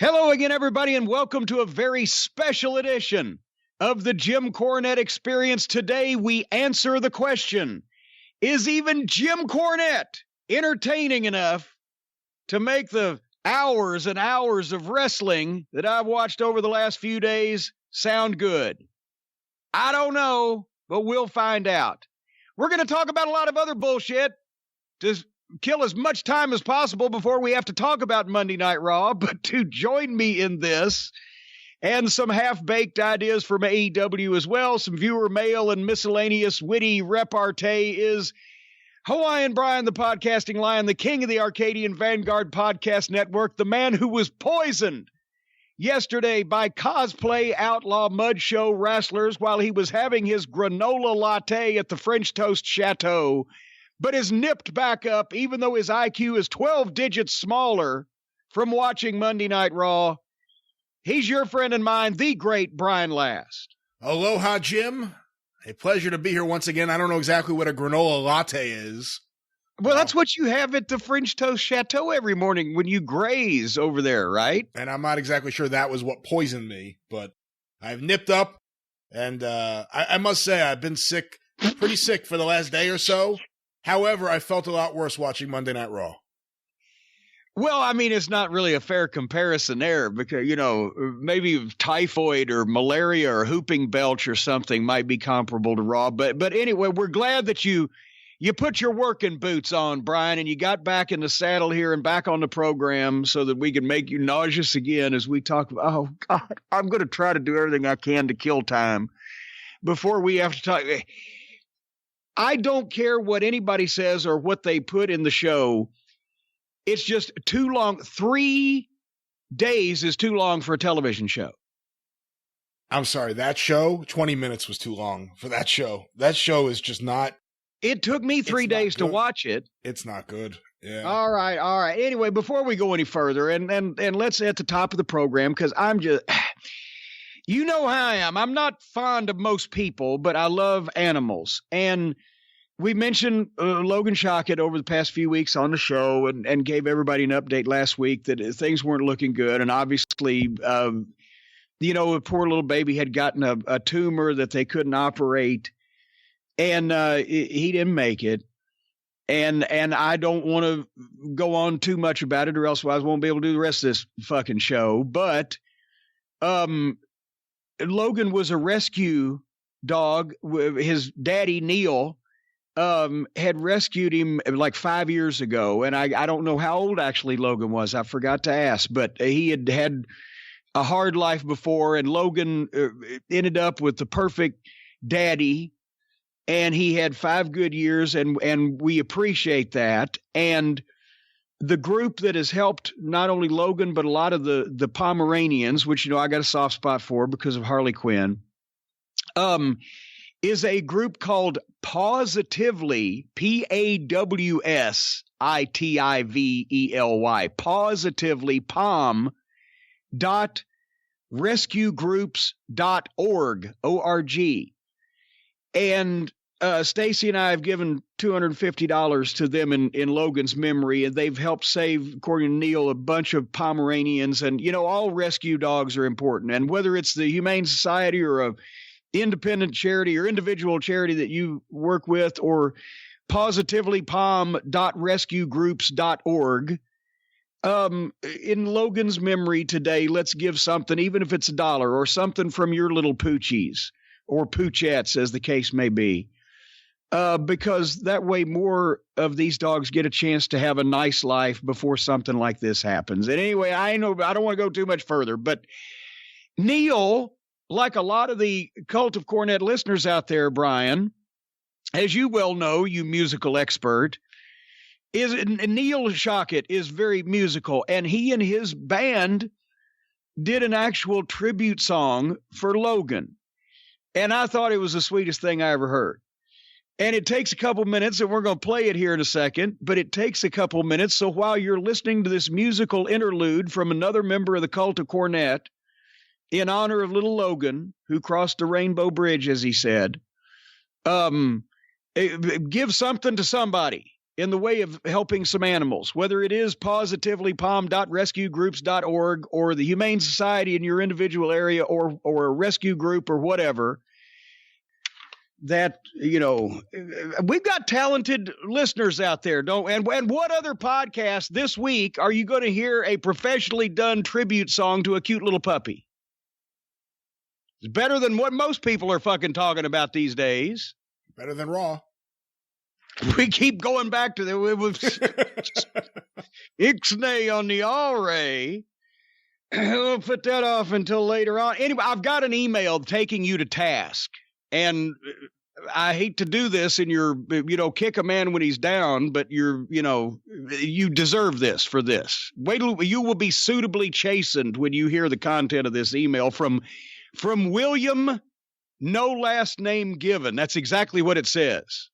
Hello again, everybody, and welcome to a very special edition of the Jim Cornette Experience. Today, we answer the question, is even Jim Cornette entertaining enough to make the hours and hours of wrestling that I've watched over the last few days sound good? I don't know, but we'll find out. We're going to talk about a lot of other bullshit to kill as much time as possible before we have to talk about Monday Night Raw, but to join me in this and some half-baked ideas from AEW as well, some viewer mail and miscellaneous witty repartee is Hawaiian Brian, the podcasting lion, the king of the Arcadian Vanguard Podcast Network, the man who was poisoned yesterday by cosplay outlaw mud show wrestlers while he was having his granola latte at the French Toast Chateau, but is nipped back up even though his IQ is 12 digits smaller from watching Monday Night Raw. He's your friend and mine, the great Brian Last. Aloha, Jim. A pleasure to be here once again. I don't know exactly what a granola latte is. Well, that's what you have at the French Toast Chateau every morning when you graze over there, right? And I'm not exactly sure that was what poisoned me, but I've nipped up, and I must say I've been sick, pretty sick for the last day or so. However, I felt a lot worse watching Monday Night Raw. Well, I mean, it's not really a fair comparison there because, you know, maybe typhoid or malaria or whooping belch or something might be comparable to Raw. But anyway, we're glad that you put your working boots on, Brian, and you got back in the saddle here and back on the program so that we can make you nauseous again as we talk. Oh, God, I'm going to try to do everything I can to kill time before we have to talk. I don't care what anybody says or what they put in the show. It's just too long. 3 days is too long for a television show. I'm sorry, that show, 20 minutes was too long for that show. That show is just not. It took me 3 days to watch it. It's not good. Yeah. All right. Anyway, before we go any further, and let's at the top of the program, because I'm just, you know how I am. I'm not fond of most people, but I love animals. And we mentioned Logan Shockett over the past few weeks on the show and gave everybody an update last week that things weren't looking good. And obviously, you know, a poor little baby had gotten a tumor that they couldn't operate, and he didn't make it. And I don't want to go on too much about it, or else I won't be able to do the rest of this fucking show. But Logan was a rescue dog. His daddy, Neil, had rescued him like 5 years ago. And I don't know how old actually Logan was. I forgot to ask, but he had a hard life before, and Logan ended up with the perfect daddy, and he had 5 good years, and we appreciate that. And the group that has helped not only Logan, but a lot of the Pomeranians, which, you know, I got a soft spot for because of Harley Quinn, is a group called Positively, P-A-W-S-I-T-I-V-E-L-Y, Positively, pom.rescuegroups.org, O-R-G. And Stacy and I have given $250 to them in Logan's memory, and they've helped save, according to Neil, a bunch of Pomeranians. And, you know, all rescue dogs are important. And whether it's the Humane Society or a independent charity or individual charity that you work with, or positivelypom.rescuegroups.org. In Logan's memory today, let's give something, even if it's $1 or something from your little poochies or poochettes, as the case may be, because that way more of these dogs get a chance to have a nice life before something like this happens. And anyway, I don't want to go too much further, but Neil, like a lot of the Cult of Cornette listeners out there, Brian, as you well know, you musical expert, Neil Shockett is very musical, and he and his band did an actual tribute song for Logan. And I thought it was the sweetest thing I ever heard. And it takes a couple minutes, and we're going to play it here in a second, but it takes a couple minutes. So while you're listening to this musical interlude from another member of the Cult of Cornette, in honor of little Logan, who crossed the Rainbow Bridge, as he said, give something to somebody. in the way of helping some animals, whether it is positivelypalm.rescuegroups.org or the Humane Society in your individual area or a rescue group or whatever, that, we've got talented listeners out there, and what other podcast this week are you going to hear a professionally done tribute song to a cute little puppy? It's better than what most people are fucking talking about these days. Better than Raw. We keep going back to Ixnay on the RAW. We'll put that off until later on. Anyway, I've got an email taking you to task. And I hate to do this and kick a man when he's down, but you deserve this for this. Wait till you will be suitably chastened when you hear the content of this email from William, no last name given. That's exactly what it says.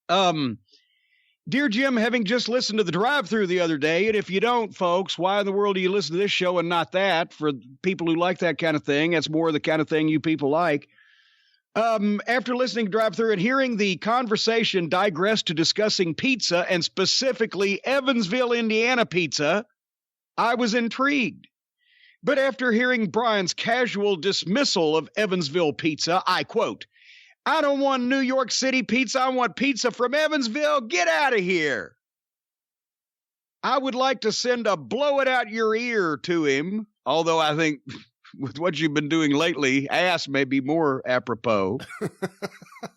Dear Jim, having just listened to the drive-thru the other day, and if you don't, folks, why in the world do you listen to this show and not that? For people who like that kind of thing, that's more the kind of thing you people like. After listening to drive-thru and hearing the conversation digress to discussing pizza and specifically Evansville, Indiana pizza, I was intrigued. But after hearing Brian's casual dismissal of Evansville pizza, I quote, "I don't want New York City pizza. I want pizza from Evansville. Get out of here." I would like to send a blow it out your ear to him, although I think with what you've been doing lately, ass may be more apropos.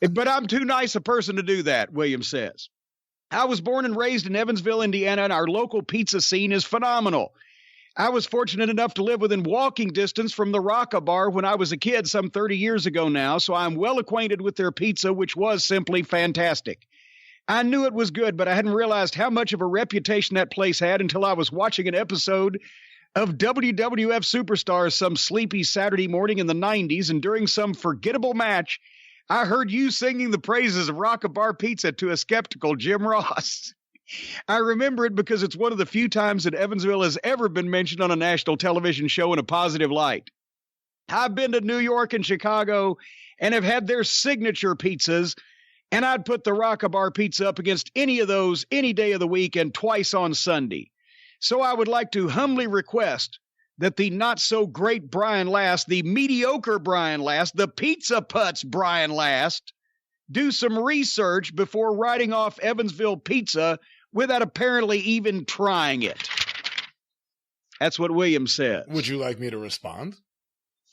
But I'm too nice a person to do that, William says. I was born and raised in Evansville, Indiana, and our local pizza scene is phenomenal. I was fortunate enough to live within walking distance from the Rocca Bar when I was a kid some 30 years ago now, so I'm well acquainted with their pizza, which was simply fantastic. I knew it was good, but I hadn't realized how much of a reputation that place had until I was watching an episode of WWF Superstars some sleepy Saturday morning in the 90s, and during some forgettable match, I heard you singing the praises of Rocca Bar Pizza to a skeptical Jim Ross. I remember it because it's one of the few times that Evansville has ever been mentioned on a national television show in a positive light. I've been to New York and Chicago and have had their signature pizzas, and I'd put the Rocca Bar Pizza up against any of those any day of the week and twice on Sunday. So I would like to humbly request that the not-so-great Brian Last, the mediocre Brian Last, the Pizza Putz Brian Last, do some research before writing off Evansville pizza without apparently even trying it. That's what William says. Would you like me to respond?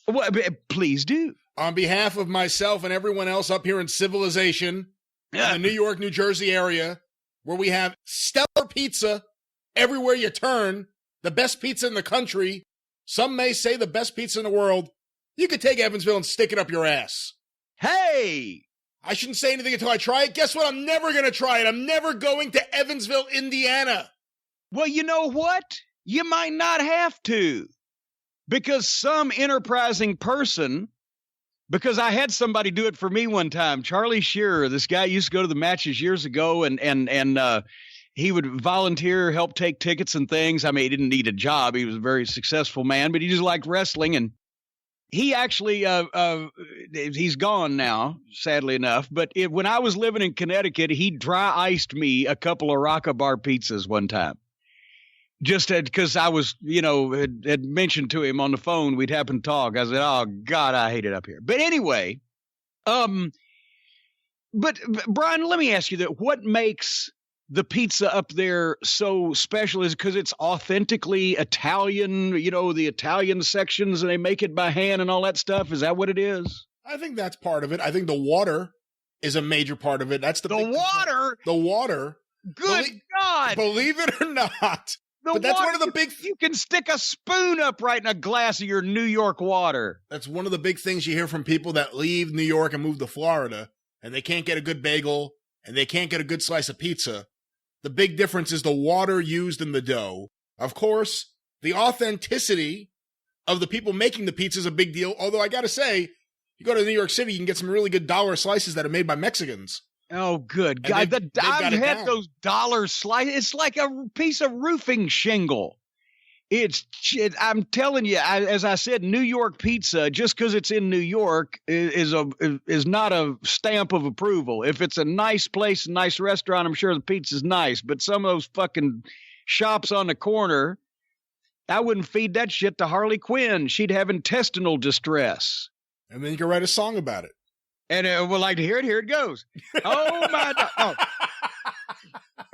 Well, please do. On behalf of myself and everyone else up here in civilization, in the New York, New Jersey area, where we have stellar pizza everywhere you turn, the best pizza in the country, some may say the best pizza in the world, you could take Evansville and stick it up your ass. Hey! I shouldn't say anything until I try it. Guess what? I'm never going to try it. I'm never going to Evansville, Indiana. Well, you know what? You might not have to. Because some enterprising person, because I had somebody do it for me one time. Charlie Shearer, this guy used to go to the matches years ago, and he would volunteer, help take tickets and things. I mean, he didn't need a job. He was a very successful man, but he just liked wrestling. And he actually, he's gone now, sadly enough. But when I was living in Connecticut, he dry iced me a couple of Rocca Bar pizzas one time. Just because I was, had mentioned to him on the phone, we'd happen to talk. I said, "Oh God, I hate it up here." But anyway, but Brian, let me ask you that: what makes the pizza up there so special? Is because it's authentically Italian, the Italian sections, and they make it by hand and all that stuff. Is that what it is? I think that's part of it. I think the water is a major part of it. That's the water. The water. Good God! Believe it or not. But that's one of the big... You can stick a spoon up right in a glass of your New York water. That's one of the big things you hear from people that leave New York and move to Florida, and they can't get a good bagel, and they can't get a good slice of pizza. The big difference is the water used in the dough. Of course, the authenticity of the people making the pizza is a big deal, although I gotta say, you go to New York City, you can get some really good dollar slices that are made by Mexicans. Oh, good God. I've had those dollar slices. It's like a piece of roofing shingle. I'm telling you, as I said, New York pizza, just because it's in New York, is not a stamp of approval. If it's a nice place, a nice restaurant, I'm sure the pizza's nice. But some of those fucking shops on the corner, I wouldn't feed that shit to Harley Quinn. She'd have intestinal distress. And then you can write a song about it. And we'll like to hear it. Here it goes. Oh, my God. Oh.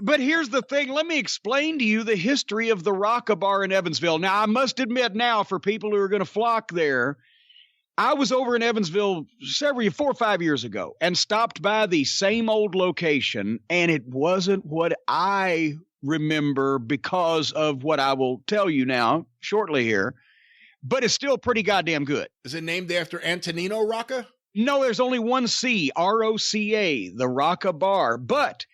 But here's the thing. Let me explain to you the history of the Rock-A-Bar in Evansville. Now, I must admit now, for people who are going to flock there, I was over in Evansville 4 or 5 years ago and stopped by the same old location, and it wasn't what I remember because of what I will tell you now shortly here, but it's still pretty goddamn good. Is it named after Antonino Rocca? No, there's only one C, R-O-C-A, the Rock-A-Bar. But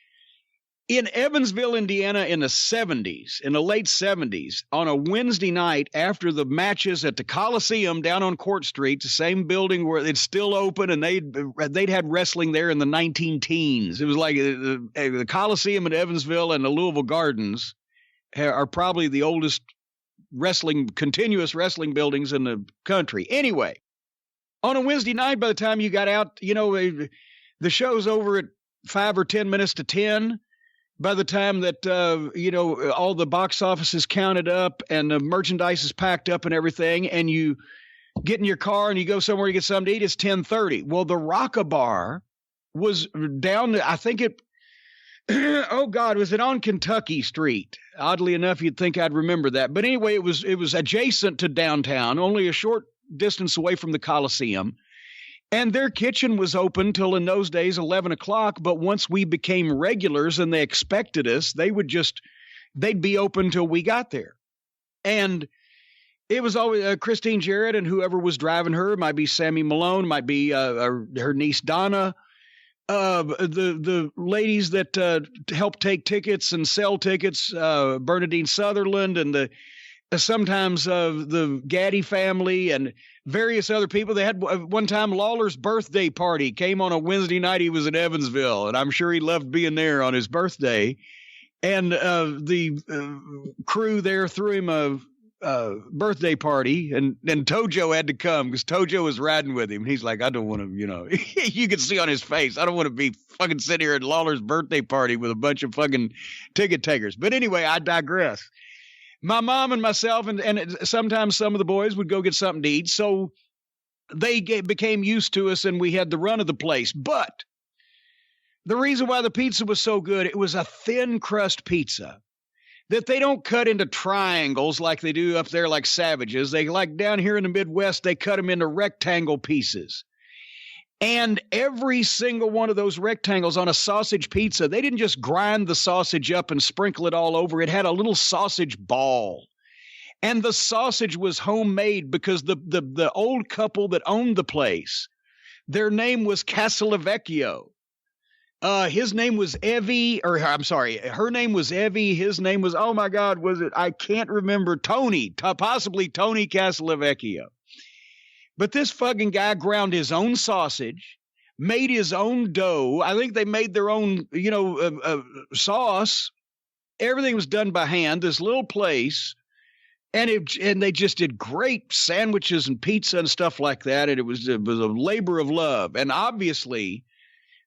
in Evansville, Indiana, in the 70s, in the late 70s, on a Wednesday night after the matches at the Coliseum down on Court Street, the same building where it's still open, and they'd had wrestling there in the 19-teens. It was like the Coliseum in Evansville and the Louisville Gardens are probably the oldest continuous wrestling buildings in the country. Anyway, on a Wednesday night, by the time you got out, the show's over at 5 or 10 minutes to 10. By the time that, all the box office is counted up and the merchandise is packed up and everything, and you get in your car and you go somewhere to get something to eat, it's 10:30. Well, the Rock-A-Bar was down, I think was it on Kentucky Street? Oddly enough, you'd think I'd remember that. But anyway, it was adjacent to downtown, only a short distance away from the Coliseum. And their kitchen was open till in those days 11 o'clock. But once we became regulars and they expected us, they'd be open till we got there. And it was always Christine Jarrett and whoever was driving her. It might be Sammy Malone, might be her niece Donna. The ladies that help take tickets and sell tickets, Bernadine Sutherland and sometimes the Gaddy family and various other people. They had one time Lawler's birthday party came on a Wednesday night. He was in Evansville, and I'm sure he loved being there on his birthday. And the crew there threw him a birthday party, and Tojo had to come because Tojo was riding with him. He's like, I don't want to, you can see on his face, I don't want to be fucking sitting here at Lawler's birthday party with a bunch of fucking ticket takers. But anyway, I digress. My mom and myself and sometimes some of the boys would go get something to eat. So they became used to us and we had the run of the place. But the reason why the pizza was so good, it was a thin crust pizza that they don't cut into triangles like they do up there like savages. They like down here in the Midwest, they cut them into rectangle pieces. And every single one of those rectangles on a sausage pizza, they didn't just grind the sausage up and sprinkle it all over. It had a little sausage ball. And the sausage was homemade because the old couple that owned the place, their name was Casalavecchio. His name was Evie, her name was Evie. His name was, oh my God, was it? I can't remember. Tony, possibly Tony Casalavecchio. But this fucking guy ground his own sausage, made his own dough. I think they made their own, sauce. Everything was done by hand. This little place, and they just did great sandwiches and pizza and stuff like that. And it was a labor of love. And obviously,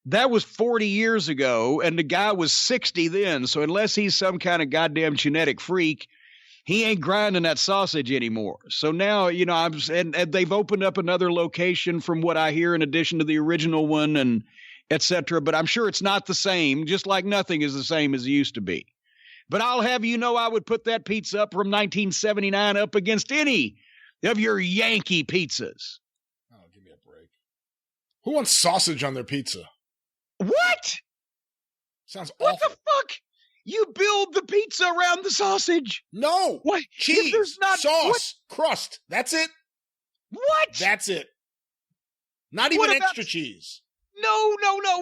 that was 40 years ago, and the guy was 60 then. So unless he's some kind of goddamn genetic freak, he ain't grinding that sausage anymore. So now, and they've opened up another location from what I hear in addition to the original one and et cetera. But I'm sure it's not the same, just like nothing is the same as it used to be. But I'll have you know I would put that pizza up from 1979 up against any of your Yankee pizzas. Oh, give me a break. Who wants sausage on their pizza? What? Sounds awful. What the fuck? You build the pizza around the sausage. No. What? Cheese, there's not, sauce, crust. That's it. What? That's it. Not even extra cheese. No.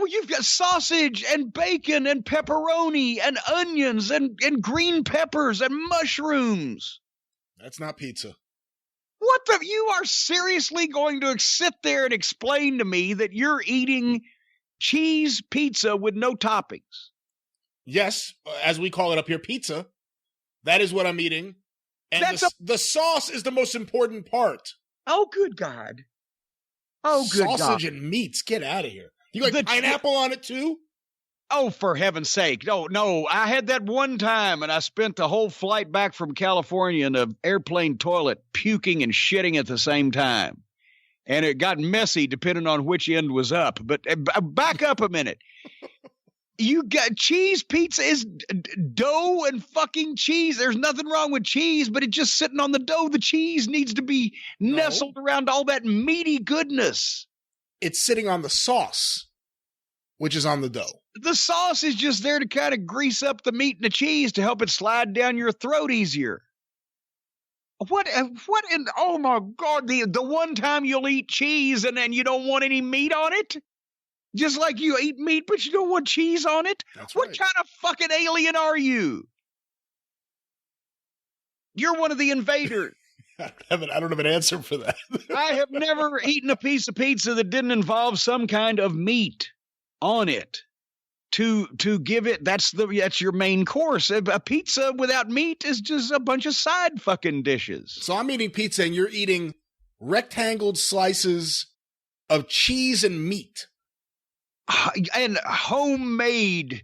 You've got sausage and bacon and pepperoni and onions and green peppers and mushrooms. That's not pizza. What the? You are seriously going to sit there and explain to me that you're eating cheese pizza with no toppings? Yes, as we call it up here, pizza. That is what I'm eating. And the sauce is the most important part. Oh, good God. Oh, good God. Sausage and meats. Get out of here. You like pineapple on it, too? Oh, for heaven's sake. No. I had that one time, and I spent the whole flight back from California in an airplane toilet puking and shitting at the same time. And it got messy depending on which end was up. But back up a minute. You got cheese pizza is dough and fucking cheese. There's nothing wrong with cheese, but it's just sitting on the dough. The cheese needs to be nestled around all that meaty goodness. It's sitting on the sauce, which is on the dough. The sauce is just there to kind of grease up the meat and the cheese to help it slide down your throat easier. What in, oh my God, the one time you'll eat cheese and then you don't want any meat on it? Just like you eat meat, but you don't want cheese on it? That's what right. kind of fucking alien are you? You're one of the invaders. I don't have an answer for that. I have never eaten a piece of pizza that didn't involve some kind of meat on it. To give it, that's your main course. A pizza without meat is just a bunch of side fucking dishes. So I'm eating pizza and you're eating rectangled slices of cheese and meat. And homemade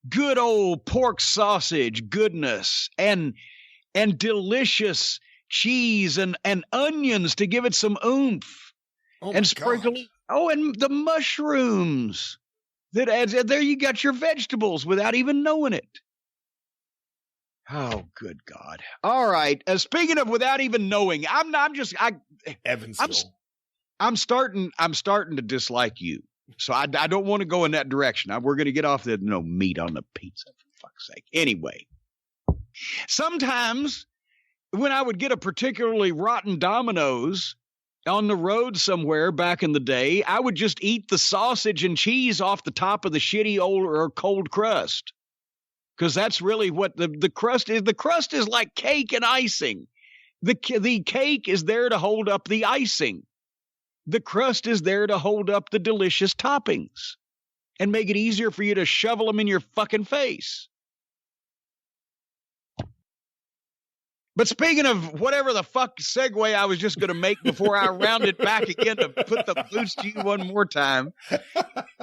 good old pork sausage goodness and delicious cheese and onions to give it some oomph. Oh, and sprinkle. God. Oh, and the mushrooms. That adds, there you got your vegetables without even knowing it. Oh, good God. All right. Speaking of without even knowing, Evansville. I'm starting to dislike you. So I don't want to go in that direction. We're going to get off the no meat on the pizza, for fuck's sake. Anyway, sometimes when I would get a particularly rotten Domino's on the road somewhere back in the day, I would just eat the sausage and cheese off the top of the shitty old or cold crust. Because that's really what the crust is. The crust is like cake and icing. The cake is there to hold up the icing. The crust is there to hold up the delicious toppings and make it easier for you to shovel them in your fucking face. But speaking of whatever the fuck segue I was just going to make before I rounded back again to put the boots to you one more time,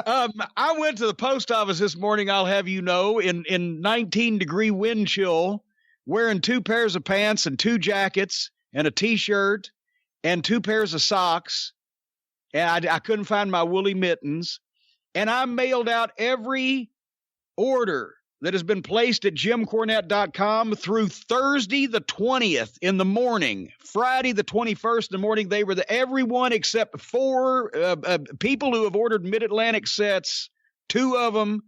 I went to the post office this morning, I'll have you know, in 19-degree wind chill, wearing 2 pairs of pants and 2 jackets and a T-shirt and 2 pairs of socks, and I couldn't find my woolly mittens, and I mailed out every order that has been placed at JimCornette.com through Thursday the 20th in the morning. Friday the 21st in the morning, they were everyone except 4 people who have ordered Mid-Atlantic sets, 2 of them,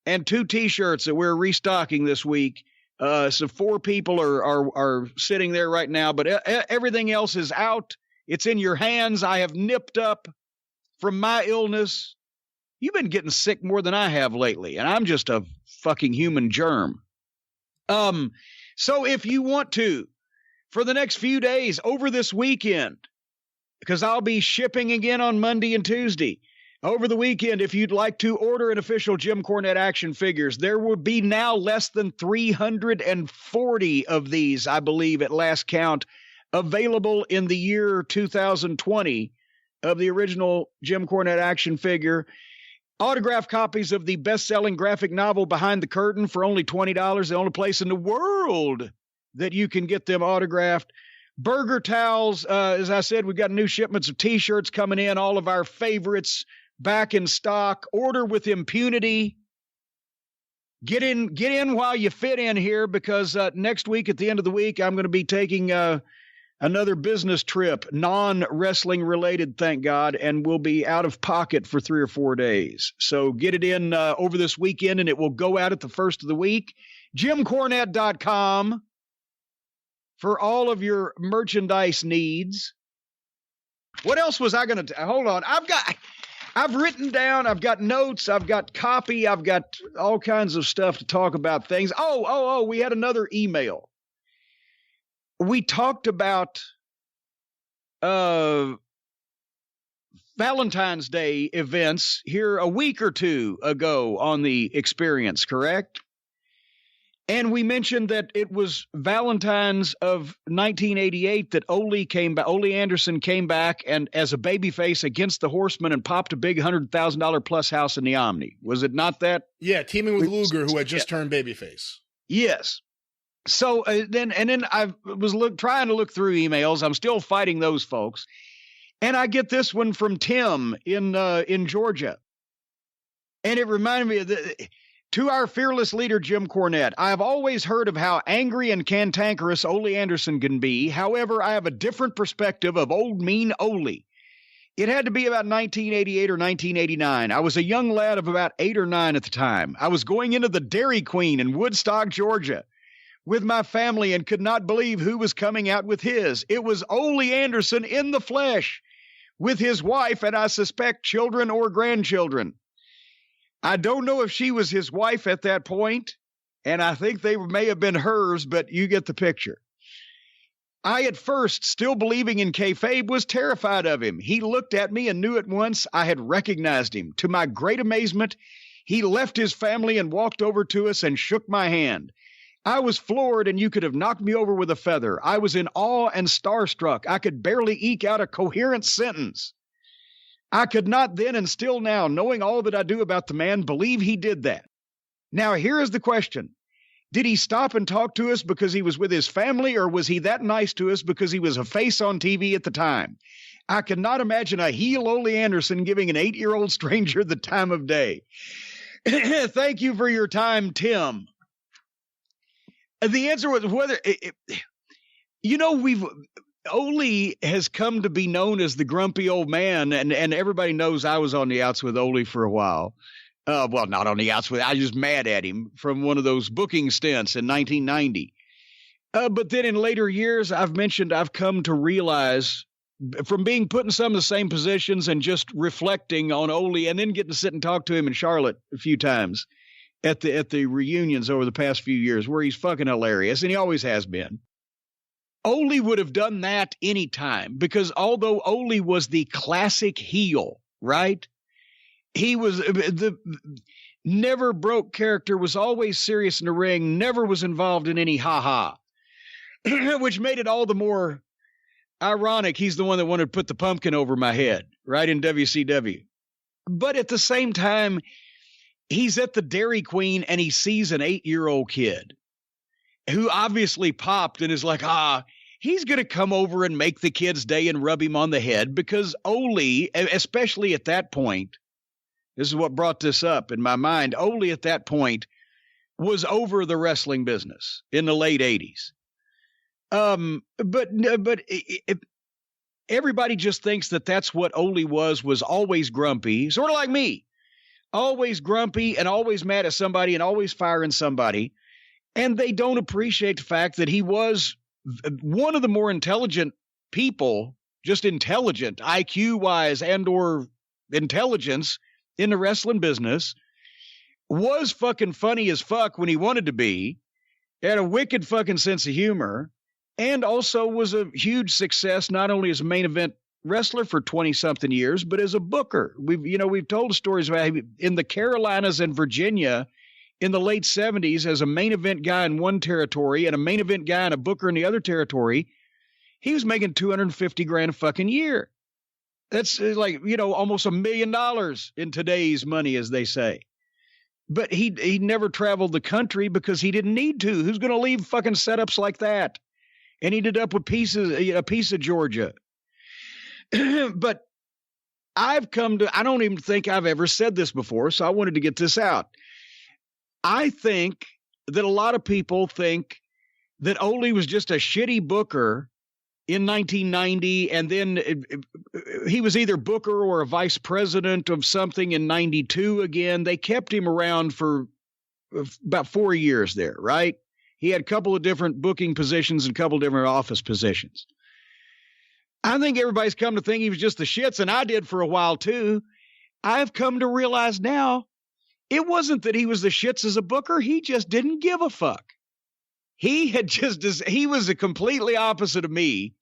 and 2 T-shirts that we're restocking this week. So 4 people are sitting there right now, but everything else is out. It's in your hands. I have nipped up from my illness. You've been getting sick more than I have lately, and I'm just a fucking human germ. So if you want to, for the next few days over this weekend, because I'll be shipping again on Monday and Tuesday, over the weekend, if you'd like to order an official Jim Cornette action figures, there will be now less than 340 of these, I believe, at last count, available in the year 2020 of the original Jim Cornette action figure. Autographed copies of the best-selling graphic novel Behind the Curtain for only $20, the only place in the world that you can get them autographed. Burger towels, as I said, we've got new shipments of T-shirts coming in, all of our favorites back in stock. Order with impunity. Get in while you fit in here, because next week at the end of the week, I'm going to be taking another business trip, non-wrestling related, thank God, and we'll be out of pocket for 3 or 4 days. So get it in over this weekend, and it will go out at the first of the week. JimCornette.com for all of your merchandise needs. What else was I going to hold on? I've written down, I've got notes, I've got copy, I've got all kinds of stuff to talk about things. Oh, we had another email. We talked about Valentine's Day events here a week or 2 ago on the Experience, correct? And we mentioned that it was Valentine's of 1988 that Ole Anderson came back and as a babyface against the Horsemen and popped a big $100,000 plus house in the Omni. Was it not that? Yeah, teaming with Luger, who had just turned babyface. Yes. So then I was trying to look through emails. I'm still fighting those folks. And I get this one from Tim in Georgia. And it reminded me of to our fearless leader, Jim Cornette. I have always heard of how angry and cantankerous Ole Anderson can be. However, I have a different perspective of old mean Ole. It had to be about 1988 or 1989. I was a young lad of about 8 or 9 at the time. I was going into the Dairy Queen in Woodstock, Georgia, with my family and could not believe who was coming out with his. It was Ole Anderson in the flesh with his wife and I suspect children or grandchildren. I don't know if she was his wife at that point, and I think they may have been hers, but you get the picture. I, at first, still believing in kayfabe, was terrified of him. He looked at me and knew at once I had recognized him. To my great amazement, he left his family and walked over to us and shook my hand. I was floored, and you could have knocked me over with a feather. I was in awe and starstruck. I could barely eke out a coherent sentence. I could not then and still now, knowing all that I do about the man, believe he did that. Now, here is the question. Did he stop and talk to us because he was with his family, or was he that nice to us because he was a face on TV at the time? I could not imagine a heel Ole Anderson giving an 8-year-old stranger the time of day. Thank you for your time, Tim. The answer was whether, Ole has come to be known as the grumpy old man, and everybody knows I was on the outs with Ole for a while. Well, not on the outs with, I was just mad at him from one of those booking stints in 1990. But then in later years, I've come to realize from being put in some of the same positions and just reflecting on Ole and then getting to sit and talk to him in Charlotte a few times at the reunions over the past few years where he's fucking hilarious, and he always has been. Ole would have done that anytime because although Ole was the classic heel, right? He was the never broke character, was always serious in the ring, never was involved in any ha-ha, which made it all the more ironic. He's the one that wanted to put the pumpkin over my head, right, in WCW. But at the same time, he's at the Dairy Queen and he sees an 8-year-old kid who obviously popped and is like, he's going to come over and make the kid's day and rub him on the head because Ole, especially at that point, this is what brought this up in my mind, Ole at that point was over the wrestling business in the late 80s. But everybody just thinks that that's what Ole was always grumpy, sort of like me, always grumpy and always mad at somebody and always firing somebody. And they don't appreciate the fact that he was one of the more intelligent people, just intelligent, IQ-wise and or intelligence in the wrestling business, was fucking funny as fuck when he wanted to be, had a wicked fucking sense of humor, and also was a huge success not only as a main event wrestler for 20-something years, but as a booker. We've told stories about him in the Carolinas and Virginia in the late 70s as a main event guy in one territory and a main event guy and a booker in the other territory. He was making $250,000 a fucking year. That's like, almost $1 million in today's money, as they say. But he never traveled the country because he didn't need to. Who's going to leave fucking setups like that? And he ended up with a piece of Georgia. But I don't even think I've ever said this before, so I wanted to get this out. I think that a lot of people think that Ole was just a shitty booker in 1990, and then he was either booker or a vice president of something in 92 again. They kept him around for about 4 years there, right? He had a couple of different booking positions and a couple of different office positions. I think everybody's come to think he was just the shits, and I did for a while too. I've come to realize now it wasn't that he was the shits as a booker. He just didn't give a fuck. He was a completely opposite of me,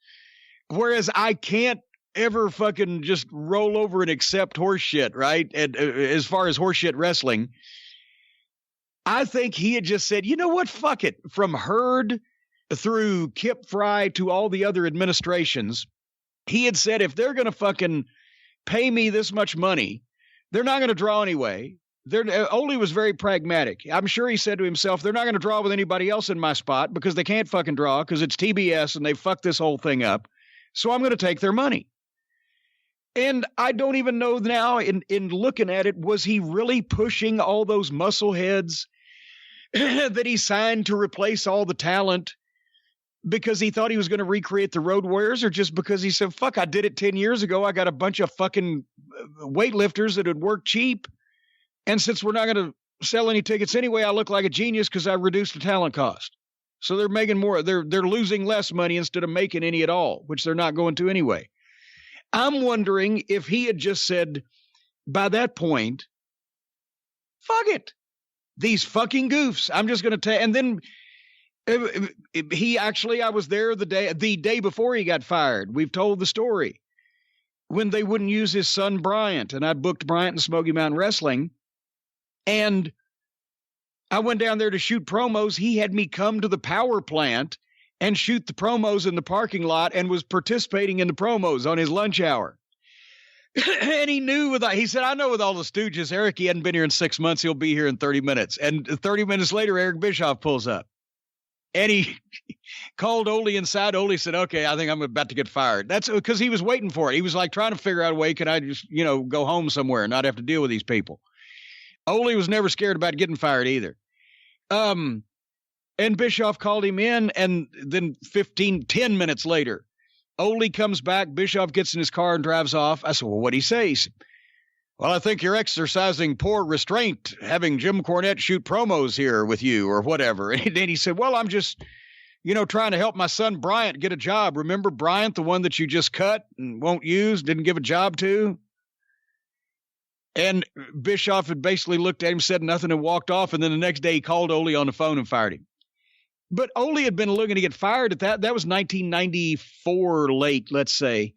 whereas I can't ever fucking just roll over and accept horse shit, right? And as far as horse shit wrestling, I think he had just said, you know what, fuck it. From Hurd through Kip Fry to all the other administrations, he had said, if they're going to fucking pay me this much money, they're not going to draw anyway. Ole was very pragmatic. I'm sure he said to himself, they're not going to draw with anybody else in my spot because they can't fucking draw because it's TBS and they fucked this whole thing up. So I'm going to take their money. And I don't even know now, in looking at it, was he really pushing all those muscle heads that he signed to replace all the talent because he thought he was going to recreate the Road Warriors, or just because he said, fuck, I did it 10 years ago. I got a bunch of fucking weightlifters that would work cheap. And since we're not going to sell any tickets anyway, I look like a genius because I reduced the talent cost. So they're making more. They're losing less money instead of making any at all, which they're not going to anyway. I'm wondering if he had just said by that point, fuck it. These fucking goofs. I'm just going to tell. And then I was there the day before he got fired. We've told the story when they wouldn't use his son, Bryant, and I booked Bryant and Smoky Mountain Wrestling. And I went down there to shoot promos. He had me come to the power plant and shoot the promos in the parking lot and was participating in the promos on his lunch hour. And he knew he said, I know with all the Stooges, Erick, he hadn't been here in 6 months. He'll be here in 30 minutes. And 30 minutes later, Eric Bischoff pulls up. And he called Ole inside. Ole said, okay, I think I'm about to get fired. That's because he was waiting for it. He was like trying to figure out a way, could I just, go home somewhere and not have to deal with these people? Ole was never scared about getting fired either. And Bischoff called him in, and then 10 minutes later, Ole comes back. Bischoff gets in his car and drives off. I said, well, what'd he say? He said, well, I think you're exercising poor restraint, having Jim Cornette shoot promos here with you or whatever. And then he said, well, I'm just, trying to help my son Bryant get a job. Remember Bryant, the one that you just cut and won't use, didn't give a job to? And Bischoff had basically looked at him, said nothing, and walked off. And then the next day he called Ole on the phone and fired him. But Ole had been looking to get fired at that. That was 1994 late, let's say.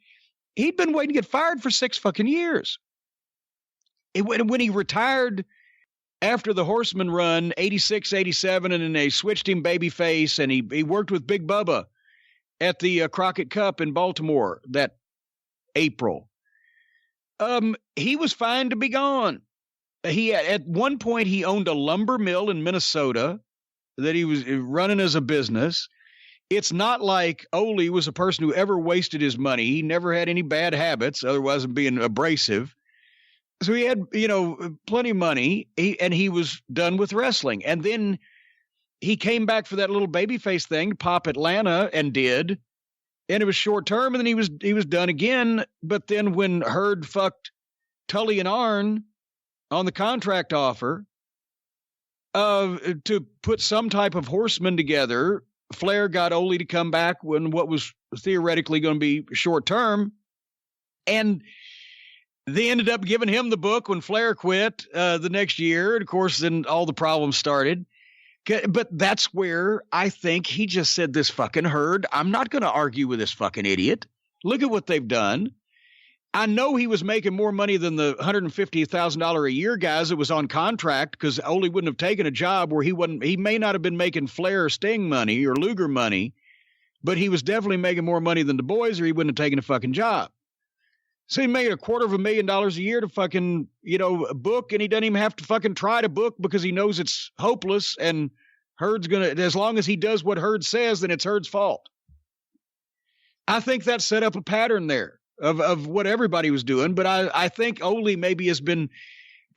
He'd been waiting to get fired for 6 fucking years. When he retired after the Horseman run, 86, 87, and then they switched him babyface, and he worked with Big Bubba at the Crockett Cup in Baltimore that April. He was fine to be gone. At one point, he owned a lumber mill in Minnesota that he was running as a business. It's not like Ole was a person who ever wasted his money. He never had any bad habits, otherwise than being abrasive. So he had, plenty of money, and he was done with wrestling. And then he came back for that little babyface thing to pop Atlanta and did. And it was short term, and then he was done again. But then when Hurd fucked Tully and Arn on the contract offer to put some type of horseman together, Flair got Ole to come back when what was theoretically going to be short term. And they ended up giving him the book when Flair quit the next year. And of course, then all the problems started. But that's where I think he just said, this fucking Hurd, I'm not going to argue with this fucking idiot. Look at what they've done. I know he was making more money than the $150,000 a year guys that was on contract, because Ole wouldn't have taken a job where he may not have been making Flair Sting money or Luger money, but he was definitely making more money than the boys, or he wouldn't have taken a fucking job. So he made $250,000 a year to fucking, book, and he doesn't even have to fucking try to book because he knows it's hopeless, and Hurd's going to, as long as he does what Hurd says, then it's Hurd's fault. I think that set up a pattern there of what everybody was doing, but I think Ole maybe has been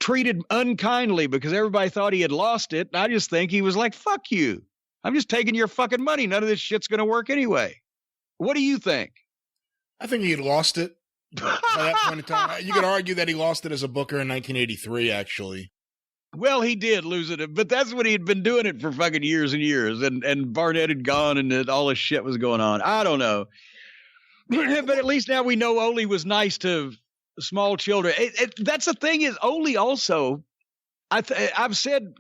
treated unkindly because everybody thought he had lost it. I just think he was like, fuck you. I'm just taking your fucking money. None of this shit's going to work anyway. What do you think? I think he had lost it. By that point in time, you could argue that he lost it as a booker in 1983, actually. Well, he did lose it, but that's when he had been doing it for fucking years and years, and Barnett had gone, and all this shit was going on. I don't know. But at least now we know Ole was nice to small children. That's the thing is, Ole also, I've said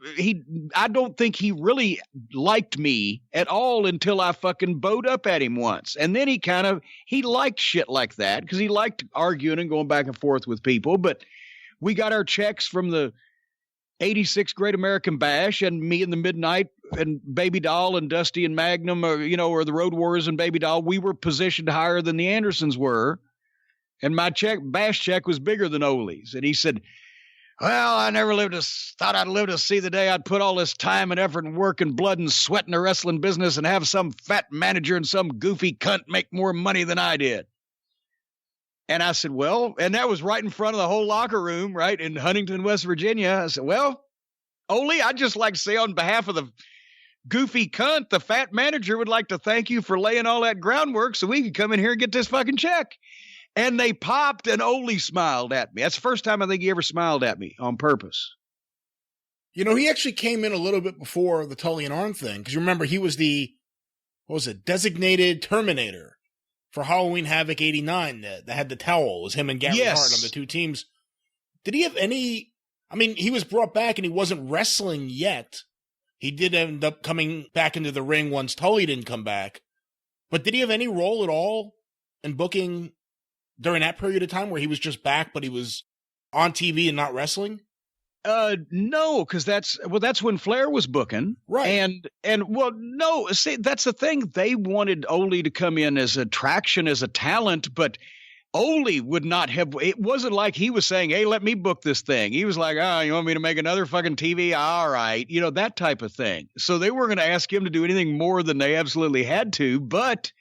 I don't think he really liked me at all until I fucking bowed up at him once. And then he liked shit like that because he liked arguing and going back and forth with people. But we got our checks from the '86 Great American Bash, and me and the Midnight and Baby Doll and Dusty and Magnum, or the Road Warriors and Baby Doll, we were positioned higher than the Andersons were. And my bash check was bigger than Ole's. And he said, well, I never thought I'd live to see the day I'd put all this time and effort and work and blood and sweat in the wrestling business and have some fat manager and some goofy cunt make more money than I did. And I said, well, and that was right in front of the whole locker room, right, in Huntington, West Virginia. I said, well, Ole, I'd just like to say on behalf of the goofy cunt, the fat manager would like to thank you for laying all that groundwork so we could come in here and get this fucking check. And they popped, and Ole smiled at me. That's the first time I think he ever smiled at me on purpose. He actually came in a little bit before the Tully and Arn thing, because you remember he was the, designated Terminator for Halloween Havoc 89 that had the towel. It was him and Gary Hart on the two teams. Did he have any, he was brought back and he wasn't wrestling yet. He did end up coming back into the ring once Tully didn't come back. But did he have any role at all in booking during that period of time where he was just back, but he was on TV and not wrestling? No, because that's when Flair was booking. Right. No, see, that's the thing. They wanted Ole to come in as attraction, as a talent, but Ole would not have, it wasn't like he was saying, hey, let me book this thing. He was like, you want me to make another fucking TV? All right. That type of thing. So they weren't going to ask him to do anything more than they absolutely had to, but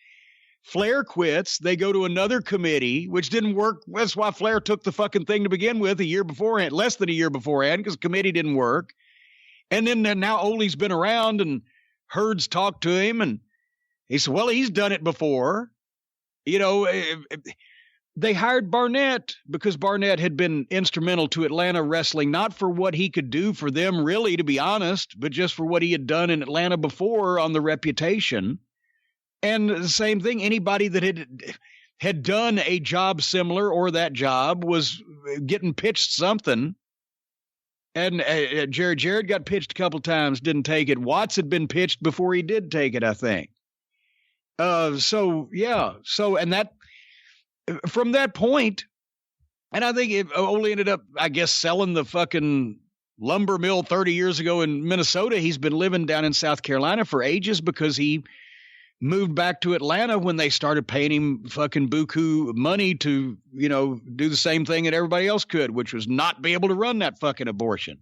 Flair quits. They go to another committee, which didn't work. That's why Flair took the fucking thing to begin with less than a year beforehand, because the committee didn't work. And then now Ole's been around and Herd's talked to him, and he said, well, he's done it before. They hired Barnett because Barnett had been instrumental to Atlanta wrestling, not for what he could do for them, really, to be honest, but just for what he had done in Atlanta before on the reputation. And the same thing, anybody that had done a job similar or that job was getting pitched something. And Jared got pitched a couple times, didn't take it. Watts had been pitched before he did take it, I think. And that, from that point, and I think Ole ended up, I guess, selling the fucking lumber mill 30 years ago in Minnesota. He's been living down in South Carolina for ages because he moved back to Atlanta when they started paying him fucking buku money to, do the same thing that everybody else could, which was not be able to run that fucking abortion.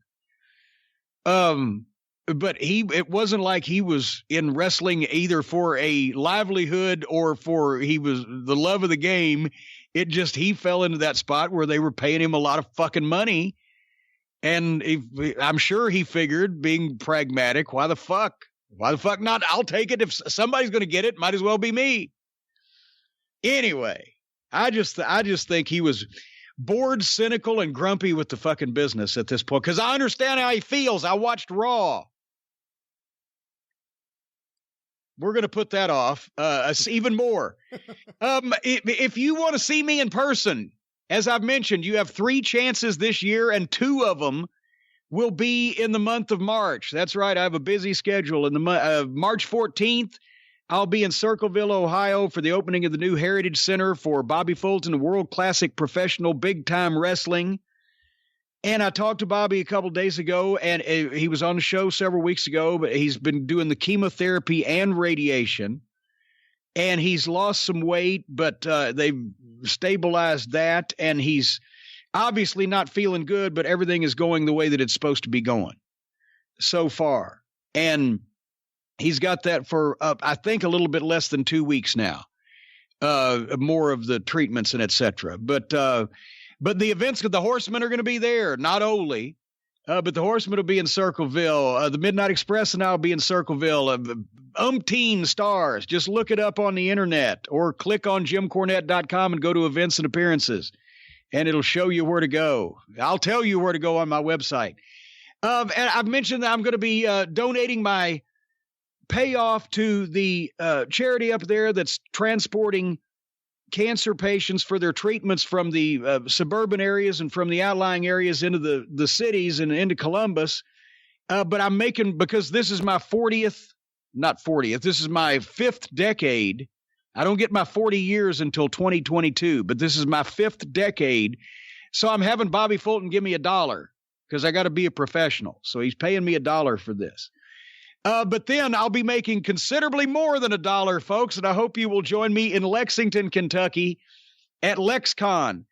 But it wasn't like he was in wrestling either for a livelihood or he was the love of the game. It just, he fell into that spot where they were paying him a lot of fucking money. And I'm sure he figured, being pragmatic, why the fuck not? I'll take it. If somebody's going to get it, might as well be me. Anyway, I just think he was bored, cynical, and grumpy with the fucking business at this point, because I understand how he feels. I watched Raw. We're going to put that off even more. If you want to see me in person, as I've mentioned, you have 3 chances this year, and 2 of them will be in the month of March. That's right. I have a busy schedule. In the March 14th, I'll be in Circleville, Ohio for the opening of the new Heritage Center for Bobby Fulton World Classic Professional Big Time Wrestling. And I talked to Bobby a couple days ago, and he was on the show several weeks ago, but he's been doing the chemotherapy and radiation, and he's lost some weight, but they've stabilized that, and he's obviously not feeling good, but everything is going the way that it's supposed to be going so far. And he's got that for, I think, a little bit less than 2 weeks now, more of the treatments and et cetera. But the events of the Horsemen are going to be there, not Ole, but the Horsemen will be in Circleville. The Midnight Express and I will be in Circleville. Umpteen stars. Just look it up on the internet or click on JimCornette.com and go to events and appearances, and it'll show you where to go. I'll tell you where to go on my website. And I've mentioned that I'm going to be donating my payoff to the charity up there that's transporting cancer patients for their treatments from the suburban areas and from the outlying areas into the cities and into Columbus. But I'm making, because this is my this is my 5th decade. I don't get my 40 years until 2022, but this is my 5th decade. So I'm having Bobby Fulton give me $1 because I got to be a professional. So he's paying me $1 for this. But then I'll be making considerably more than $1, folks, and I hope you will join me in Lexington, Kentucky at LexCon,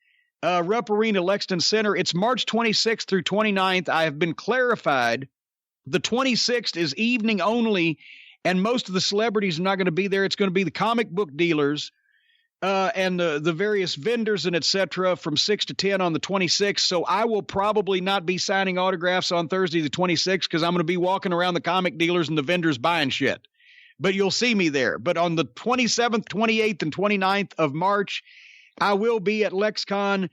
Rupp Arena, Lexington Center. It's March 26th through 29th. I have been clarified. The 26th is evening only, and most of the celebrities are not going to be there. It's going to be the comic book dealers and the various vendors and et cetera from 6 to 10 on the 26th. So I will probably not be signing autographs on Thursday the 26th because I'm going to be walking around the comic dealers and the vendors buying shit. But you'll see me there. But on the 27th, 28th, and 29th of March, I will be at LexCon.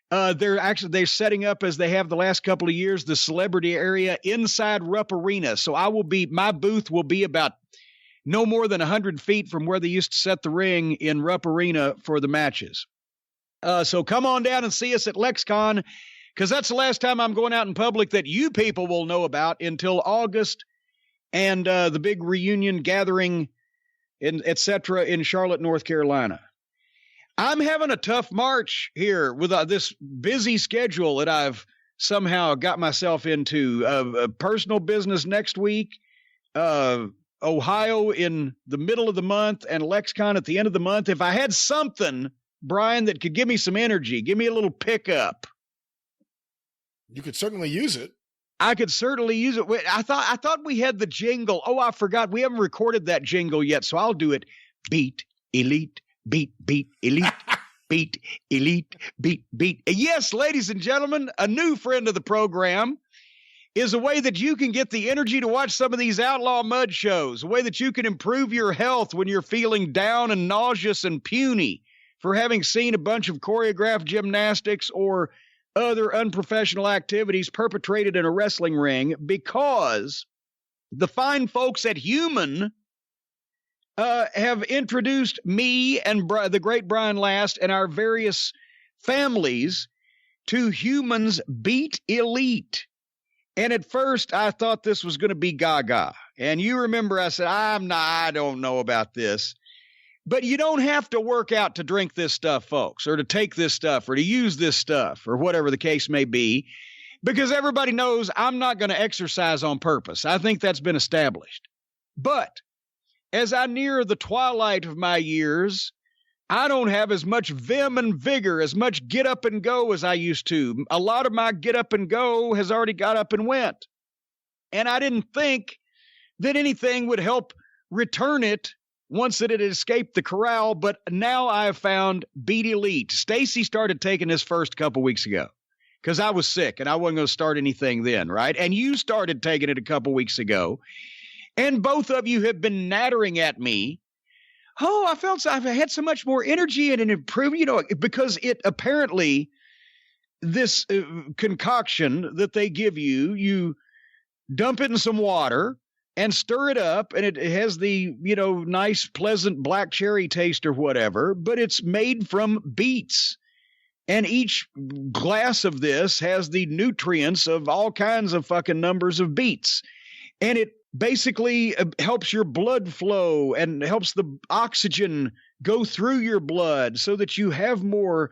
They're setting up, as they have the last couple of years, the celebrity area inside Rupp Arena. So my booth will be about no more than 100 feet from where they used to set the ring in Rupp Arena for the matches. So come on down and see us at LexCon, because that's the last time I'm going out in public that you people will know about until August and the big reunion gathering, et cetera, in Charlotte, North Carolina. I'm having a tough March here with this busy schedule that I've somehow got myself into. Personal business next week, Ohio in the middle of the month, and LexCon at the end of the month. If I had something, Brian, that could give me some energy, give me a little pickup. You could certainly use it. I could certainly use it. I thought we had the jingle. Oh, I forgot. We haven't recorded that jingle yet, so I'll do it. Beat, elite, beat, elite, beat, elite, beat. Yes, ladies and gentlemen, a new friend of the program is a way that you can get the energy to watch some of these outlaw mud shows, a way that you can improve your health when you're feeling down and nauseous and puny for having seen a bunch of choreographed gymnastics or other unprofessional activities perpetrated in a wrestling ring, because the fine folks at Human have introduced me and the great Brian Last and our various families to Human's Beat Elite. And at first, I thought this was going to be gaga. And you remember I said, I don't know about this. But you don't have to work out to drink this stuff, folks, or to take this stuff, or to use this stuff, or whatever the case may be, because everybody knows I'm not going to exercise on purpose. I think that's been established. But as I near the twilight of my years, I don't have as much vim and vigor, as much get up and go as I used to. A lot of my get up and go has already got up and went. And I didn't think that anything would help return it once it had escaped the corral. But now I have found Beat Elite. Stacy started taking this first couple weeks ago because I was sick and I wasn't going to start anything then, right? And you started taking it a couple weeks ago. And both of you have been nattering at me. Oh, I've had so much more energy and an improvement, because it apparently, this concoction that they give you, you dump it in some water and stir it up, and it has the, nice, pleasant black cherry taste or whatever, but it's made from beets. And each glass of this has the nutrients of all kinds of fucking numbers of beets. And it basically helps your blood flow and helps the oxygen go through your blood so that you have more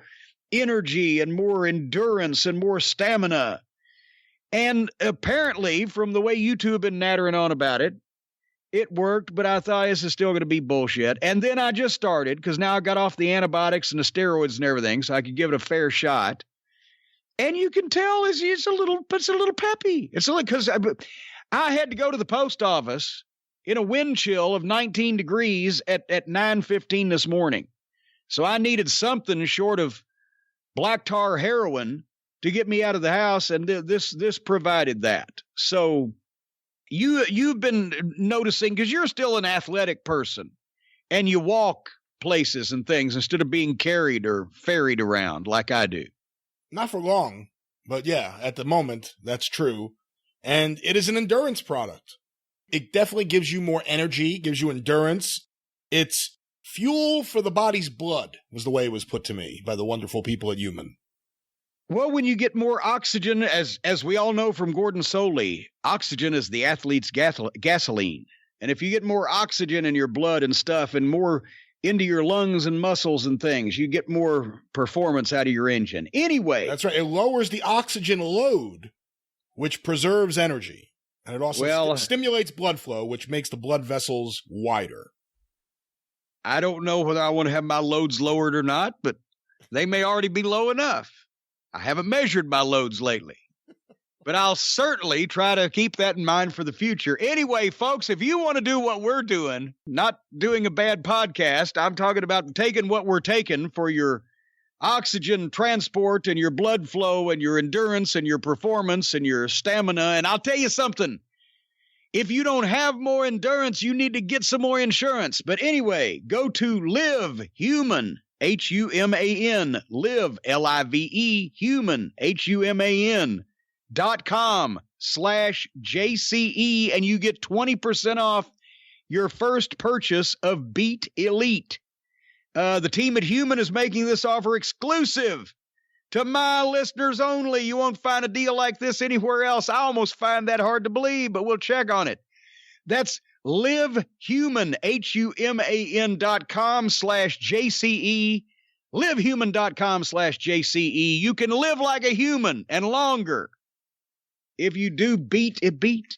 energy and more endurance and more stamina. And apparently, from the way you two have been nattering on about it, it worked, but I thought this is still going to be bullshit. And then I just started, because now I got off the antibiotics and the steroids and everything, so I could give it a fair shot. And you can tell it's a little peppy. It's a little, because I had to go to the post office in a wind chill of 19 degrees at 9:15 this morning. So I needed something short of black tar heroin to get me out of the house, and this provided that. So you've been noticing, because you're still an athletic person, and you walk places and things instead of being carried or ferried around like I do. Not for long, but yeah, at the moment, that's true. And it is an endurance product. It definitely gives you more energy, gives you endurance. It's fuel for the body's blood, was the way it was put to me by the wonderful people at Human. Well, when you get more oxygen, as we all know from Gordon Soley, oxygen is the athlete's gasoline. And if you get more oxygen in your blood and stuff, and more into your lungs and muscles and things, you get more performance out of your engine. Anyway. That's right. It lowers the oxygen load which preserves energy. And it also stimulates blood flow, which makes the blood vessels wider. I don't know whether I want to have my loads lowered or not, but they may already be low enough. I haven't measured my loads lately, but I'll certainly try to keep that in mind for the future. Anyway, folks, if you want to do what we're doing, not doing a bad podcast, I'm talking about taking what we're taking for your oxygen transport and your blood flow and your endurance and your performance and your stamina. And I'll tell you something. If you don't have more endurance, you need to get some more insurance. But anyway, go to Live Human, HUMAN, Live, LIVE, Human, HUMAN.com/JCE, and you get 20% off your first purchase of Beat Elite. The team at Human is making this offer exclusive to my listeners only. You won't find a deal like this anywhere else. I almost find that hard to believe, but we'll check on it. That's livehuman, HUMAN.com/JCE, livehuman.com/JCE. You can live like a human and longer if you do Beat Elite.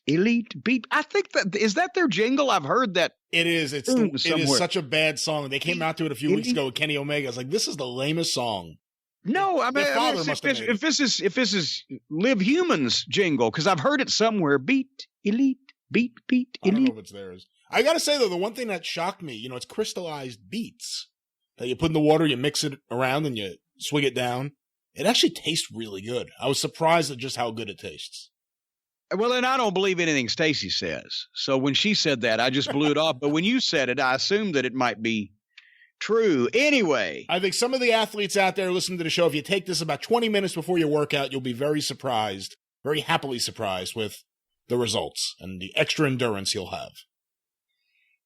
I think is that their jingle? I've heard that. It is. It is such a bad song. They came out to it a few weeks ago with Kenny Omega. I was like, this is the lamest song. No, if this is Live Human's jingle, because I've heard it somewhere. Beat Elite, Beat Elite. I don't know if it's theirs. I got to say, though, the one thing that shocked me, it's crystallized beets that you put in the water, you mix it around, and you swig it down. It actually tastes really good. I was surprised at just how good it tastes. Well, and I don't believe anything Stacey says. So when she said that, I just blew it off. But when you said it, I assumed that it might be true. Anyway. I think some of the athletes out there listening to the show, if you take this about 20 minutes before your workout, you'll be very surprised, very happily surprised with the results and the extra endurance you'll have.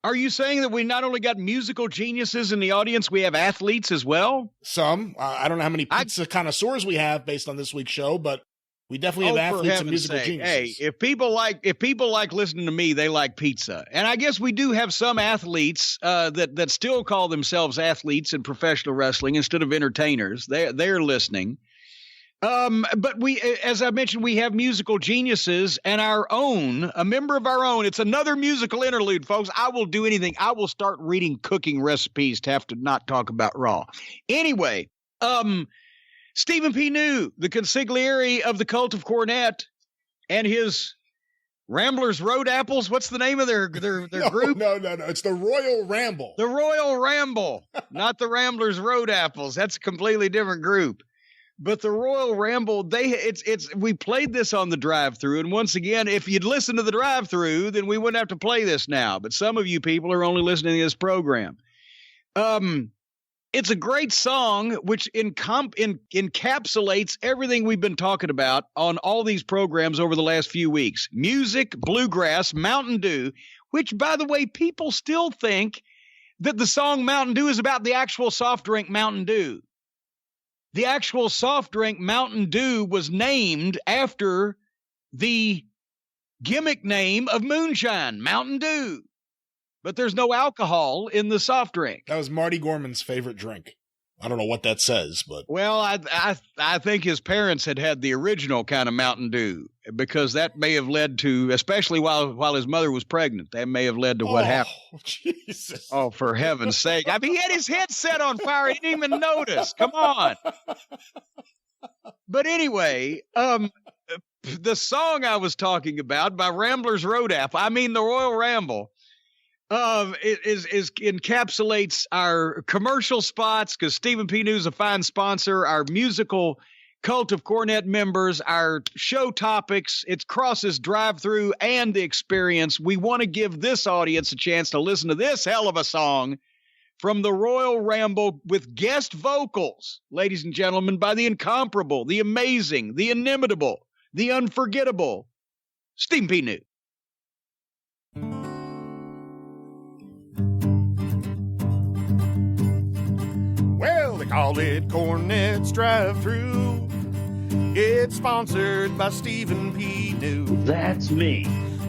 Are you saying that we not only got musical geniuses in the audience, we have athletes as well? Some. I don't know how many pizza connoisseurs we have based on this week's show, but we definitely have athletes and musical geniuses. Hey, if people like listening to me, they like pizza. And I guess we do have some athletes that still call themselves athletes in professional wrestling instead of entertainers. They're listening. But we, as I mentioned, we have musical geniuses and a member of our own. It's another musical interlude, folks. I will do anything. I will start reading cooking recipes to have to not talk about Raw. Anyway, Stephen P. New, the consigliere of the Cult of Cornette, and his Ramblers Road Apples. What's the name of their group? No. It's the Royal Ramble. The Royal Ramble, not the Ramblers Road Apples. That's a completely different group. But the Royal Ramble, we played this on the drive-thru, and once again, if you'd listen to the drive-thru, then we wouldn't have to play this now. But some of you people are only listening to this program. It's a great song which encapsulates everything we've been talking about on all these programs over the last few weeks. Music, bluegrass, Mountain Dew, which, by the way, people still think that the song Mountain Dew is about the actual soft drink Mountain Dew. The actual soft drink Mountain Dew was named after the gimmick name of moonshine, Mountain Dew. But there's no alcohol in the soft drink. That was Marty Gorman's favorite drink. I don't know what that says, but... Well, I think his parents had the original kind of Mountain Dew, because that may have led to, especially while his mother was pregnant, that may have led to what happened. Oh, Jesus. Oh, for heaven's sake. I mean, he had his head set on fire. He didn't even notice. Come on. But anyway, the song I was talking about by Ramblers Road Apple, the Royal Ramble, encapsulates our commercial spots, because Stephen P. New's a fine sponsor, our musical Cult of Cornette members, our show topics. It crosses drive-through and the experience. We want to give this audience a chance to listen to this hell of a song from the Royal Ramble with guest vocals, ladies and gentlemen, by the incomparable, the amazing, the inimitable, the unforgettable Stephen P. New. Well, they call it Cornette's Drive-Thru. It's sponsored by Stephen P. New. That's me.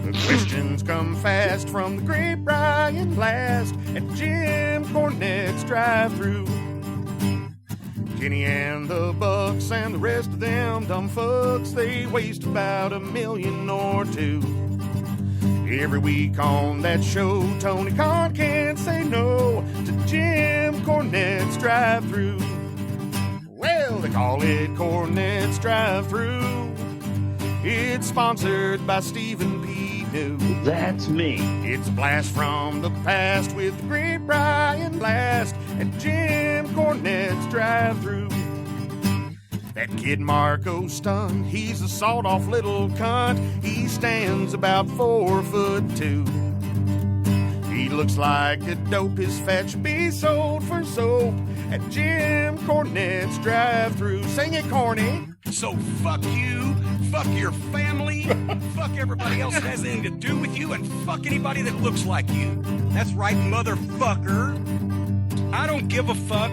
The questions come fast from the great Brian Blast at Jim Cornette's Drive-Thru. Kenny and the Bucks and the rest of them dumb fucks, they waste about $1 million or $2 million. Every week on that show, Tony Khan can't say no to Jim Cornette's drive-thru. Well, they call it Cornette's drive-thru. It's sponsored by Stephen P. New. That's me. It's a blast from the past with the great Brian Blast at Jim Cornette's drive-thru. That kid Marco Stunt, he's a sawed-off little cunt. He stands about 4'2". He looks like a dope his fat should be sold for soap at Jim Cornette's drive-thru. Sing it, Corny. So fuck you, fuck your family, fuck everybody else that has anything to do with you, and fuck anybody that looks like you. That's right, motherfucker. I don't give a fuck.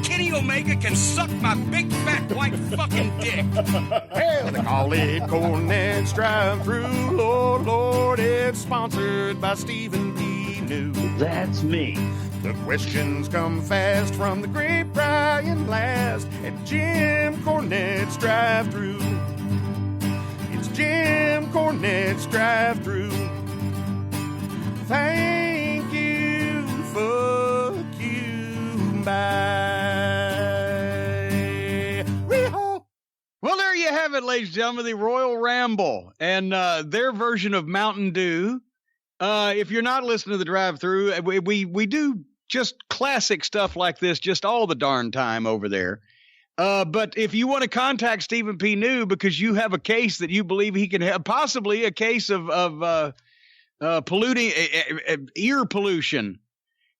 Kenny Omega can suck my big fat white fucking dick. Well, they call it Cornette's drive-thru. Lord, Lord, it's sponsored by Stephen P. New. That's me. The questions come fast from the great Brian Blast at Jim Cornette's drive-thru. It's Jim Cornette's drive-thru. Thank you, fuck you, bye. Wee-haw. Well, there you have it, ladies and gentlemen, the Royal Ramble and their version of Mountain Dew. If you're not listening to the drive-thru, we do just classic stuff like this just all the darn time over there. But if you want to contact Stephen P. New because you have a case that you believe he can have, possibly a case of polluting ear pollution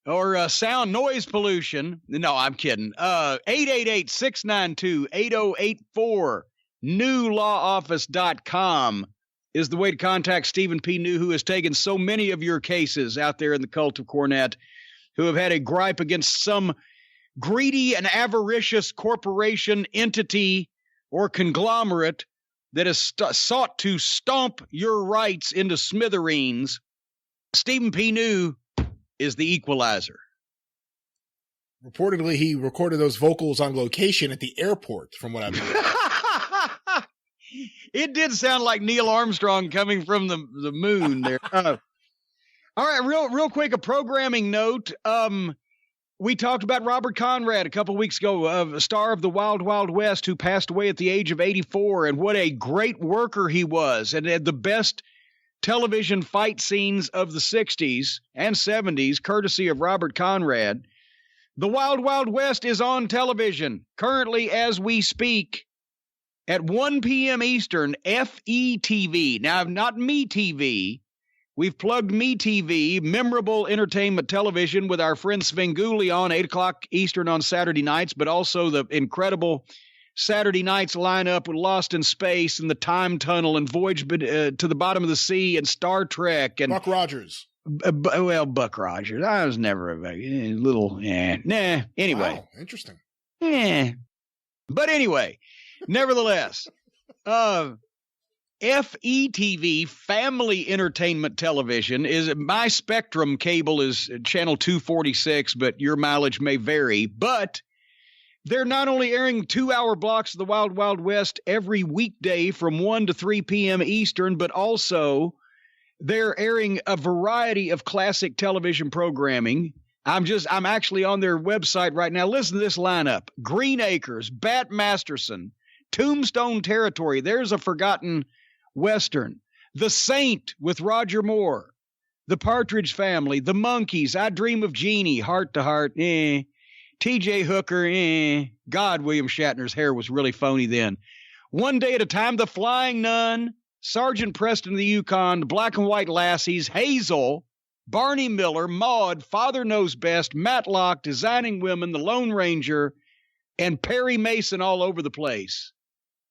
or sound noise pollution. No, I'm kidding. 888-692-8084, newlawoffice.com is the way to contact Stephen P. New, who has taken so many of your cases out there in the cult of Cornette, who have had a gripe against some greedy and avaricious corporation, entity, or conglomerate that has sought to stomp your rights into smithereens. Stephen P. New is the equalizer. Reportedly, he recorded those vocals on location at the airport, from what I've heard. It did sound like Neil Armstrong coming from the moon there. All right, real quick, a programming note. We talked about Robert Conrad a couple weeks ago, a star of the Wild Wild West, who passed away at the age of 84, and what a great worker he was, and had the best television fight scenes of the 60s and 70s, courtesy of Robert Conrad. The Wild Wild West is on television currently as we speak at 1 p.m. Eastern, FETV. Now, not MeTV. We've plugged MeTV, memorable entertainment television, with our friend Svengoolie on 8 o'clock Eastern on Saturday nights, but also the incredible Saturday nights lineup with Lost in Space and the Time Tunnel and Voyage to the Bottom of the Sea and Star Trek. And Buck Rogers. Buck Rogers. I was never a little, anyway. Wow, interesting. But anyway, nevertheless, FETV, Family Entertainment Television, is my Spectrum cable is channel 246, but your mileage may vary. But they're not only airing 2-hour blocks of the Wild Wild West every weekday from 1 to 3 p.m. Eastern, but also they're airing a variety of classic television programming. I'm actually on their website right now. Listen to this lineup: Green Acres, Bat Masterson, Tombstone Territory, there's a forgotten Western, The Saint with Roger Moore, The Partridge Family, The Monkees, I Dream of Jeannie, Heart to Heart, T.J. Hooker, God, William Shatner's hair was really phony then. One Day at a Time, The Flying Nun, Sergeant Preston of the Yukon, The Black and White Lassies, Hazel, Barney Miller, Maude, Father Knows Best, Matlock, Designing Women, The Lone Ranger, and Perry Mason all over the place.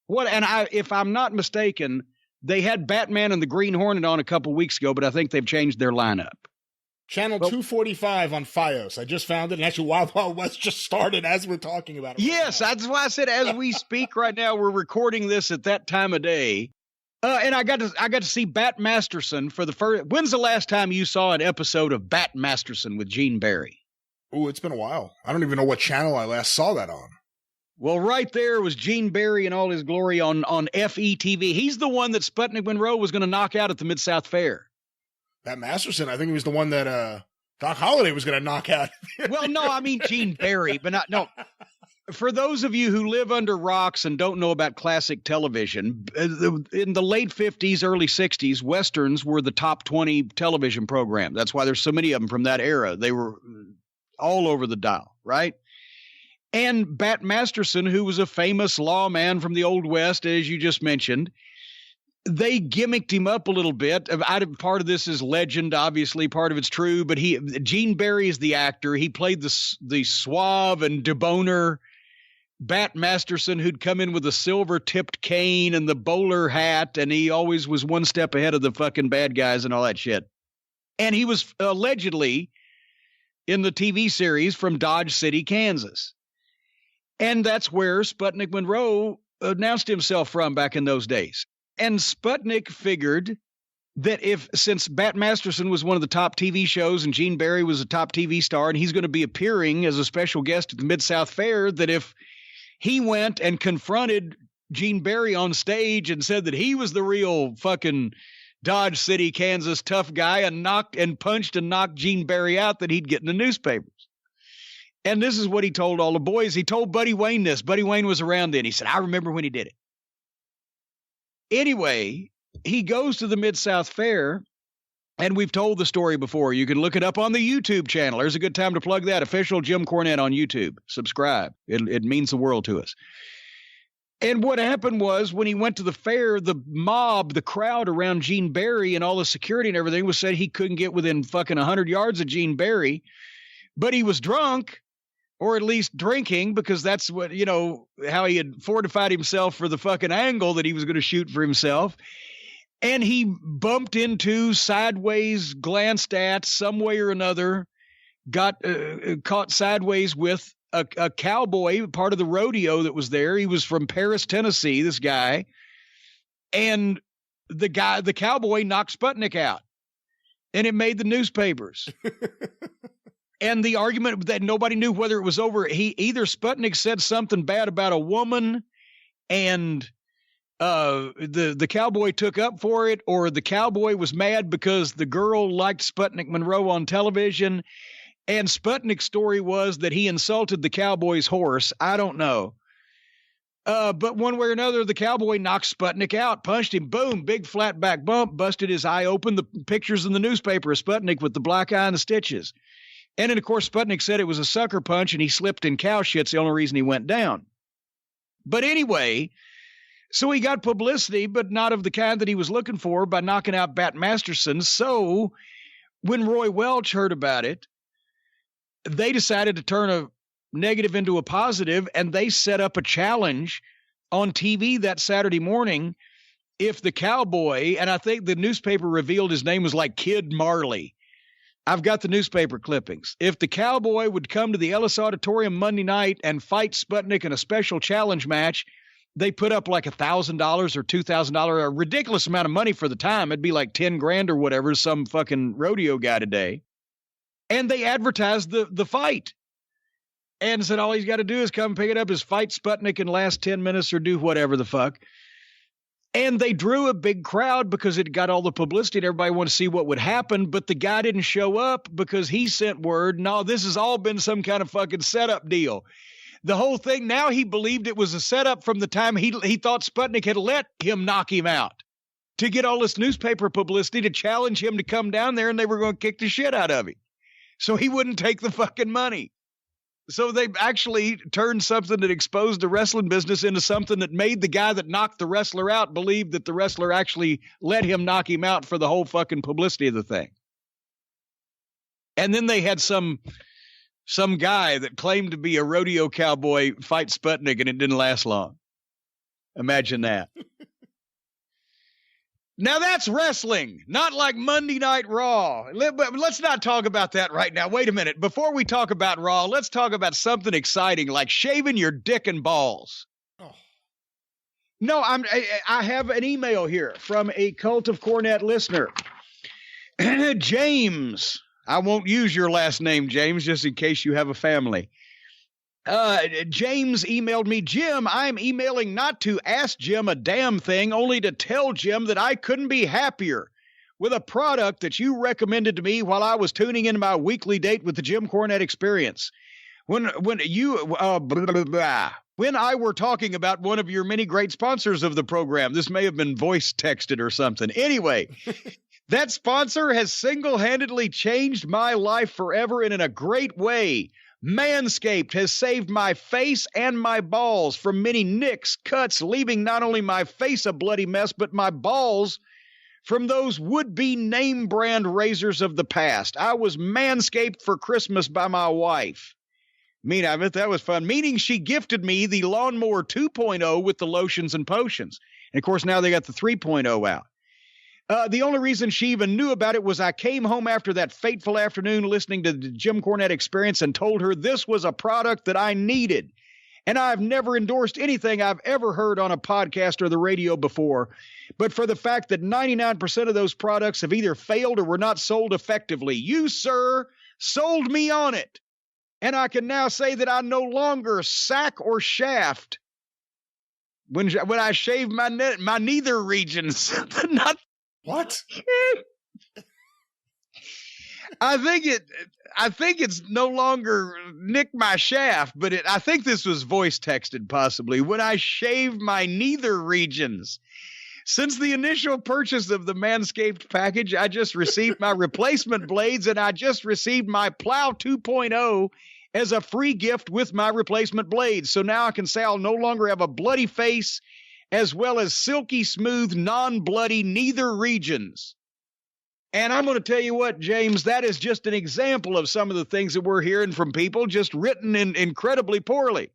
If I'm not mistaken, they had Batman and the Green Hornet on a couple weeks ago, but I think they've changed their lineup. Channel 245 on Fios. I just found it, and actually Wild Wild West just started as we're talking about it. Yes, that's why I said as we speak right now, we're recording this at that time of day. And I got to see Bat Masterson for the first. When's the last time you saw an episode of Bat Masterson with Gene Barry? Oh, it's been a while. I don't even know what channel I last saw that on. Well, right there was Gene Barry in all his glory on FETV. He's the one that Sputnik Monroe was going to knock out at the Mid-South Fair. That Masterson, I think he was the one that Doc Holliday was going to knock out. Well, no, I mean Gene Barry, but no. For those of you who live under rocks and don't know about classic television, in the late 50s, early 60s, Westerns were the top 20 television program. That's why there's so many of them from that era. They were all over the dial, right? And Bat Masterson, who was a famous lawman from the Old West, as you just mentioned, they gimmicked him up a little bit. Part of this is legend, obviously. Part of it's true, but Gene Barry is the actor. He played the suave and debonair Bat Masterson, who'd come in with a silver-tipped cane and the bowler hat, and he always was one step ahead of the fucking bad guys and all that shit. And he was allegedly in the TV series from Dodge City, Kansas. And that's where Sputnik Monroe announced himself from back in those days. And Sputnik figured that since Bat Masterson was one of the top TV shows and Gene Barry was a top TV star and he's going to be appearing as a special guest at the Mid-South Fair, that if he went and confronted Gene Barry on stage and said that he was the real fucking Dodge City, Kansas tough guy and punched and knocked Gene Barry out, that he'd get in the newspapers. And this is what he told all the boys. He told Buddy Wayne this. Buddy Wayne was around then. He said, I remember when he did it. Anyway, he goes to the Mid-South Fair, and we've told the story before. You can look it up on the YouTube channel. There's a good time to plug that. Official Jim Cornette on YouTube. Subscribe. It means the world to us. And what happened was, when he went to the fair, the mob, the crowd around Gene Barry and all the security and everything was said he couldn't get within fucking 100 yards of Gene Barry, but he was drunk. Or at least drinking, because that's what, how he had fortified himself for the fucking angle that he was going to shoot for himself. And he bumped into, sideways, glanced at, some way or another, got caught sideways with a cowboy, part of the rodeo that was there. He was from Paris, Tennessee, this guy. And the cowboy knocked Sputnik out. And it made the newspapers. And the argument that nobody knew whether it was over, either Sputnik said something bad about a woman and the cowboy took up for it, or the cowboy was mad because the girl liked Sputnik Monroe on television. And Sputnik's story was that he insulted the cowboy's horse. I don't know. But one way or another, the cowboy knocked Sputnik out, punched him, boom, big flat back bump, busted his eye open. The pictures in the newspaper of Sputnik with the black eye and the stitches. And then, of course, Sputnik said it was a sucker punch and he slipped in cow shit's the only reason he went down. But anyway, so he got publicity, but not of the kind that he was looking for, by knocking out Bat Masterson. So when Roy Welch heard about it, they decided to turn a negative into a positive, and they set up a challenge on TV that Saturday morning. If the cowboy, and I think the newspaper revealed his name was like Kid Marley. I've got the newspaper clippings. If the cowboy would come to the Ellis Auditorium Monday night and fight Sputnik in a special challenge match, they put up like $1,000 or $2,000, a ridiculous amount of money for the time. It'd be like 10 grand or whatever, some fucking rodeo guy today. And they advertised the fight and said all he's got to do is come pick it up, is fight Sputnik in the last 10 minutes or do whatever the fuck. And they drew a big crowd because it got all the publicity and everybody wanted to see what would happen. But the guy didn't show up because he sent word, no, this has all been some kind of fucking setup deal. The whole thing, now he believed it was a setup from the time he thought Sputnik had let him knock him out to get all this newspaper publicity to challenge him to come down there, and they were going to kick the shit out of him. So he wouldn't take the fucking money. So they actually turned something that exposed the wrestling business into something that made the guy that knocked the wrestler out believe that the wrestler actually let him knock him out for the whole fucking publicity of the thing. And then they had some guy that claimed to be a rodeo cowboy fight Sputnik, and it didn't last long. Imagine that. Now that's wrestling, not like Monday Night Raw. But let's not talk about that right now. Wait a minute. Before we talk about Raw, let's talk about something exciting like shaving your dick and balls. Oh. No, I have an email here from a Cult of Cornette listener. James. I won't use your last name, James, just in case you have a family. James emailed me, Jim, I'm emailing not to ask Jim a damn thing, only to tell Jim that I couldn't be happier with a product that you recommended to me while I was tuning in my weekly date with the Jim Cornette Experience. When I were talking about one of your many great sponsors of the program, this may have been voice texted or something. Anyway, that sponsor has single-handedly changed my life forever and in a great way. Manscaped has saved my face and my balls from many nicks, cuts, leaving not only my face a bloody mess, but my balls from those would-be name brand razors of the past. I was manscaped for Christmas by my wife. I bet that was fun. Meaning she gifted me the Lawnmower 2.0 with the lotions and potions. And, of course, now they got the 3.0 out. The only reason she even knew about it was I came home after that fateful afternoon listening to the Jim Cornette Experience and told her this was a product that I needed. And I've never endorsed anything I've ever heard on a podcast or the radio before. But for the fact that 99% of those products have either failed or were not sold effectively. You, sir, sold me on it. And I can now say that I no longer sack or shaft when I shave my neither regions. Not what? I think it's no longer nick my shaft, but I think this was voice texted possibly. When I shave my neither regions. Since the initial purchase of the Manscaped package, I just received my replacement blades and I just received my Plow 2.0 as a free gift with my replacement blades. So now I can say I'll no longer have a bloody face as well as silky smooth, non-bloody neither regions. And I'm going to tell you what, James, that is just an example of some of the things that we're hearing from people, just written in incredibly poorly.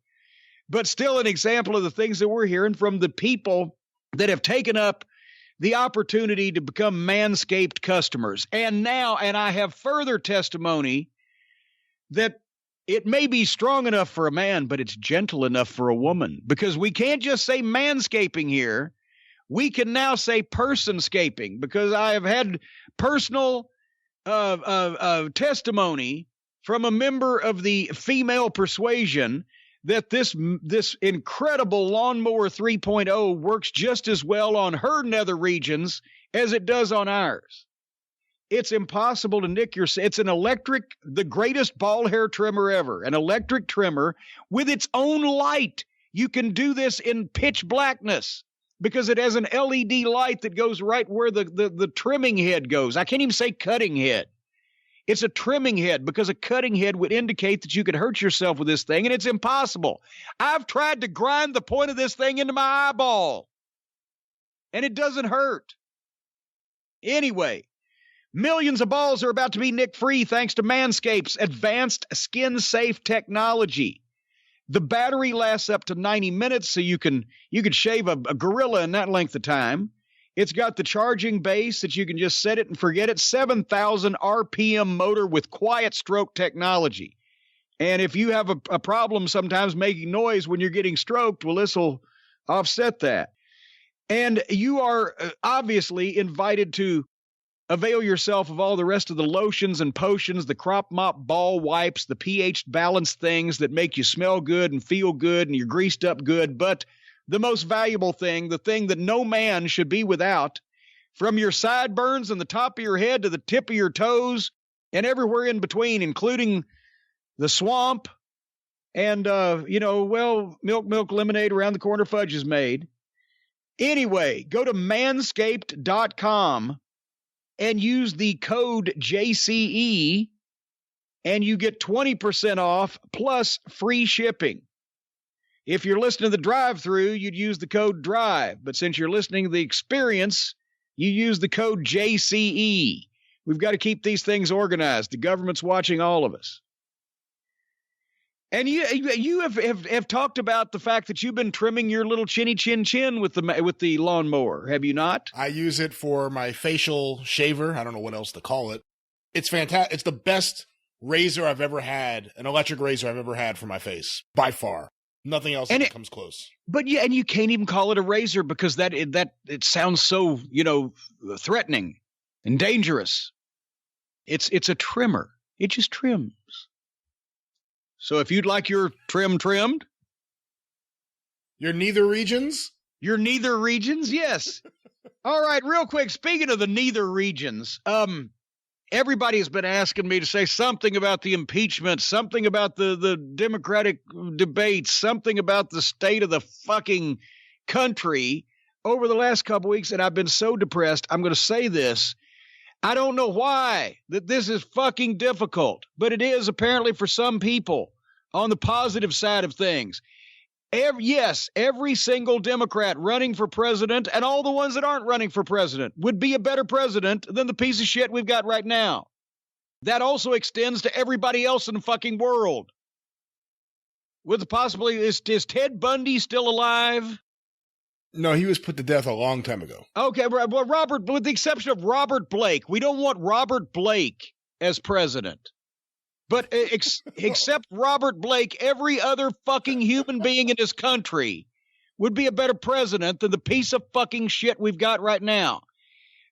But still an example of the things that we're hearing from the people that have taken up the opportunity to become Manscaped customers. And I have further testimony that it may be strong enough for a man, but it's gentle enough for a woman. Because we can't just say manscaping here. We can now say personscaping, because I have had personal testimony from a member of the female persuasion that this incredible Lawnmower 3.0 works just as well on her nether regions as it does on ours. It's impossible to nick it's an electric, the greatest ball hair trimmer ever, an electric trimmer with its own light. You can do this in pitch blackness because it has an LED light that goes right where the trimming head goes. I can't even say cutting head. It's a trimming head because a cutting head would indicate that you could hurt yourself with this thing, and it's impossible. I've tried to grind the point of this thing into my eyeball, and it doesn't hurt. Anyway, millions of balls are about to be nick-free thanks to Manscaped's advanced skin-safe technology. The battery lasts up to 90 minutes, so you could shave a gorilla in that length of time. It's got the charging base that you can just set it and forget it. 7,000 RPM motor with quiet stroke technology. And if you have a problem sometimes making noise when you're getting stroked, well, this will offset that. And you are obviously invited to avail yourself of all the rest of the lotions and potions, the crop mop ball wipes, the pH balanced things that make you smell good and feel good and you're greased up good. But the most valuable thing, the thing that no man should be without, from your sideburns and the top of your head to the tip of your toes and everywhere in between, including the swamp and, milk lemonade around the corner fudge is made. Anyway, go to manscaped.com and use the code JCE and you get 20% off plus free shipping. If you're listening to the drive-thru, you'd use the code DRIVE. But since you're listening to the experience, you use the code JCE. We've got to keep these things organized. The government's watching all of us. And you have talked about the fact that you've been trimming your little chinny chin with the lawnmower, have you not? I use it for my facial shaver. I don't know what else to call it. It's fantastic. It's the best razor I've ever had, an electric razor I've ever had for my face, by far. Nothing else comes close. But yeah, and you can't even call it a razor because it sounds so, threatening and dangerous. It's a trimmer. It just trims. So if you'd like your trimmed, You're neither regions? your neither regions, yes. All right, real quick, speaking of the neither regions, everybody has been asking me to say something about the impeachment, something about the Democratic debates, something about the state of the fucking country over the last couple weeks, and I've been so depressed. I'm going to say this. I don't know why that this is fucking difficult, but it is apparently for some people on the positive side of things. Every single Democrat running for president and all the ones that aren't running for president would be a better president than the piece of shit we've got right now. That also extends to everybody else in the fucking world. With the possibility, is Ted Bundy still alive? No, he was put to death a long time ago. Okay, well, Robert, with the exception of Robert Blake, we don't want Robert Blake as president. But except Robert Blake, every other fucking human being in this country would be a better president than the piece of fucking shit we've got right now.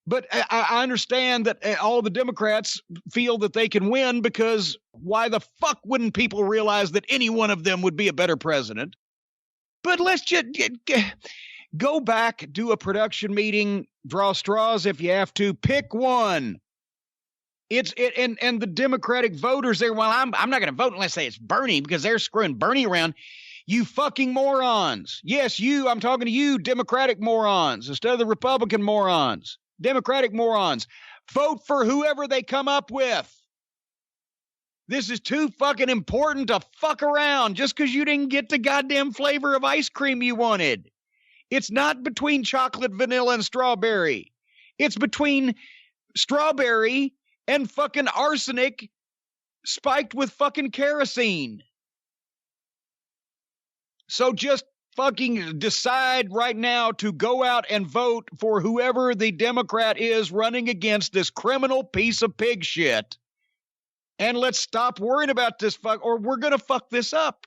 But I understand that all the Democrats feel that they can win because why the fuck wouldn't people realize that any one of them would be a better president? But let's just go back, do a production meeting, draw straws if you have to, pick one. And the Democratic voters there, well, I'm not going to vote unless it's Bernie because they're screwing Bernie around. You fucking morons. Yes, I'm talking to you, Democratic morons, instead of the Republican morons. Democratic morons. Vote for whoever they come up with. This is too fucking important to fuck around just because you didn't get the goddamn flavor of ice cream you wanted. It's not between chocolate, vanilla, and strawberry. It's between strawberry and fucking arsenic spiked with fucking kerosene. So just fucking decide right now to go out and vote for whoever the Democrat is running against this criminal piece of pig shit. And let's stop worrying about this or we're going to fuck this up.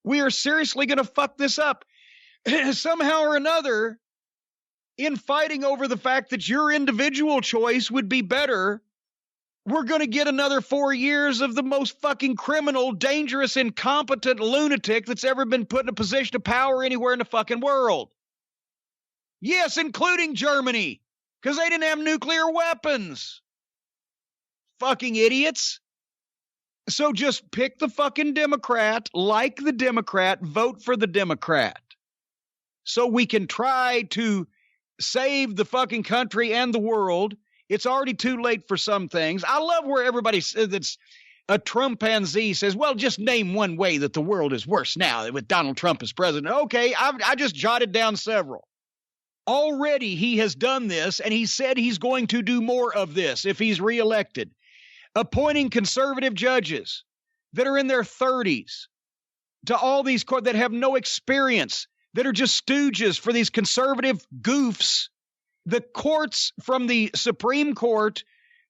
We are seriously going to fuck this up. Somehow or another, in fighting over the fact that your individual choice would be better, we're going to get another 4 years of the most fucking criminal, dangerous, incompetent lunatic that's ever been put in a position of power anywhere in the fucking world. Yes, including Germany, because they didn't have nuclear weapons. Fucking idiots. So just pick the fucking Democrat, like the Democrat, vote for the Democrat. So we can try to save the fucking country and the world. It's already too late for some things. I love where everybody that's a Trumpanzee says, well, just name one way that the world is worse now with Donald Trump as president. Okay, I just jotted down several. Already he has done this, and he said he's going to do more of this if he's reelected. Appointing conservative judges that are in their 30s to all these courts that have no experience, that are just stooges for these conservative goofs. The courts from the Supreme Court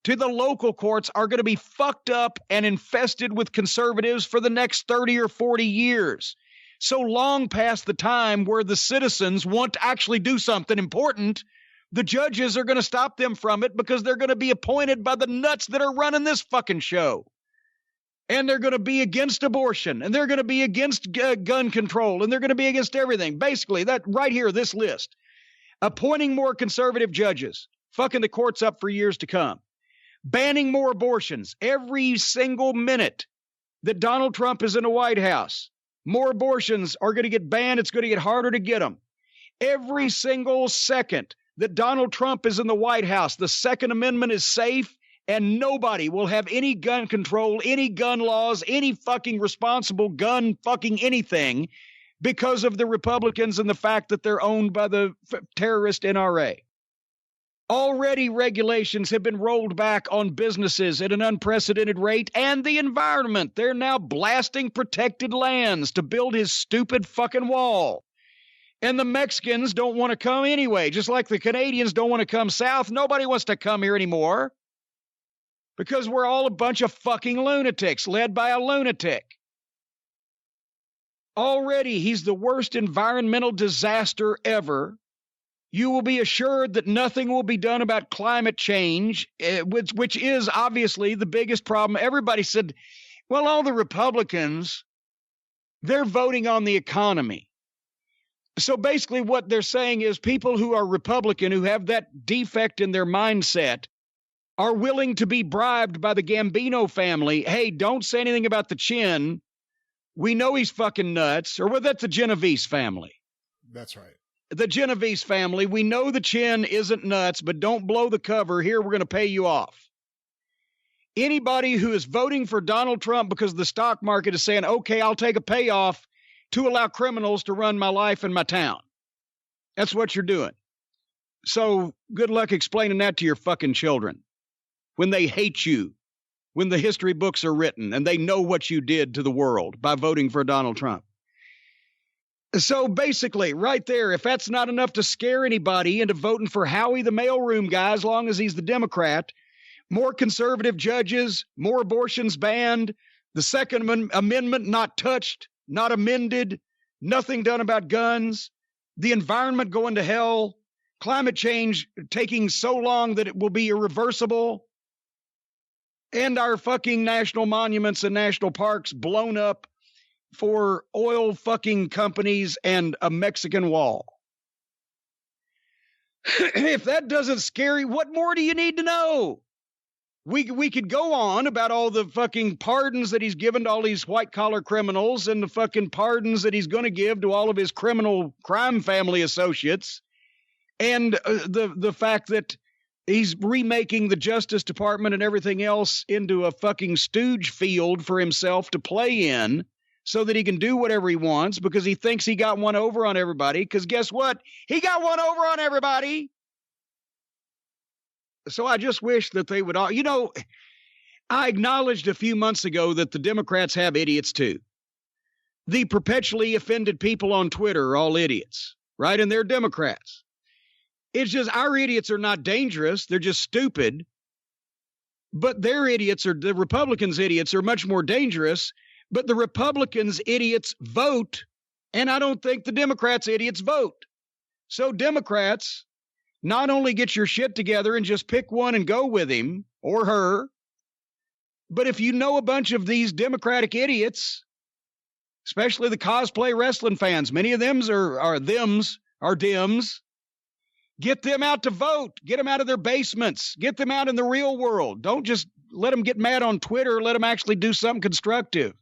to the local courts are going to be fucked up and infested with conservatives for the next 30 or 40 years. So long past the time where the citizens want to actually do something important, the judges are going to stop them from it because they're going to be appointed by the nuts that are running this fucking show. And they're going to be against abortion, and they're going to be against gun control, and they're going to be against everything. Basically, that right here, this list. Appointing more conservative judges, fucking the courts up for years to come. Banning more abortions every single minute that Donald Trump is in the White House. More abortions are going to get banned. It's going to get harder to get them. Every single second that Donald Trump is in the White House, the Second Amendment is safe. And nobody will have any gun control, any gun laws, any fucking responsible gun fucking anything because of the Republicans and the fact that they're owned by the terrorist NRA. Already regulations have been rolled back on businesses at an unprecedented rate and the environment. They're now blasting protected lands to build his stupid fucking wall. And the Mexicans don't want to come anyway, just like the Canadians don't want to come south. Nobody wants to come here anymore. Because we're all a bunch of fucking lunatics led by a lunatic. Already, he's the worst environmental disaster ever. You will be assured that nothing will be done about climate change, which is obviously the biggest problem. Everybody said, Well, all the Republicans, they're voting on the economy. So basically what they're saying is people who are Republican, who have that defect in their mindset, are willing to be bribed by the Gambino family. Hey, don't say anything about the Chin. We know he's fucking nuts. Or well, that's the Genovese family. That's right. The Genovese family. We know the Chin isn't nuts, but don't blow the cover. Here, we're going to pay you off. Anybody who is voting for Donald Trump because the stock market is saying, okay, I'll take a payoff to allow criminals to run my life in my town. That's what you're doing. So good luck explaining that to your fucking children when they hate you, when the history books are written and they know what you did to the world by voting for Donald Trump. So basically, right there, if that's not enough to scare anybody into voting for Howie the mailroom guy, as long as he's the Democrat, more conservative judges, more abortions banned, the Second Amendment not touched, not amended, nothing done about guns, the environment going to hell, climate change taking so long that it will be irreversible, and our fucking national monuments and national parks blown up for oil fucking companies and a Mexican wall. If that doesn't scare you, what more do you need to know? We could go on about all the fucking pardons that he's given to all these white-collar criminals and the fucking pardons that he's going to give to all of his criminal crime family associates, and the fact that he's remaking the Justice Department and everything else into a fucking stooge field for himself to play in so that he can do whatever he wants because he thinks he got one over on everybody. Because guess what? He got one over on everybody. So I just wish that they would all, I acknowledged a few months ago that the Democrats have idiots too. The perpetually offended people on Twitter are all idiots, right? And they're Democrats. It's just our idiots are not dangerous. They're just stupid. But their idiots, or the Republicans' idiots, are much more dangerous. But the Republicans' idiots vote, and I don't think the Democrats' idiots vote. So Democrats, not only get your shit together and just pick one and go with him or her, but if you know a bunch of these Democratic idiots, especially the cosplay wrestling fans, many of them are Dems, get them out to vote, get them out of their basements, get them out in the real world. Don't just let them get mad on Twitter, let them actually do something constructive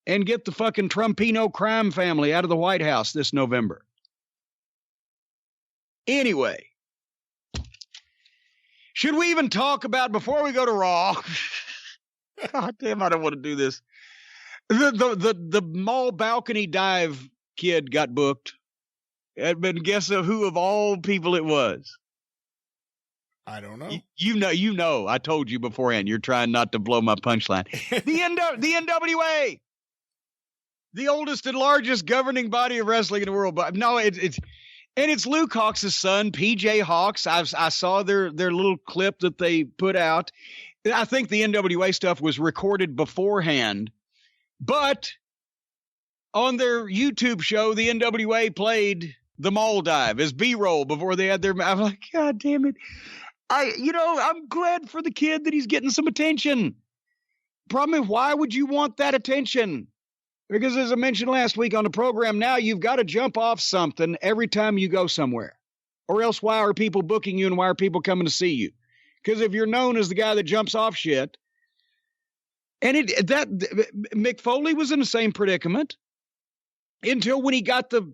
and get the fucking Trumpino crime family out of the White House this November. Anyway, should we even talk about, before we go to Raw, God damn, I don't want to do this. The mall balcony dive kid got booked. And guess who of all people it was? I don't know. You know. I told you beforehand. You're trying not to blow my punchline. The NWA, the oldest and largest governing body of wrestling in the world. But no, it's Luke Hawks' son, PJ Hawks. I saw their little clip that they put out. I think the NWA stuff was recorded beforehand, but on their YouTube show, the NWA played the mall dive as B-roll before they had their. I'm like, God damn it! I'm glad for the kid that he's getting some attention. Problem is, why would you want that attention? Because as I mentioned last week on the program, now you've got to jump off something every time you go somewhere, or else why are people booking you and why are people coming to see you? Because if you're known as the guy that jumps off shit, and Mick Foley was in the same predicament until when he got the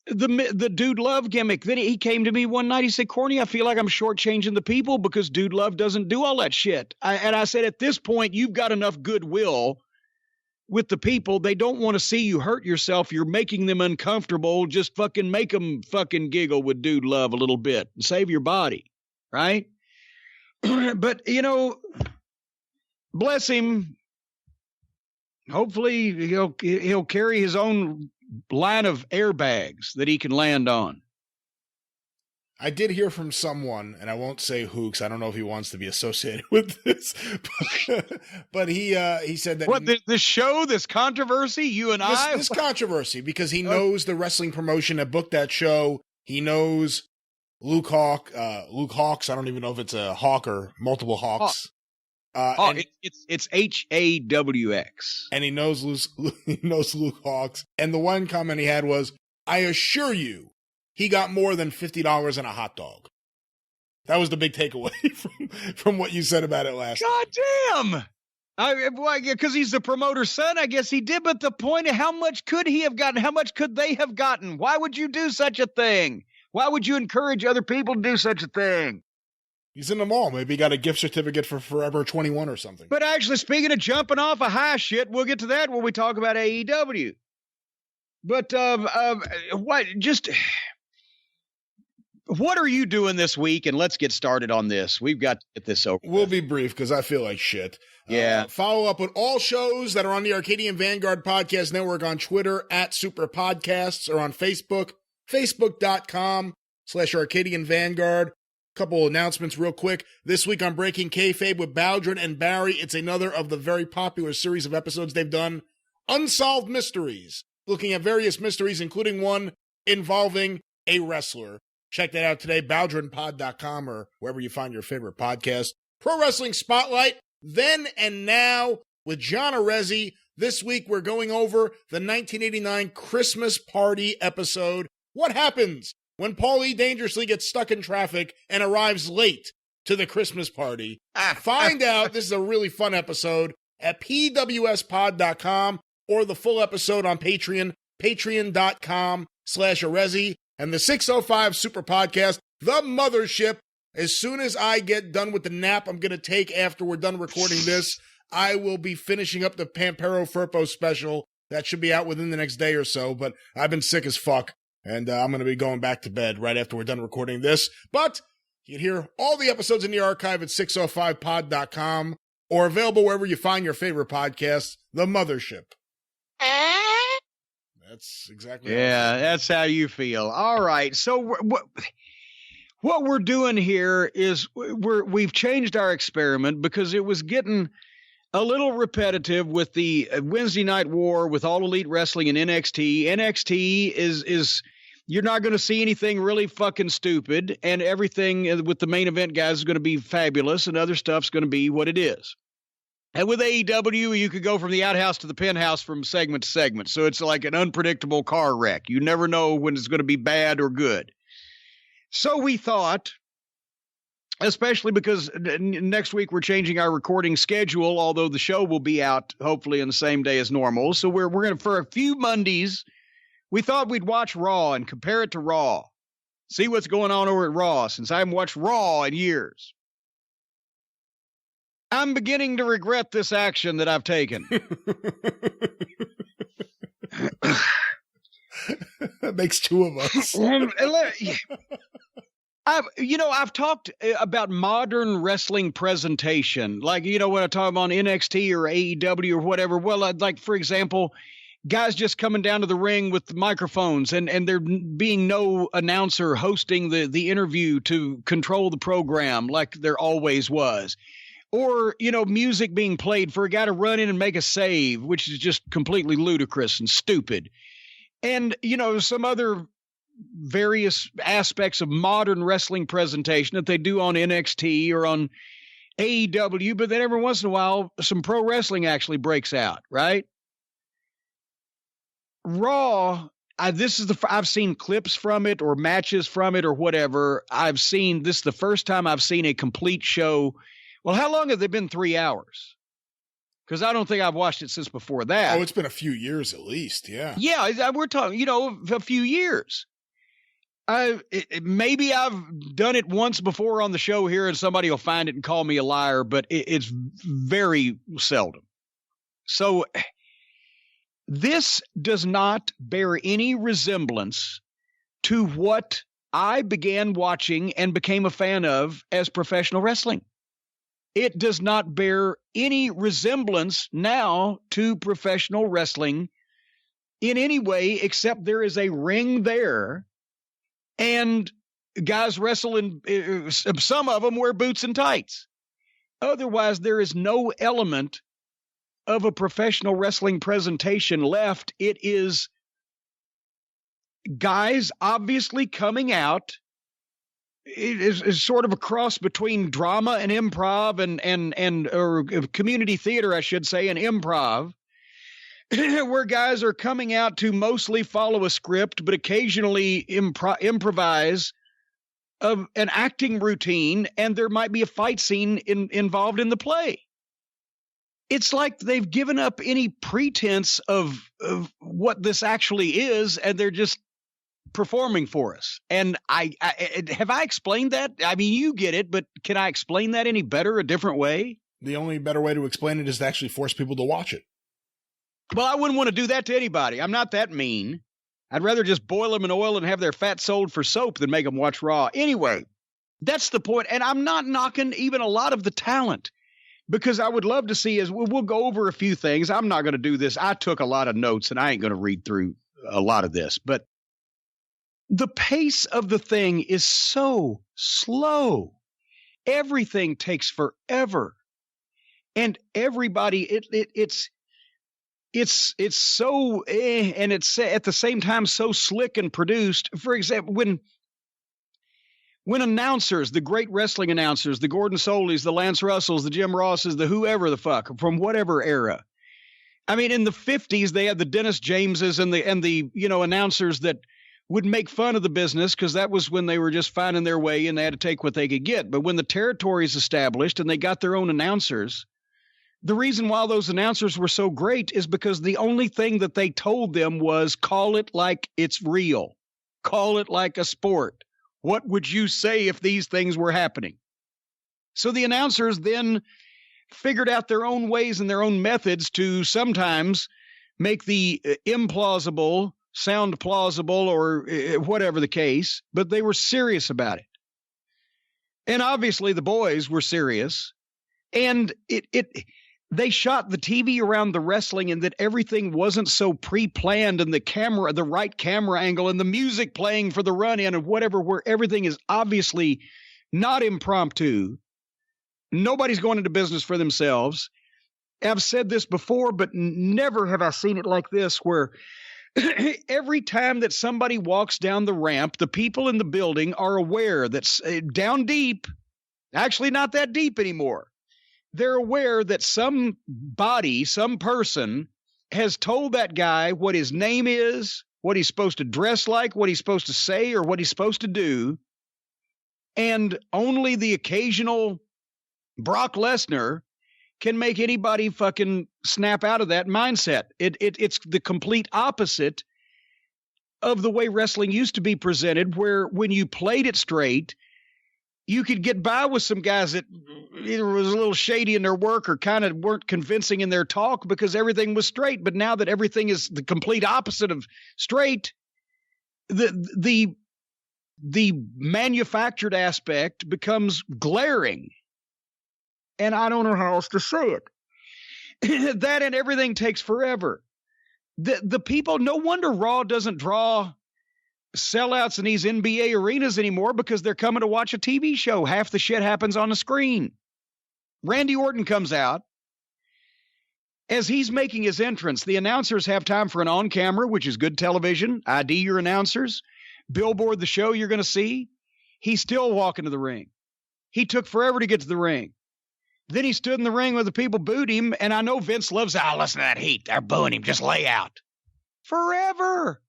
Dude Love gimmick. Then he came to me one night. He said, Corny, I feel like I'm shortchanging the people because Dude Love doesn't do all that shit. And I said, at this point, you've got enough goodwill with the people. They don't want to see you hurt yourself. You're making them uncomfortable. Just fucking make them fucking giggle with Dude Love a little bit and save your body. Right? But, bless him. Hopefully he'll carry his own line of airbags that he can land on. I did hear from someone, and I won't say who, because I don't know if he wants to be associated with this, but he said that... What, this show, this controversy, you and this controversy, because he knows the wrestling promotion that booked that show. He knows Luke Hawks. I don't even know if it's a Hawk or multiple Hawks. It's HAWX. And he knows Luke Hawks. And the one comment he had was, I assure you, he got more than $50 in a hot dog. That was the big takeaway from what you said about it last. God damn! Because he's the promoter's son, I guess he did. But the point of how much could he have gotten? How much could they have gotten? Why would you do such a thing? Why would you encourage other people to do such a thing? He's in the mall. Maybe he got a gift certificate for Forever 21 or something. But actually, speaking of jumping off a high shit, we'll get to that when we talk about AEW. But what are you doing this week? And let's get started on this. We've got to get this over. We'll be brief because I feel like shit. Yeah. Follow up with all shows that are on the Arcadian Vanguard Podcast Network on Twitter at Superpodcasts or on Facebook, facebook.com/Arcadian Vanguard. Couple announcements real quick. This week on Breaking Kayfabe with Baldwin and Barry, it's another of the very popular series of episodes they've done, Unsolved Mysteries, looking at various mysteries, including one involving a wrestler. Check that out today, BaldwinPod.com or wherever you find your favorite podcast. Pro Wrestling Spotlight, then and now with John Arezzi. This week we're going over the 1989 Christmas Party episode. What happens when Paulie dangerously gets stuck in traffic and arrives late to the Christmas party? Find out. This is a really fun episode at pwspod.com or the full episode on Patreon, patreon.com/Arezzi. And the 605 Super Podcast, the mothership. As soon as I get done with the nap I'm going to take after we're done recording this, I will be finishing up the Pampero Furpo special. That should be out within the next day or so, but I've been sick as fuck. And I'm going to be going back to bed right after we're done recording this. But you can hear all the episodes in the archive at 605pod.com or available wherever you find your favorite podcasts, the mothership. That's exactly that's how you feel. All right. So what we're doing here is we've changed our experiment because it was getting a little repetitive with the Wednesday Night War with All Elite Wrestling and NXT. NXT is you're not going to see anything really fucking stupid, and everything with the main event guys is going to be fabulous, and other stuff's going to be what it is. And with AEW, you could go from the outhouse to the penthouse from segment to segment. So it's like an unpredictable car wreck. You never know when it's going to be bad or good. So we thought, especially because next week we're changing our recording schedule, although the show will be out hopefully on the same day as normal. So we're going to, for a few Mondays, we thought we'd watch Raw and compare it to Raw. See what's going on over at Raw, since I haven't watched Raw in years. I'm beginning to regret this action that I've taken. That makes two of us. I've talked about modern wrestling presentation. Like, when I talk on NXT or AEW or whatever, well, like, for example, guys just coming down to the ring with the microphones and there being no announcer hosting the interview to control the program like there always was. Or, music being played for a guy to run in and make a save, which is just completely ludicrous and stupid. And, some other various aspects of modern wrestling presentation that they do on NXT or on AEW, but then every once in a while, some pro wrestling actually breaks out, right? Raw, I've seen clips from it or matches from it or whatever. This is the first time I've seen a complete show. Well, how long have they been 3 hours? Because I don't think I've watched it since before that. Oh, it's been a few years at least, yeah. Yeah, we're talking, a few years. Maybe I've done it once before on the show here and somebody will find it and call me a liar, but it's very seldom. So this does not bear any resemblance to what I began watching and became a fan of as professional wrestling. It does not bear any resemblance now to professional wrestling in any way, except there is a ring there and guys wrestle in, some of them wear boots and tights. Otherwise, there is no element of a professional wrestling presentation left. It is guys obviously coming out is sort of a cross between drama and improv or community theater, I should say, and improv, where guys are coming out to mostly follow a script, but occasionally improvise of an acting routine, and there might be a fight scene involved in the play. It's like they've given up any pretense of what this actually is, and they're just performing for us. And have I explained that? I mean, you get it, but can I explain that any better, a different way? The only better way to explain it is to actually force people to watch it. Well, I wouldn't want to do that to anybody. I'm not that mean. I'd rather just boil them in oil and have their fat sold for soap than make them watch Raw. Anyway, that's the point. And I'm not knocking even a lot of the talent, because I would love to see, as we'll go over a few things. I'm not going to do this. I took a lot of notes and I ain't going to read through a lot of this, but the pace of the thing is so slow. Everything takes forever. And everybody, it's so, and it's at the same time so slick and produced. For example, when announcers, the great wrestling announcers, the Gordon Solys, the Lance Russells, the Jim Rosses, the whoever the fuck, from whatever era. I mean, in the 50s, they had the Dennis Jameses and the announcers that would make fun of the business, because that was when they were just finding their way and they had to take what they could get. But when the territories established and they got their own announcers, the reason why those announcers were so great is because the only thing that they told them was, call it like it's real. Call it like a sport. What would you say if these things were happening? So the announcers then figured out their own ways and their own methods to sometimes make the implausible sound plausible, or whatever the case, but they were serious about it. And obviously the boys were serious, and they shot the TV around the wrestling, and that everything wasn't so pre-planned, and the right camera angle and the music playing for the run-in and whatever, where everything is obviously not impromptu. Nobody's going into business for themselves. I've said this before, but never have I seen it like this, where every time that somebody walks down the ramp, the people in the building are aware that down deep, actually not that deep anymore, they're aware that some person has told that guy what his name is, what he's supposed to dress like, what he's supposed to say, or what he's supposed to do. And only the occasional Brock Lesnar can make anybody fucking snap out of that mindset. It's the complete opposite of the way wrestling used to be presented, where when you played it straight, you could get by with some guys that either was a little shady in their work or kind of weren't convincing in their talk because everything was straight. But now that everything is the complete opposite of straight, the manufactured aspect becomes glaring. And I don't know how else to say it. That and everything takes forever. The people, no wonder Raw doesn't draw sellouts in these NBA arenas anymore, because they're coming to watch a TV show. Half the shit happens on the screen. Randy Orton comes out. As he's making his entrance, the announcers have time for an on-camera, which is good television. ID your announcers. Billboard the show you're going to see. He's still walking to the ring. He took forever to get to the ring. Then he stood in the ring where the people booed him, and I know Vince loves, listen to that heat. They're booing him. Just lay out. Forever.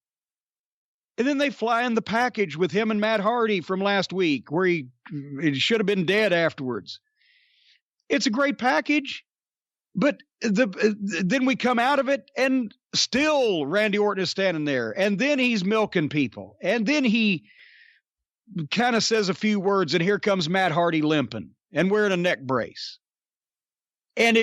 And then they fly in the package with him and Matt Hardy from last week, where he should have been dead afterwards. It's a great package, but then we come out of it, and still Randy Orton is standing there, and then he's milking people, and then he kind of says a few words, and here comes Matt Hardy limping and wearing a neck brace. And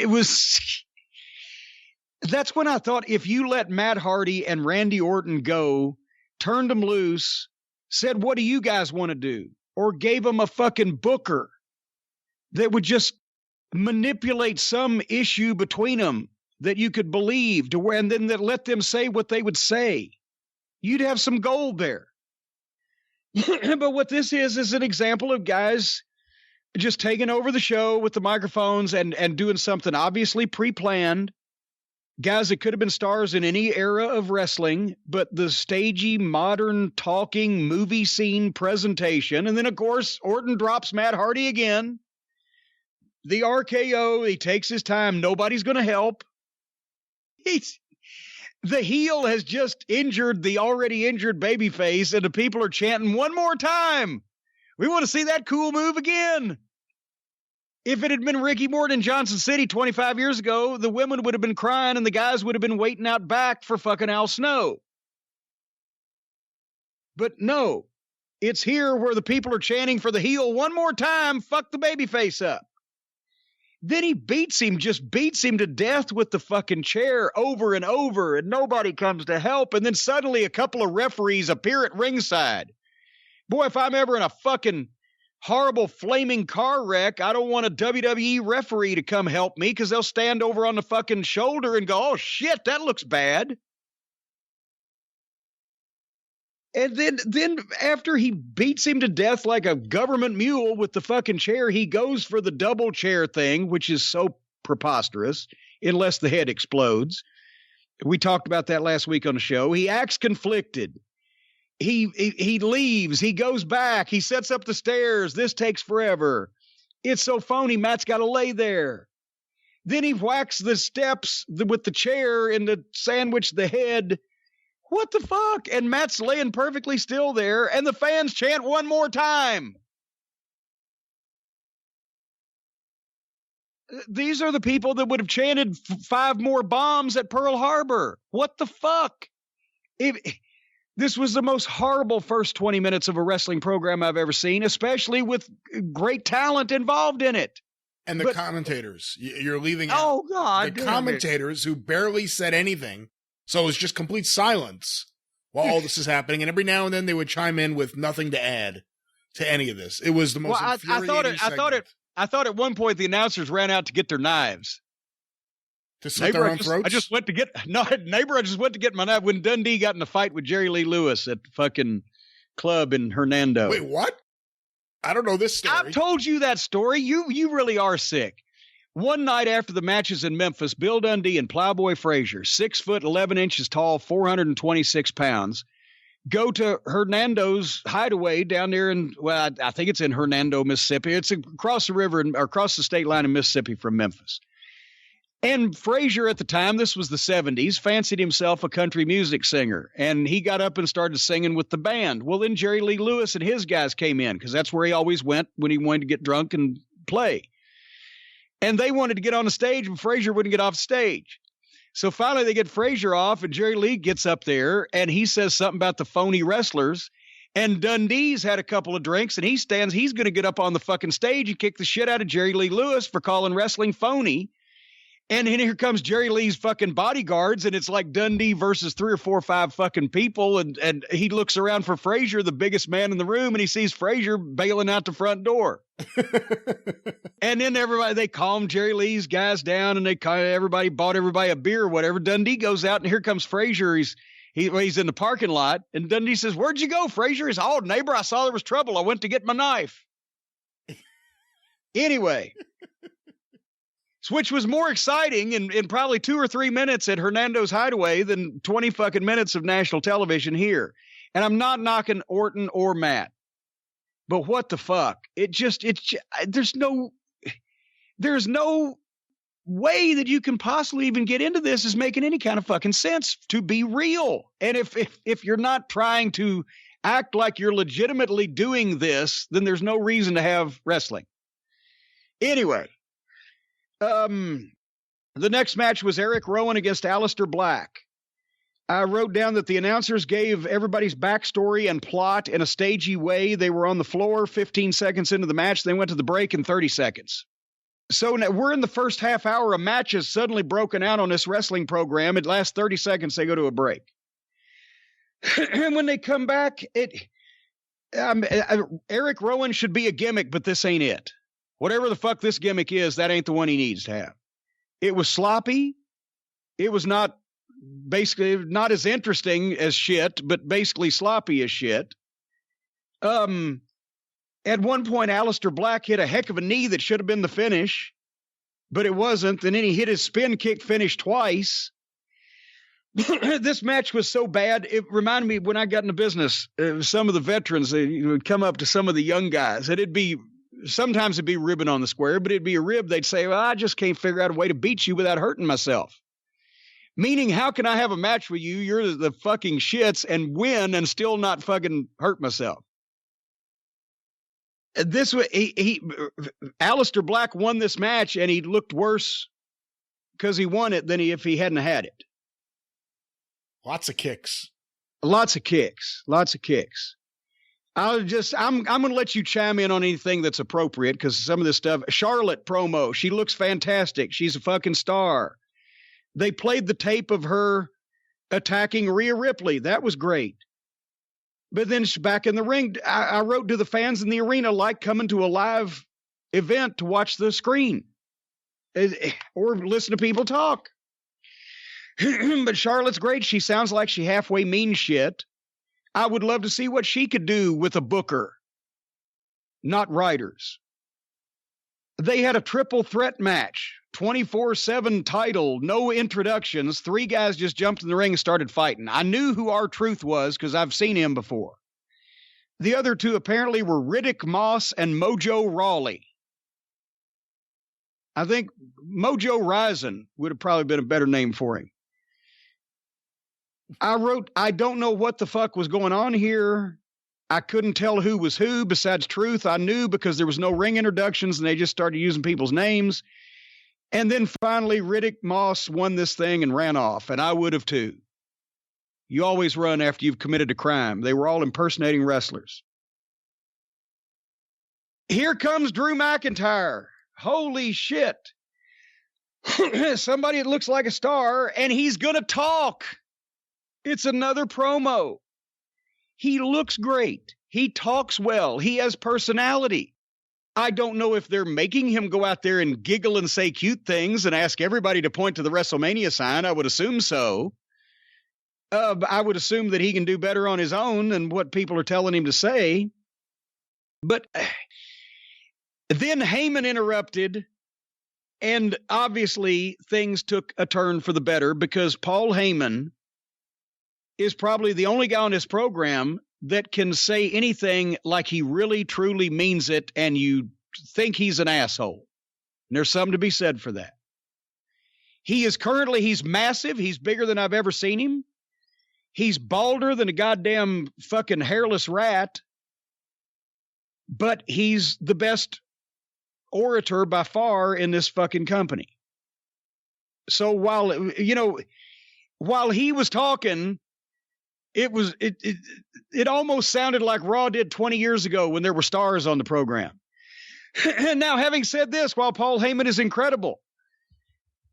that's when I thought, if you let Matt Hardy and Randy Orton go, turned them loose, said, what do you guys want to do? Or gave them a fucking booker that would just manipulate some issue between them that you could believe, to where, and then that let them say what they would say. You'd have some gold there. But what this is an example of guys just taking over the show with the microphones and doing something obviously pre-planned. guys that could have been stars in any era of wrestling, but the stagey, modern, talking, movie scene presentation. And then, of course, Orton drops Matt Hardy again. The RKO, he takes his time. Nobody's going to help. The heel has just injured the already injured babyface, and the people are chanting one more time. We want to see that cool move again. If it had been Ricky Morton in Johnson City 25 years ago, the women would have been crying and the guys would have been waiting out back for fucking Al Snow. But no, it's here where the people are chanting for the heel one more time, fuck the babyface up. Then he beats him to death with the fucking chair over and over, and nobody comes to help. And then suddenly a couple of referees appear at ringside. Boy, if I'm ever in a fucking horrible flaming car wreck, I don't want a WWE referee to come help me because they'll stand over on the fucking shoulder and go, oh shit, that looks bad. And then after he beats him to death like a government mule with the fucking chair, he goes for the double chair thing, which is so preposterous, unless the head explodes. We talked about that last week on the show. He acts conflicted. He leaves. He goes back. He sets up the stairs. This takes forever. It's so phony. Matt's got to lay there. Then he whacks the steps with the chair and the sandwich the head. What the fuck? And Matt's laying perfectly still there, and the fans chant one more time. These are the people that would have chanted 5 more bombs at Pearl Harbor. What the fuck? This was the most horrible first 20 minutes of a wrestling program I've ever seen, especially with great talent involved in it. And the commentators. You're leaving out oh God, the commentators who barely said anything. So it was just complete silence while all this is happening. And every now and then they would chime in with nothing to add to any of this. It was the most infuriating segment. I thought at one point the announcers ran out to get their knives. To slit their own throats? I just went to get my knife when Dundee got in a fight with Jerry Lee Lewis at the fucking club in Hernando. Wait, what? I don't know this story. I've told you that story. You really are sick. One night after the matches in Memphis, Bill Dundee and Plowboy Frazier, 6 foot 11 inches tall, 426 pounds, go to Hernando's hideaway down there in, well, I think it's in Hernando, Mississippi. It's across the river or across the state line in Mississippi from Memphis. And Frazier at the time, this was the 70s, fancied himself a country music singer. And he got up and started singing with the band. Well, then Jerry Lee Lewis and his guys came in because that's where he always went when he wanted to get drunk and play. And they wanted to get on the stage, but Frazier wouldn't get off stage. So finally they get Frazier off, and Jerry Lee gets up there, and he says something about the phony wrestlers. And Dundee's had a couple of drinks, and he's going to get up on the fucking stage and kick the shit out of Jerry Lee Lewis for calling wrestling phony. And then here comes Jerry Lee's fucking bodyguards, and it's like Dundee versus 3 or 4 or 5 fucking people. And he looks around for Frazier, the biggest man in the room, and he sees Frazier bailing out the front door. And then they calmed Jerry Lee's guys down, and everybody bought everybody a beer or whatever. Dundee goes out, and here comes Frazier. He's in the parking lot, and Dundee says, "Where'd you go, Frazier?" He's, "Oh, neighbor, I saw there was trouble. I went to get my knife." Anyway. Which was more exciting in probably 2 or 3 minutes at Hernando's hideaway than 20 fucking minutes of national television here. And I'm not knocking Orton or Matt, but what the fuck? There's no way that you can possibly even get into this as making any kind of fucking sense to be real. And if you're not trying to act like you're legitimately doing this, then there's no reason to have wrestling. Anyway. The next match was Erick Rowan against Alistair Black. I wrote down that the announcers gave everybody's backstory and plot in a stagey way. They were on the floor 15 seconds into the match. They went to the break in 30 seconds. So now we're in the first half hour. A match has suddenly broken out on this wrestling program. It lasts 30 seconds. They go to a break. And when they come back, Erick Rowan should be a gimmick, but this ain't it. Whatever the fuck this gimmick is, that ain't the one he needs to have. It was sloppy. It was basically not as interesting as shit, but basically sloppy as shit. At one point, Alistair Black hit a heck of a knee that should have been the finish, but it wasn't. And then he hit his spin kick finish twice. This match was so bad. It reminded me when I got into business, some of the veterans, they would come up to some of the young guys, and sometimes it'd be ribbing on the square, but it'd be a rib. They'd say, well, I just can't figure out a way to beat you without hurting myself. Meaning, how can I have a match with you? You're the fucking shits and win and still not fucking hurt myself. This was Alistair Black won this match, and he looked worse because he won it than if he hadn't had it. Lots of kicks. Lots of kicks. I'm going to let you chime in on anything that's appropriate, because some of this stuff. Charlotte promo, she looks fantastic. She's a fucking star. They played the tape of her attacking Rhea Ripley. That was great. But then she's back in the ring. I wrote to the fans in the arena, like coming to a live event to watch the screen or listen to people talk. But Charlotte's great. She sounds like she halfway means shit. I would love to see what she could do with a booker, not writers. They had a triple threat match, 24/7 title, no introductions. 3 guys just jumped in the ring and started fighting. I knew who R-Truth was because I've seen him before. The other 2 apparently were Riddick Moss and Mojo Rawley. I think Mojo Rising would have probably been a better name for him. I wrote, I don't know what the fuck was going on here. I couldn't tell who was who besides Truth. I knew because there was no ring introductions and they just started using people's names. And then finally, Riddick Moss won this thing and ran off, and I would have too. You always run after you've committed a crime. They were all impersonating wrestlers. Here comes Drew McIntyre. Holy shit. Somebody that looks like a star, and he's going to talk. It's another promo. He looks great. He talks well. He has personality. I don't know if they're making him go out there and giggle and say cute things and ask everybody to point to the WrestleMania sign. I would assume so. I would assume that he can do better on his own than what people are telling him to say. But then Heyman interrupted, and obviously things took a turn for the better because Paul Heyman is probably the only guy on this program that can say anything like he really, truly means it, and you think he's an asshole. And there's something to be said for that. He's massive. He's bigger than I've ever seen him. He's balder than a goddamn fucking hairless rat. But he's the best orator by far in this fucking company. So while he was talking, it almost sounded like Raw did 20 years ago when there were stars on the program. And now, having said this, while Paul Heyman is incredible,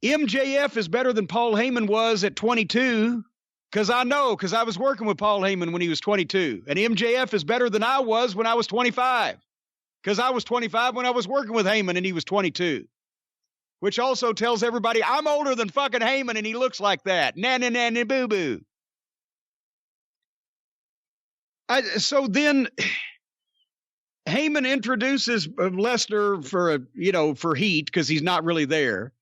MJF is better than Paul Heyman was at 22, because I was working with Paul Heyman when he was 22. And MJF is better than I was when I was 25, because I was 25 when I was working with Heyman and he was 22. Which also tells everybody I'm older than fucking Heyman and he looks like that. Na-na-na-na boo-boo. So then Heyman introduces Lesnar for heat because he's not really there.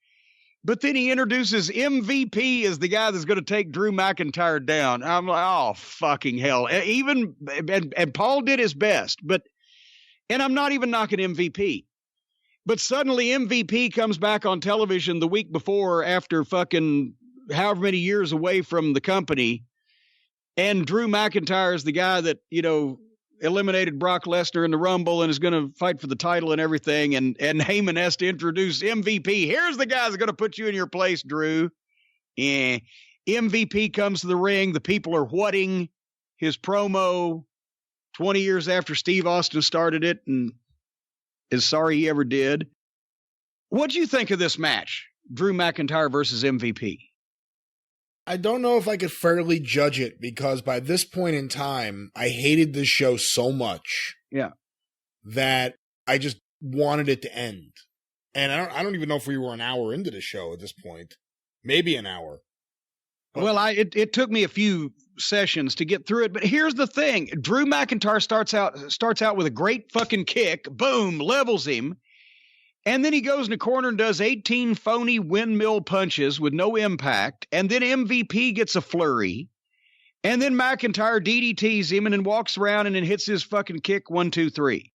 But then he introduces MVP as the guy that's going to take Drew McIntyre down. I'm like, oh, fucking hell. And Paul did his best, and I'm not even knocking MVP. But suddenly MVP comes back on television the week before after fucking however many years away from the company. And Drew McIntyre is the guy that, eliminated Brock Lesnar in the Rumble and is going to fight for the title and everything. And Heyman has to introduce MVP. Here's the guy that's going to put you in your place, Drew. Yeah. MVP comes to the ring. The people are whatting his promo 20 years after Steve Austin started it and is sorry he ever did. What'd you think of this match? Drew McIntyre versus MVP. I don't know if I could fairly judge it because by this point in time, I hated this show so much that I just wanted it to end. And I don't even know if we were an hour into the show at this point. Maybe an hour. But well, it took me a few sessions to get through it. But here's the thing. Drew McIntyre starts out with a great fucking kick. Boom, levels him. And then he goes in the corner and does 18 phony windmill punches with no impact. And then MVP gets a flurry. And then McIntyre DDTs him and then walks around and then hits his fucking kick 1, 2, 3.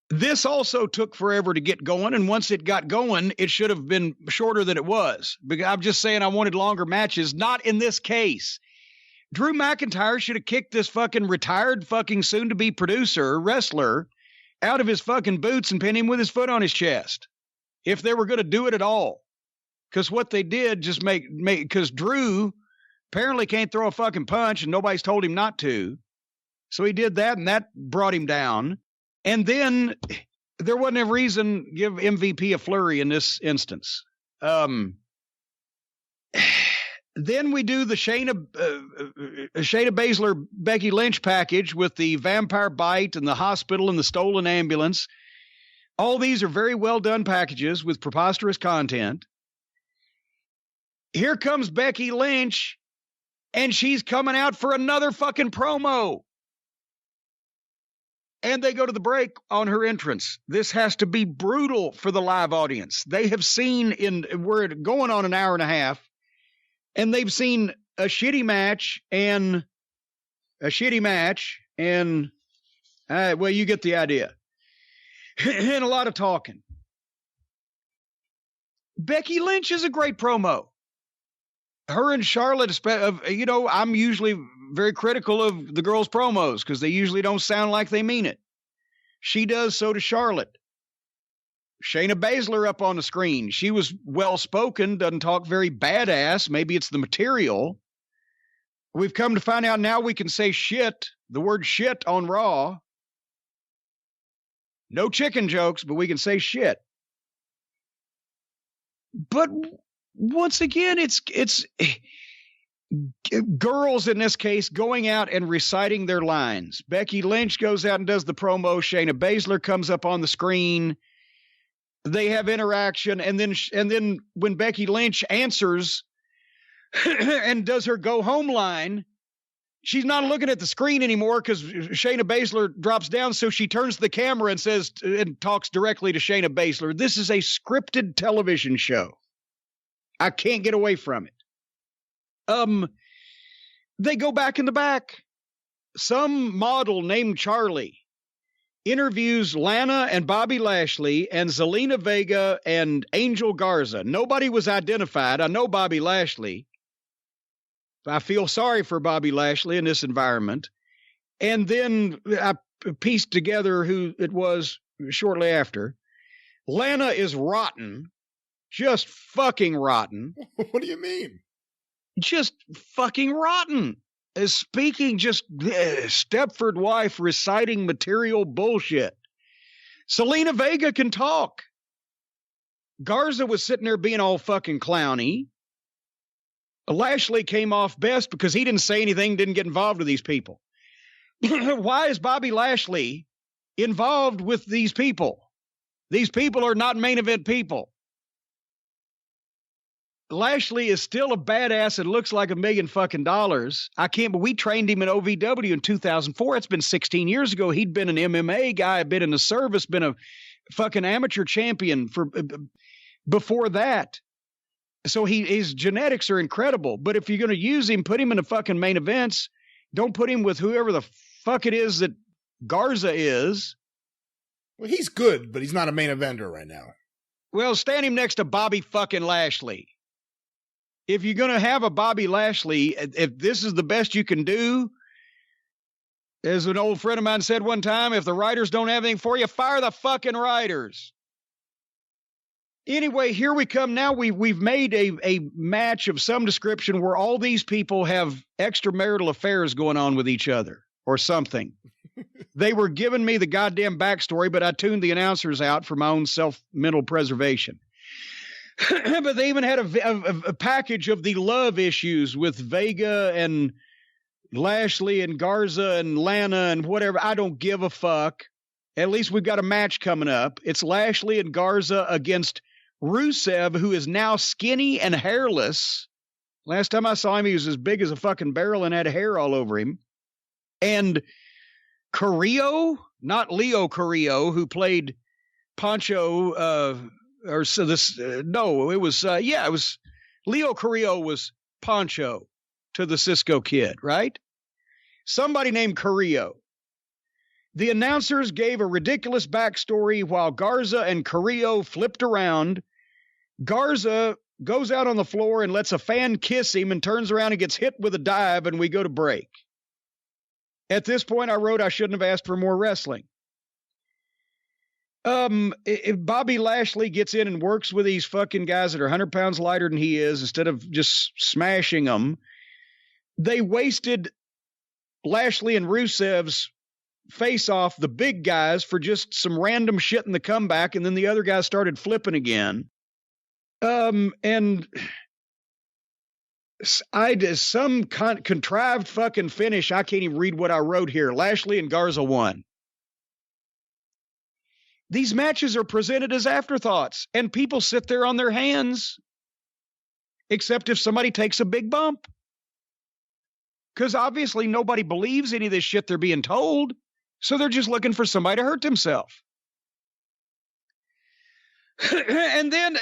This also took forever to get going. And once it got going, it should have been shorter than it was. Because I'm just saying I wanted longer matches. Not in this case. Drew McIntyre should have kicked this fucking retired fucking soon-to-be producer, wrestler, out of his fucking boots and pinned him with his foot on his chest. If they were going to do it at all. Because what they did just because Drew apparently can't throw a fucking punch and nobody's told him not to. So he did that and that brought him down. And then there wasn't a reason to give MVP a flurry in this instance. Then we do the Shayna Baszler, Becky Lynch package with the vampire bite and the hospital and the stolen ambulance. All these are very well done packages with preposterous content. Here comes Becky Lynch, and she's coming out for another fucking promo. And they go to the break on her entrance. This has to be brutal for the live audience. They have seen we're going on an hour and a half. And they've seen a shitty match and well, you get the idea. And a lot of talking. Becky Lynch is a great promo. Her and Charlotte, I'm usually very critical of the girls' promos because they usually don't sound like they mean it. She does so to Charlotte. Shayna Baszler up on the screen. She was well-spoken, doesn't talk very badass. Maybe it's the material. We've come to find out now we can say shit, the word shit on Raw. No chicken jokes, but we can say shit. But once again, it's girls in this case going out and reciting their lines. Becky Lynch goes out and does the promo. Shayna Baszler comes up on the screen. They have interaction, and then when Becky Lynch answers and does her go home line, she's not looking at the screen anymore because Shayna Baszler drops down, so she turns the camera and says and talks directly to Shayna Baszler. This is a scripted television show. I can't get away from it. They go back in the back. Some model named Charlie interviews Lana and Bobby Lashley and Zelina Vega and Angel Garza. Nobody was identified. I know Bobby Lashley. I feel sorry for Bobby Lashley in this environment. And then I pieced together who it was shortly after. Lana is rotten. Just fucking rotten. What do you mean? Just fucking rotten. Speaking just Stepford wife reciting material bullshit. Zelina Vega can talk. Garza was sitting there being all fucking clowny. Lashley came off best because he didn't say anything, didn't get involved with these people. Why is Bobby Lashley involved with these people? These people are not main event people. Lashley is still a badass and looks like $1 million fucking dollars. But we trained him in OVW in 2004. It's been 16 years ago. He'd been an MMA guy, been in the service, been a fucking amateur champion for before that. So his genetics are incredible. But if you're going to use him, put him in the fucking main events. Don't put him with whoever the fuck it is that Garza is. Well, he's good, but he's not a main eventer right now. Well, stand him next to Bobby fucking Lashley. If you're going to have a Bobby Lashley, if this is the best you can do, as an old friend of mine said one time, if the writers don't have anything for you, fire the fucking writers. Anyway, here we come now. We've made a match of some description where all these people have extramarital affairs going on with each other or something. They were giving me the goddamn backstory, but I tuned the announcers out for my own mental preservation. But they even had a package of the love issues with Vega and Lashley and Garza and Lana and whatever. I don't give a fuck. At least we've got a match coming up. It's Lashley and Garza against Rusev, who is now skinny and hairless. Last time I saw him, he was as big as a fucking barrel and had hair all over him. And Carrillo, not Leo Carrillo, who played Poncho, or so this, no, it was, it was Leo Carrillo was Poncho to the Cisco Kid, right? Somebody named Carrillo. The announcers gave a ridiculous backstory while Garza and Carrillo flipped around. Garza goes out on the floor and lets a fan kiss him and turns around and gets hit with a dive, and we go to break. At this point, I wrote I shouldn't have asked for more wrestling. If Bobby Lashley gets in and works with these fucking guys that are 100 pounds lighter than he is, instead of just smashing them, they wasted Lashley and Rusev's face off, the big guys, for just some random shit in the comeback, and then the other guys started flipping again. And I did some contrived fucking finish. I can't even read what I wrote here. Lashley and Garza won. These matches are presented as afterthoughts, and people sit there on their hands, except if somebody takes a big bump. Because obviously nobody believes any of this shit they're being told, so they're just looking for somebody to hurt themselves. And then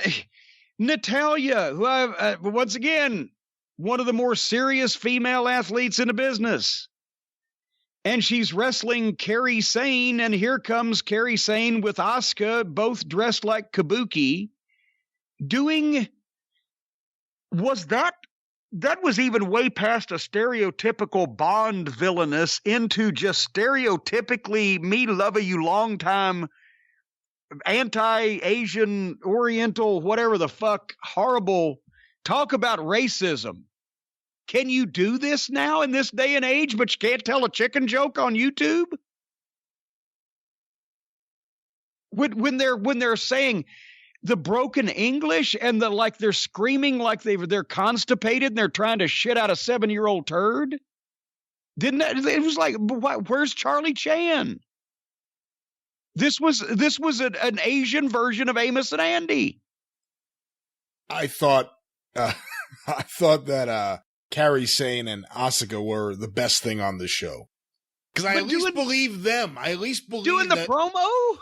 Natalya, who I've, once again, one of the more serious female athletes in the business. And she's wrestling Kairi Sane, and here comes Kairi Sane with Asuka, both dressed like Kabuki, that was even way past a stereotypical Bond villainous into just stereotypically me love you long time anti-Asian, Oriental, whatever the fuck, horrible. Talk about racism. Can you do this now in this day and age, but you can't tell a chicken joke on YouTube? When they're saying the broken English and they're screaming like they're constipated and they're trying to shit out a 7-year-old turd. It was like, where's Charlie Chan? This was an Asian version of Amos and Andy. I thought that Kairi Sane and Asuka were the best thing on the show. Because I at least believe them. I at least believe doing the promo.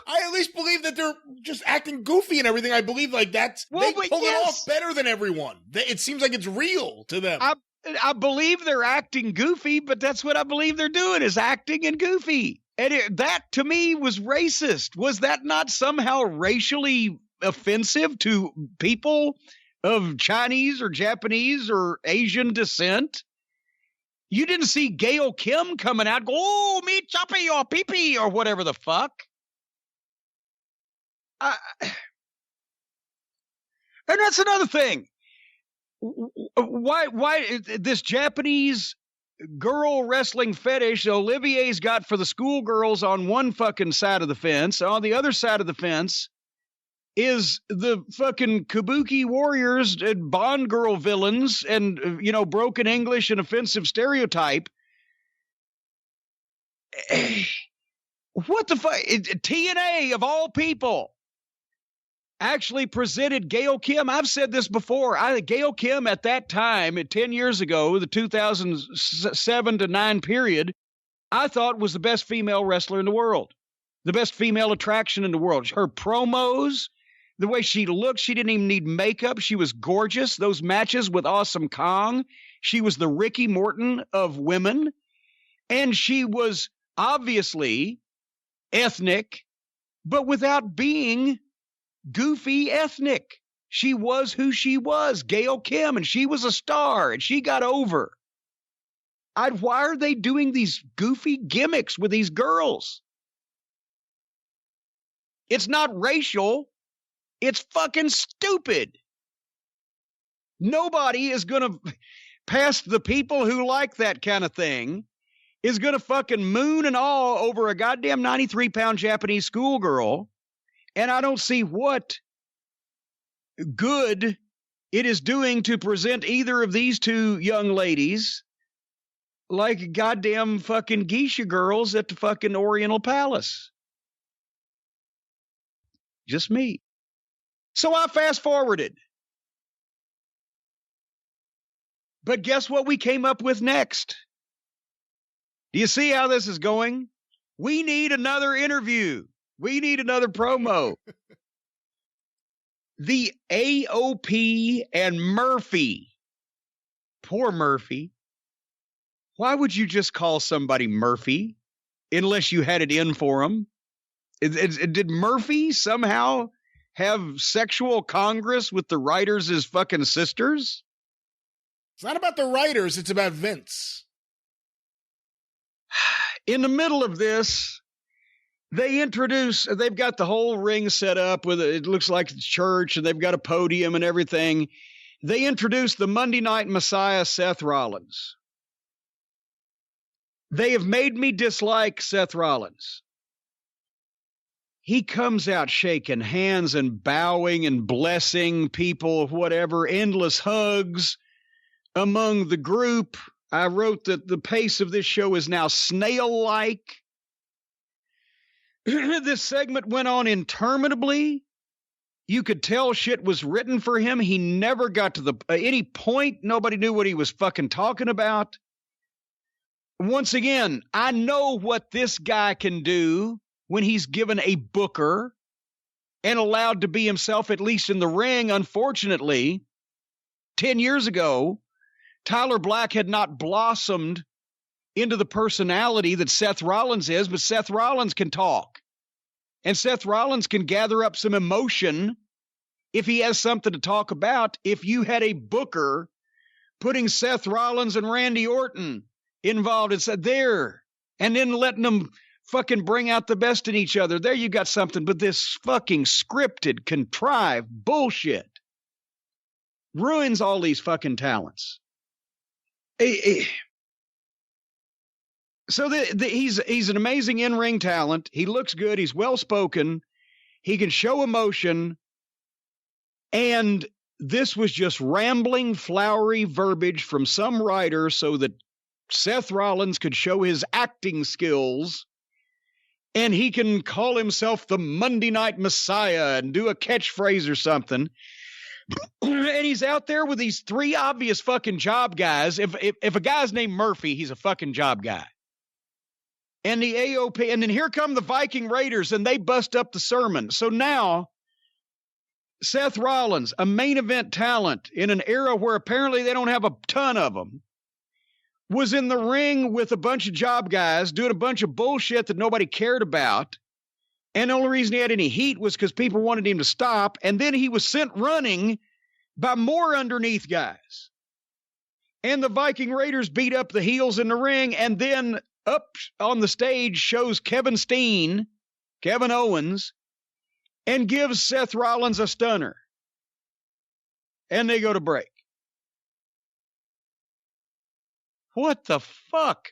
I at least believe that they're just acting goofy and everything. I believe like that's they pull it off better than everyone. It seems like it's real to them. I believe they're acting goofy, but that's what I believe they're doing is acting and goofy. And that to me was racist. Was that not somehow racially offensive to people of Chinese or Japanese or Asian descent? You didn't see Gail Kim coming out, go, oh, me choppy or pee-pee or whatever the fuck. And that's another thing. Why this Japanese girl wrestling fetish Olivier's got for the schoolgirls on one fucking side of the fence. On the other side of the fence is the fucking Kabuki warriors and Bond girl villains and, broken English and offensive stereotype. What the fuck? TNA, of all people, actually presented Gail Kim. I've said this before. Gail Kim at that time, 10 years ago, the 2007 to 9 period, I thought was the best female wrestler in the world. The best female attraction in the world. Her promos, the way she looked, she didn't even need makeup. She was gorgeous. Those matches with Awesome Kong, she was the Ricky Morton of women. And she was obviously ethnic, but without being goofy ethnic. She was who she was, Gail Kim, and she was a star, and she got over. Why are they doing these goofy gimmicks with these girls? It's not racial. It's fucking stupid. Nobody is going to, past the people who like that kind of thing, is going to fucking moon and awe over a goddamn 93-pound Japanese schoolgirl. And I don't see what good it is doing to present either of these two young ladies like goddamn fucking geisha girls at the fucking Oriental Palace. Just me. So I fast forwarded. But guess what we came up with next? Do you see how this is going? We need another interview. We need another promo. The AOP and Murphy. Poor Murphy. Why would you just call somebody Murphy unless you had it in for him? Did Murphy somehow have sexual congress with the writers as fucking sisters? It's not about the writers. It's about Vince. In the middle of this, they've got the whole ring set up with it looks like it's church, and they've got a podium and everything. They introduced the Monday Night Messiah, Seth Rollins. They have made me dislike Seth Rollins. He comes out shaking hands and bowing and blessing people, whatever, endless hugs among the group. I wrote that the pace of this show is now snail-like. This segment went on interminably. You could tell shit was written for him. He never got to any point. Nobody knew what he was fucking talking about. Once again, I know what this guy can do when he's given a booker and allowed to be himself, at least in the ring. Unfortunately, 10 years ago, Tyler Black had not blossomed into the personality that Seth Rollins is, but Seth Rollins can talk. And Seth Rollins can gather up some emotion if he has something to talk about. If you had a booker putting Seth Rollins and Randy Orton involved and said there, and then letting them fucking bring out the best in each other, there you got something. But this fucking scripted, contrived bullshit ruins all these fucking talents. So he's an amazing in-ring talent. He looks good. He's well-spoken. He can show emotion. And this was just rambling, flowery verbiage from some writer so that Seth Rollins could show his acting skills, and he can call himself the Monday Night Messiah and do a catchphrase or something. And he's out there with these three obvious fucking job guys. If a guy's named Murphy, he's a fucking job guy. And the AOP, and then here come the Viking Raiders, and they bust up the sermon. So now, Seth Rollins, a main event talent in an era where apparently they don't have a ton of them, was in the ring with a bunch of job guys doing a bunch of bullshit that nobody cared about. And the only reason he had any heat was because people wanted him to stop. And then he was sent running by more underneath guys. And the Viking Raiders beat up the heels in the ring, and then up on the stage shows Kevin Owens, and gives Seth Rollins a stunner. And they go to break. What the fuck?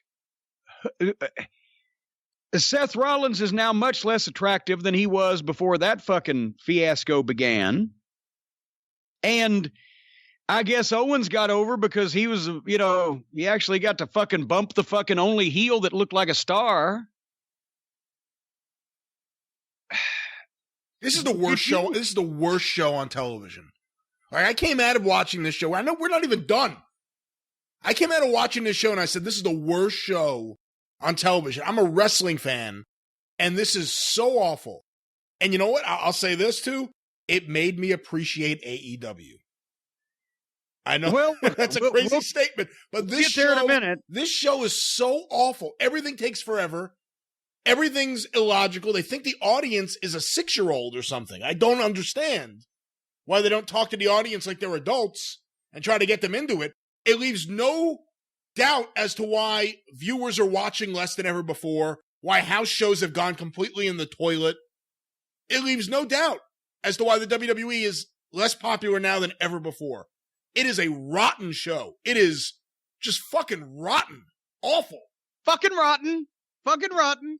Seth Rollins is now much less attractive than he was before that fucking fiasco began. And I guess Owens got over because he was, he actually got to fucking bump the fucking only heel that looked like a star. This is the worst show. This is the worst show on television. Like, I came out of watching this show. I know we're not even done. I came out of watching this show and I said, this is the worst show on television. I'm a wrestling fan, and this is so awful. And you know what? I'll say this too. It made me appreciate AEW. I know that's a crazy statement, but this show is so awful. Everything takes forever. Everything's illogical. They think the audience is a 6-year-old or something. I don't understand why they don't talk to the audience like they're adults and try to get them into it. It leaves no doubt as to why viewers are watching less than ever before, why house shows have gone completely in the toilet. It leaves no doubt as to why the WWE is less popular now than ever before. It is a rotten show. It is just fucking rotten. Awful. Fucking rotten. Fucking rotten.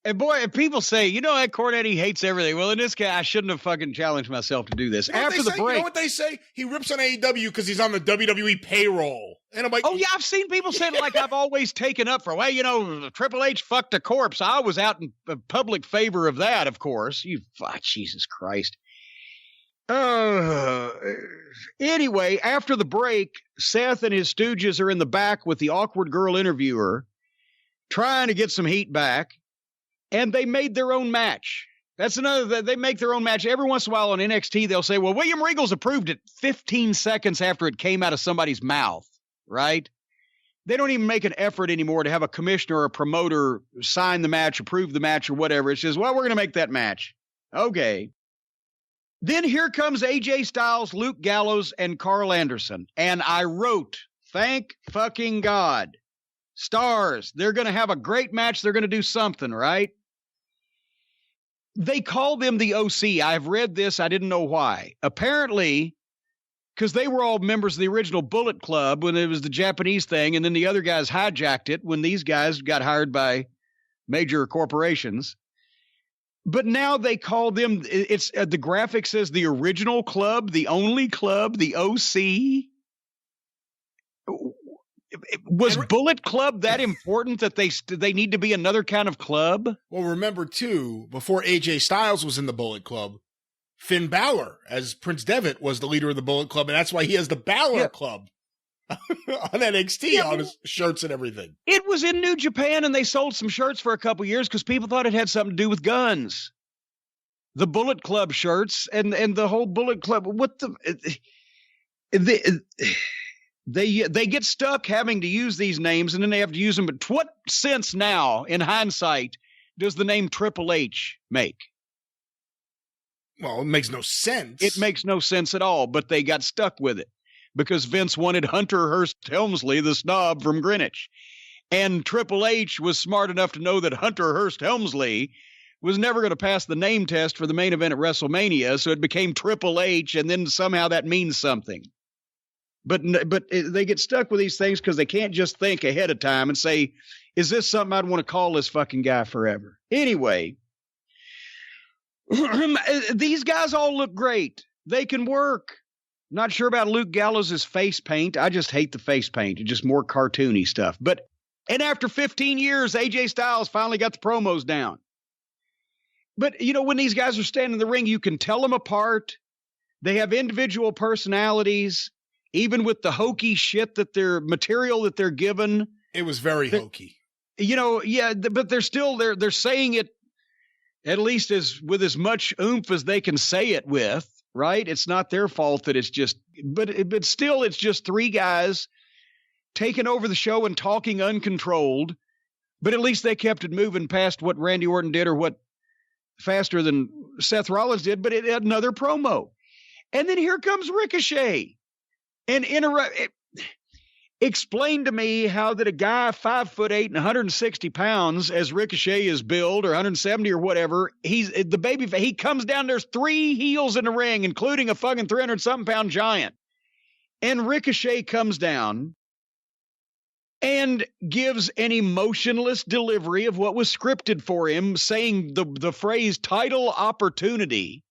And boy, if people say, that Cornette, he hates everything. Well, in this case, I shouldn't have fucking challenged myself to do this. After the break. You know what they say? He rips on AEW because he's on the WWE payroll. And I'm like, oh, yeah, I've seen people say it like I've always taken up for, Triple H fucked a corpse. I was out in public favor of that, of course. Jesus Christ. Anyway, after the break, Seth and his stooges are in the back with the awkward girl interviewer trying to get some heat back. And they made their own match. That's another, they make their own match. Every once in a while on NXT, they'll say, well, William Regal's approved it 15 seconds after it came out of somebody's mouth, right? They don't even make an effort anymore to have a commissioner or a promoter sign the match, approve the match, or whatever. It's just, well, we're going to make that match. Okay. Then here comes AJ Styles, Luke Gallows, and Carl Anderson. And I wrote, thank fucking God. Stars. They're going to have a great match. They're going to do something, right? They call them the OC. I've read this. I didn't know why. Apparently, because they were all members of the original Bullet Club when it was the Japanese thing, and then the other guys hijacked it when these guys got hired by major corporations. But now they call them, it's the graphic says the original club, the only club, the OC. Was Bullet Club that important that they need to be another kind of club? Well, remember, too, before AJ Styles was in the Bullet Club, Finn Balor, as Prince Devitt, was the leader of the Bullet Club, and that's why he has the Balor Club on NXT on his shirts and everything. It was in New Japan, and they sold some shirts for a couple years because people thought it had something to do with guns. The Bullet Club shirts and the whole Bullet Club. What They get stuck having to use these names, and then they have to use them. But what sense now, in hindsight, does the name Triple H make? Well, it makes no sense. It makes no sense at all, but they got stuck with it because Vince wanted Hunter Hearst Helmsley, the snob from Greenwich. And Triple H was smart enough to know that Hunter Hearst Helmsley was never going to pass the name test for the main event at WrestleMania, so it became Triple H, and then somehow that means something. But they get stuck with these things because they can't just think ahead of time and say, is this something I'd want to call this fucking guy forever? Anyway, these guys all look great. They can work. Not sure about Luke Gallows' face paint. I just hate the face paint. It's just more cartoony stuff. And after 15 years, AJ Styles finally got the promos down. But, you know, when these guys are standing in the ring, you can tell them apart. They have individual personalities. Even with the hokey shit material that they're given. It was very hokey. You know, yeah, but they're still, they're saying it at least with as much oomph as they can say it with, right? It's not their fault that it's just, but still it's just three guys taking over the show and talking uncontrolled, but at least they kept it moving past what Randy Orton did or what faster than Seth Rollins did, but it had another promo. And then here comes Ricochet. And explain to me how that a guy 5'8" and 160 pounds, as Ricochet is billed, or 170 or whatever, he's the baby. He comes down. There's three heels in the ring, including a fucking 300-something pound giant. And Ricochet comes down and gives an emotionless delivery of what was scripted for him, saying the phrase "title opportunity"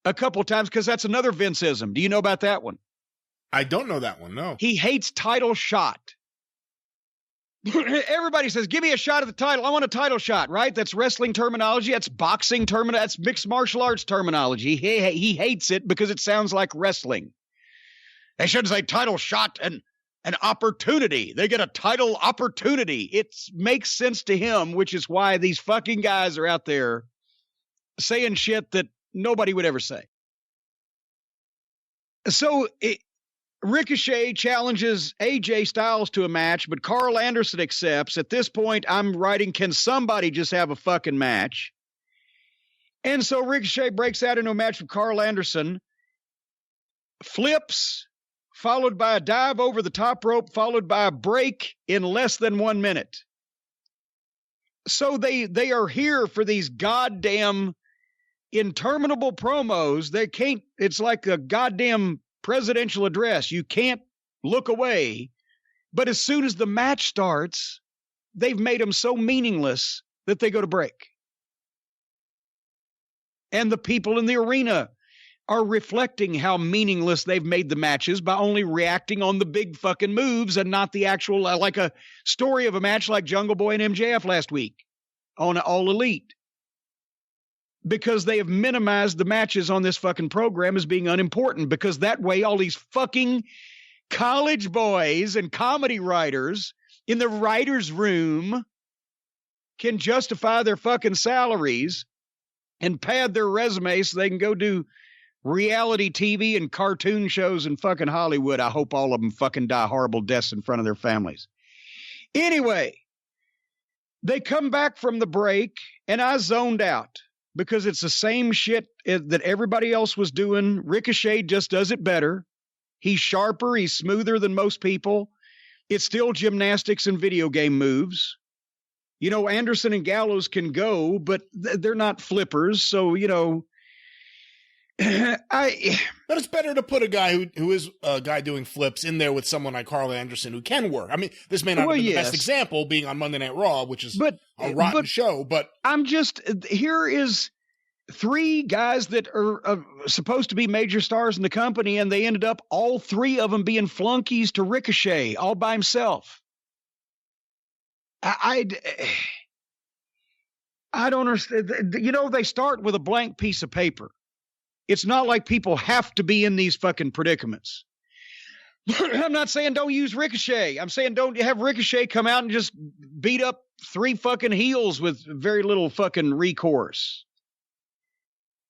a couple times because that's another Vinceism. Do you know about that one? I don't know that one, no. He hates title shot. Everybody says, give me a shot at the title. I want a title shot, right? That's wrestling terminology. That's boxing terminology. That's mixed martial arts terminology. He hates it because it sounds like wrestling. They shouldn't say title shot and an opportunity. They get a title opportunity. It makes sense to him, which is why these fucking guys are out there saying shit that nobody would ever say. So Ricochet challenges AJ Styles to a match, but Carl Anderson accepts. At this point, I'm writing, can somebody just have a fucking match? And so Ricochet breaks out into a match with Carl Anderson, flips, followed by a dive over the top rope, followed by a break in less than 1 minute. So they are here for these goddamn interminable promos. They can't, it's like a goddamn presidential address. You can't look away. But as soon as the match starts, they've made them so meaningless that they go to break. And the people in the arena are reflecting how meaningless they've made the matches by only reacting on the big fucking moves and not the actual, like a story of a match like Jungle Boy and MJF last week on All Elite. Because they have minimized the matches on this fucking program as being unimportant, because that way all these fucking college boys and comedy writers in the writer's room can justify their fucking salaries and pad their resume so they can go do reality TV and cartoon shows in fucking Hollywood. I hope all of them fucking die horrible deaths in front of their families. Anyway, they come back from the break, and I zoned out because it's the same shit that everybody else was doing. Ricochet just does it better. He's sharper. He's smoother than most people. It's still gymnastics and video game moves. You know, Anderson and Gallows can go, but they're not flippers. So, you know, but it's better to put a guy who is a guy doing flips in there with someone like Carl Anderson who can work. I mean, this may not be the best example being on Monday Night Raw, which is a rotten show, but here is 3 guys that are supposed to be major stars in the company, and they ended up all 3 of them being flunkies to Ricochet all by himself. I don't understand. You know, they start with a blank piece of paper. It's not like people have to be in these fucking predicaments. I'm not saying don't use Ricochet. I'm saying don't have Ricochet come out and just beat up 3 fucking heels with very little fucking recourse.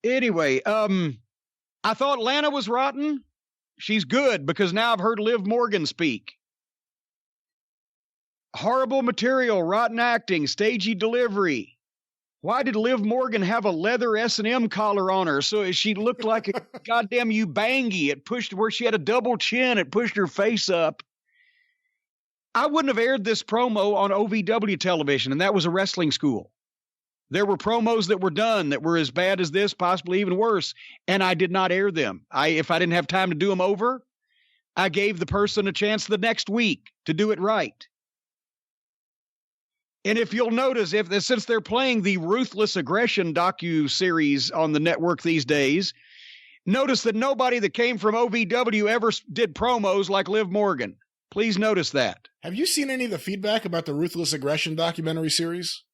Anyway, I thought Lana was rotten. She's good because now I've heard Liv Morgan speak. Horrible material, rotten acting, stagey delivery. Why did Liv Morgan have a leather S&M collar on her so she looked like a goddamn Ubangi? It pushed where she had a double chin. It pushed her face up. I wouldn't have aired this promo on OVW television, and that was a wrestling school. There were promos that were done that were as bad as this, possibly even worse, and I did not air them. If I didn't have time to do them over, I gave the person a chance the next week to do it right. And if you'll notice, since they're playing the Ruthless Aggression docu-series on the network these days, notice that nobody that came from OVW ever did promos like Liv Morgan. Please notice that. Have you seen any of the feedback about the Ruthless Aggression documentary series?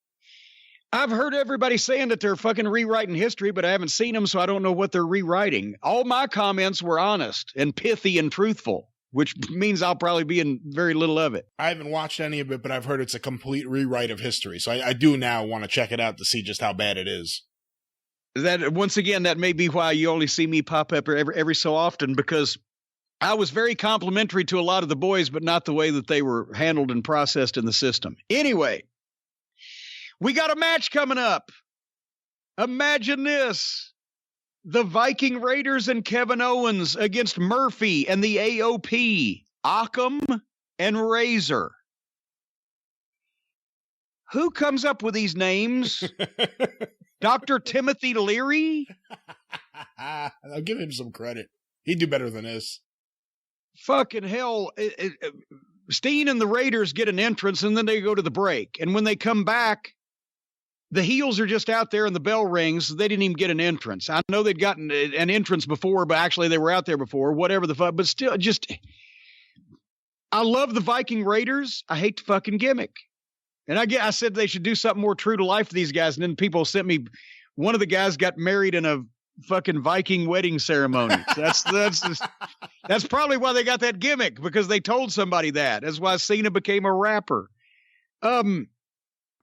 I've heard everybody saying that they're fucking rewriting history, but I haven't seen them, so I don't know what they're rewriting. All my comments were honest and pithy and truthful, which means I'll probably be in very little of it. I haven't watched any of it, but I've heard it's a complete rewrite of history. So I do now want to check it out to see just how bad it is. That once again, that may be why you only see me pop up every so often, because I was very complimentary to a lot of the boys, but not the way that they were handled and processed in the system. Anyway, we got a match coming up. Imagine this. The Viking Raiders and Kevin Owens against Murphy and the AOP, Occam and Razor. Who comes up with these names? Dr. Timothy Leary? I'll give him some credit. He'd do better than this. Fucking hell. Steen and the Raiders get an entrance, and then they go to the break. And when they come back, the heels are just out there and the bell rings. They didn't even get an entrance. I know they'd gotten an entrance before, but actually they were out there before, whatever the fuck. But still, I love the Viking Raiders. I hate the fucking gimmick. And I said they should do something more true to life for these guys. And then people sent me, one of the guys got married in a fucking Viking wedding ceremony. That's probably why they got that gimmick, because they told somebody that. That's why Cena became a rapper.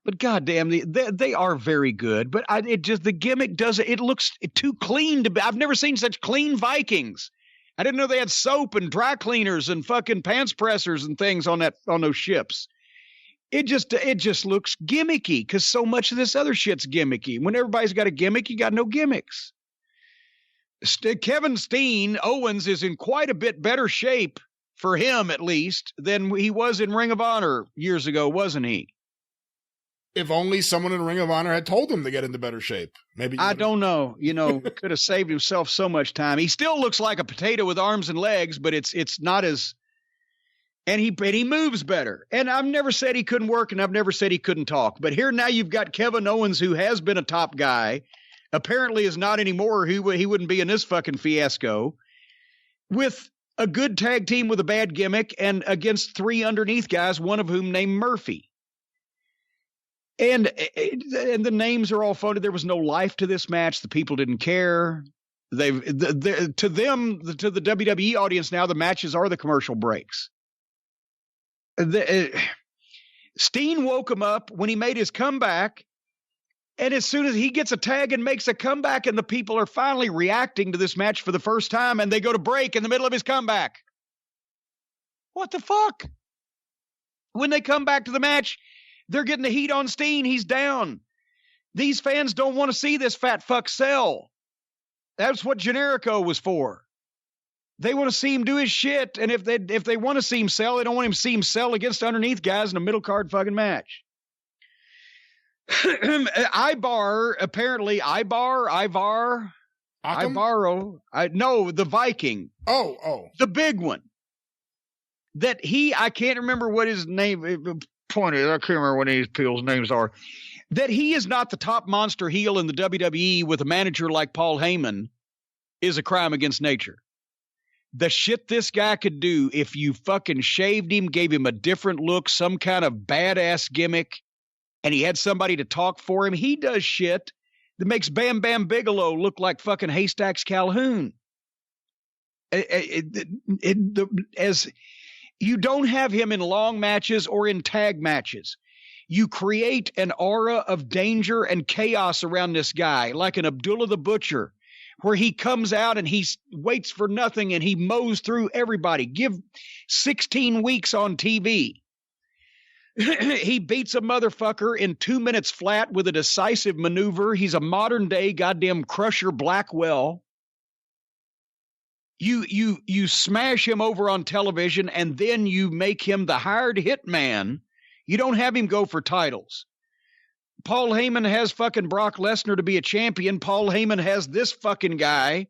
But goddamn, they are very good. But the gimmick it looks too clean to be. I've never seen such clean Vikings. I didn't know they had soap and dry cleaners and fucking pants pressers and things on those ships. It just looks gimmicky, because so much of this other shit's gimmicky. When everybody's got a gimmick, you got no gimmicks. Kevin Steen, Owens, is in quite a bit better shape, for him at least, than he was in Ring of Honor years ago, wasn't he? If only someone in Ring of Honor had told him to get into better shape. Maybe I don't know. Could have saved himself so much time. He still looks like a potato with arms and legs, but it's not as. And he moves better. And I've never said he couldn't work, and I've never said he couldn't talk. But here now you've got Kevin Owens, who has been a top guy, apparently is not anymore. He wouldn't be in this fucking fiasco, with a good tag team with a bad gimmick, and against 3 underneath guys, one of whom named Murphy. And the names are all phony. There was no life to this match. The people didn't care. To the WWE audience now, the matches are the commercial breaks. Steen woke him up when he made his comeback. And as soon as he gets a tag and makes a comeback, and the people are finally reacting to this match for the first time, and they go to break in the middle of his comeback. What the fuck? When they come back to the match, they're getting the heat on Steen. He's down. These fans don't want to see this fat fuck sell. That's what Generico was for. They want to see him do his shit, and if they want to see him sell, they don't want him to see him sell against underneath guys in a middle card fucking match. Ivar, the Viking. Oh. The big one. That I can't remember what his name, pointed, I can't remember what these people's names are. That he is not the top monster heel in the WWE with a manager like Paul Heyman is a crime against nature. The shit this guy could do if you fucking shaved him, gave him a different look, some kind of badass gimmick, and he had somebody to talk for him. He does shit that makes Bam Bam Bigelow look like fucking Haystacks Calhoun. As you don't have him in long matches or in tag matches. You create an aura of danger and chaos around this guy, like an Abdullah the Butcher, where he comes out and he waits for nothing and he mows through everybody. Give 16 weeks on TV. He beats a motherfucker in 2 minutes flat with a decisive maneuver. He's a modern day goddamn Crusher Blackwell. You smash him over on television, and then you make him the hired hitman. You don't have him go for titles. Paul Heyman has fucking Brock Lesnar to be a champion. Paul Heyman has this fucking guy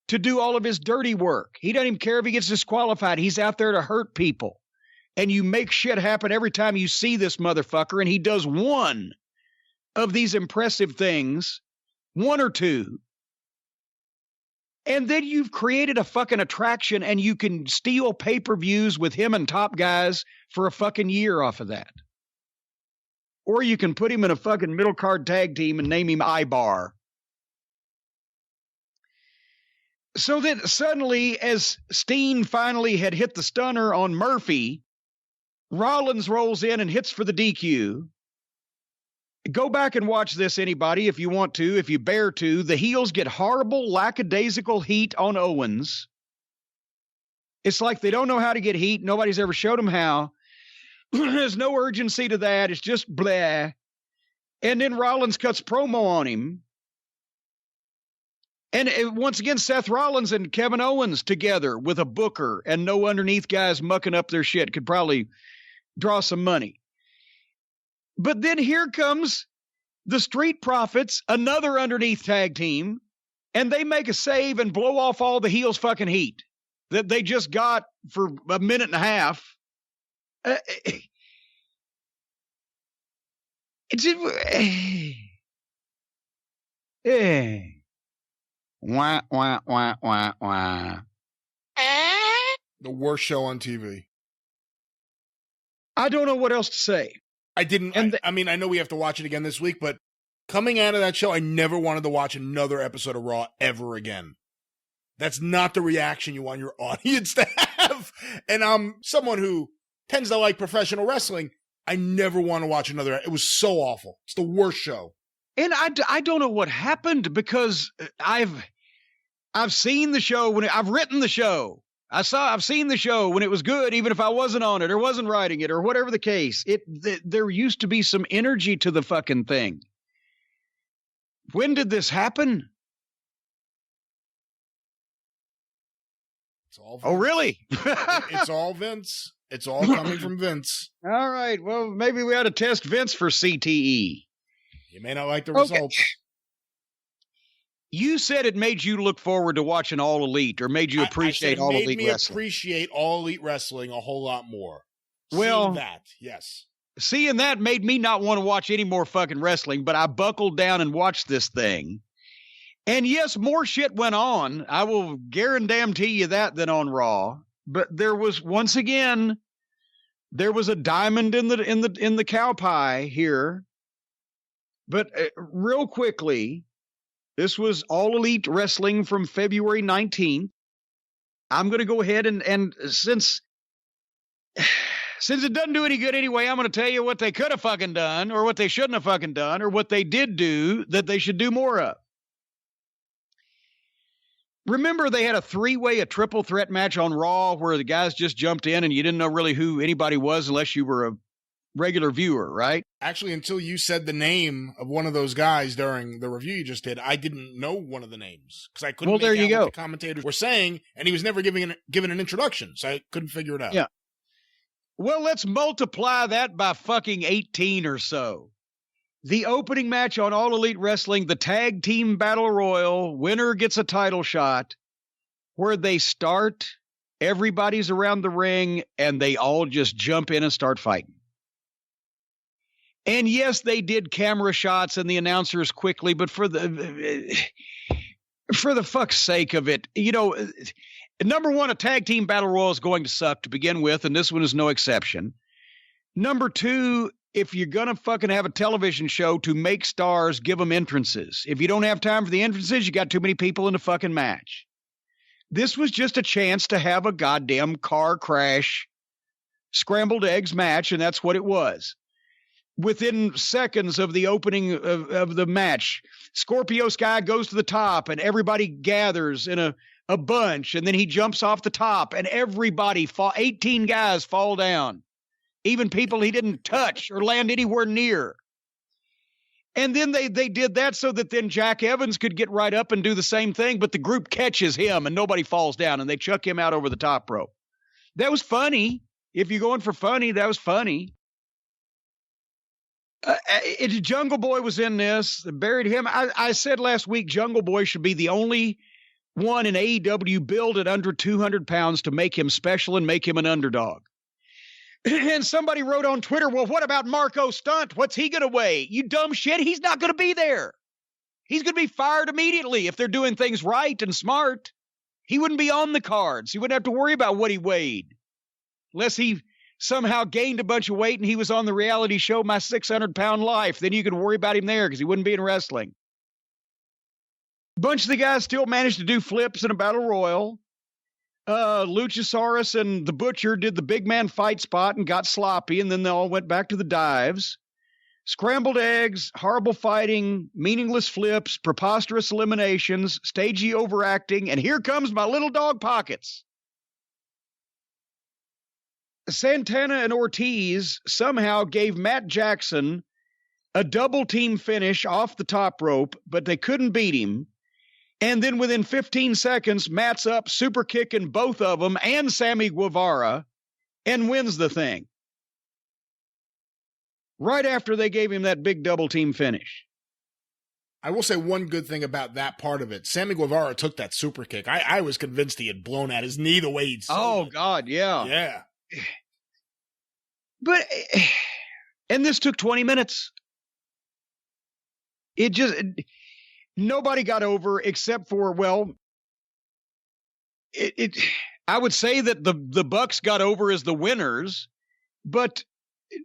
to do all of his dirty work. He doesn't even care if he gets disqualified. He's out there to hurt people. And you make shit happen every time you see this motherfucker, and he does one of these impressive things, one or two. And then you've created a fucking attraction, and you can steal pay-per-views with him and top guys for a fucking year off of that. Or you can put him in a fucking middle card tag team and name him Ibar. So that suddenly, as Steen finally had hit the stunner on Murphy, Rollins rolls in and hits for the DQ. Go back and watch this, anybody, if you want to, if you bear to. The heels get horrible, lackadaisical heat on Owens. It's like they don't know how to get heat. Nobody's ever showed them how. There's no urgency to that. It's just blah. And then Rollins cuts promo on him. And once again, Seth Rollins and Kevin Owens together with a booker and no underneath guys mucking up their shit could probably draw some money. But then here comes the Street Profits, another underneath tag team, and they make a save and blow off all the heels' fucking heat that they just got for a minute and a half. Wah, wah, wah, wah, wah. The worst show on TV. I don't know what else to say. I mean, I know we have to watch it again this week, but coming out of that show, I never wanted to watch another episode of Raw ever again. That's not the reaction you want your audience to have. And I'm someone who tends to like professional wrestling. I never want to watch another. It was so awful. It's the worst show. And I don't know what happened, because I've seen the show I've written the show. I've seen the show when it was good, even if I wasn't on it or wasn't writing it or whatever the case. There used to be some energy to the fucking thing. When did this happen? It's all Vince. Oh, really? It's all Vince. It's all coming from Vince. All right. Well, maybe we ought to test Vince for CTE. You may not like the results. You said it made you look forward to watching All Elite, or made you appreciate All Elite wrestling. It made me appreciate All Elite wrestling a whole lot more. Well, seeing that, yes. Seeing that made me not want to watch any more fucking wrestling, but I buckled down and watched this thing. And yes, more shit went on. I will guarantee you that than on Raw. But there was, once again, there was a diamond in the cow pie here. But real quickly, this was All Elite Wrestling from February 19th. I'm going to go ahead and since since it doesn't do any good anyway, I'm going to tell you what they could have fucking done, or what they shouldn't have fucking done, or what they did do that they should do more of. Remember, they had a triple threat match on Raw where the guys just jumped in and you didn't know really who anybody was unless you were a regular viewer, right? Actually, until you said the name of one of those guys during the review you just did, I didn't know one of the names because I couldn't make out what the commentators were saying, and he was never given an introduction, so I couldn't figure it out. Yeah. Well, let's multiply that by fucking 18 or so. The opening match on All Elite Wrestling, the Tag Team Battle Royal, winner gets a title shot, where they start, everybody's around the ring, and they all just jump in and start fighting. And yes, they did camera shots and the announcers quickly, but for the fuck's sake of it, you know, number one, a Tag Team Battle Royal is going to suck to begin with, and this one is no exception. Number two, if you're going to fucking have a television show to make stars, give them entrances. If you don't have time for the entrances, you got too many people in the fucking match. This was just a chance to have a goddamn car crash, scrambled eggs match, and that's what it was. Within seconds of the opening of the match, Scorpio Sky goes to the top, and everybody gathers in a bunch, and then he jumps off the top, and everybody, 18 guys fall down. Even people he didn't touch or land anywhere near. And then they did that so that then Jack Evans could get right up and do the same thing, but the group catches him and nobody falls down, and they chuck him out over the top rope. That was funny. If you're going for funny, that was funny. Jungle Boy was in this. They buried him. I said last week Jungle Boy should be the only one in AEW billed at under 200 pounds to make him special and make him an underdog. And somebody wrote on Twitter, well, what about Marco Stunt? What's he going to weigh? You dumb shit. He's not going to be there. He's going to be fired immediately if they're doing things right and smart. He wouldn't be on the cards. He wouldn't have to worry about what he weighed. Unless he somehow gained a bunch of weight and he was on the reality show My 600-Pound Life. Then you could worry about him there because he wouldn't be in wrestling. A bunch of the guys still managed to do flips in a battle royal. Luchasaurus and the Butcher did the big man fight spot and got sloppy, and then they all went back to the dives. Scrambled eggs, horrible fighting, meaningless flips, preposterous eliminations, stagey overacting, and here comes my little dog Pockets. Santana and Ortiz somehow gave Matt Jackson a double team finish off the top rope, but they couldn't beat him. And then within 15 seconds, Matt's up, super kicking both of them and Sammy Guevara and wins the thing. Right after they gave him that big double team finish. I will say one good thing about that part of it. Sammy Guevara took that super kick. I was convinced he had blown out his knee the way he'd sold it. God, yeah. Yeah. But, and this took 20 minutes. Nobody got over except for, well, I would say that the Bucks got over as the winners, but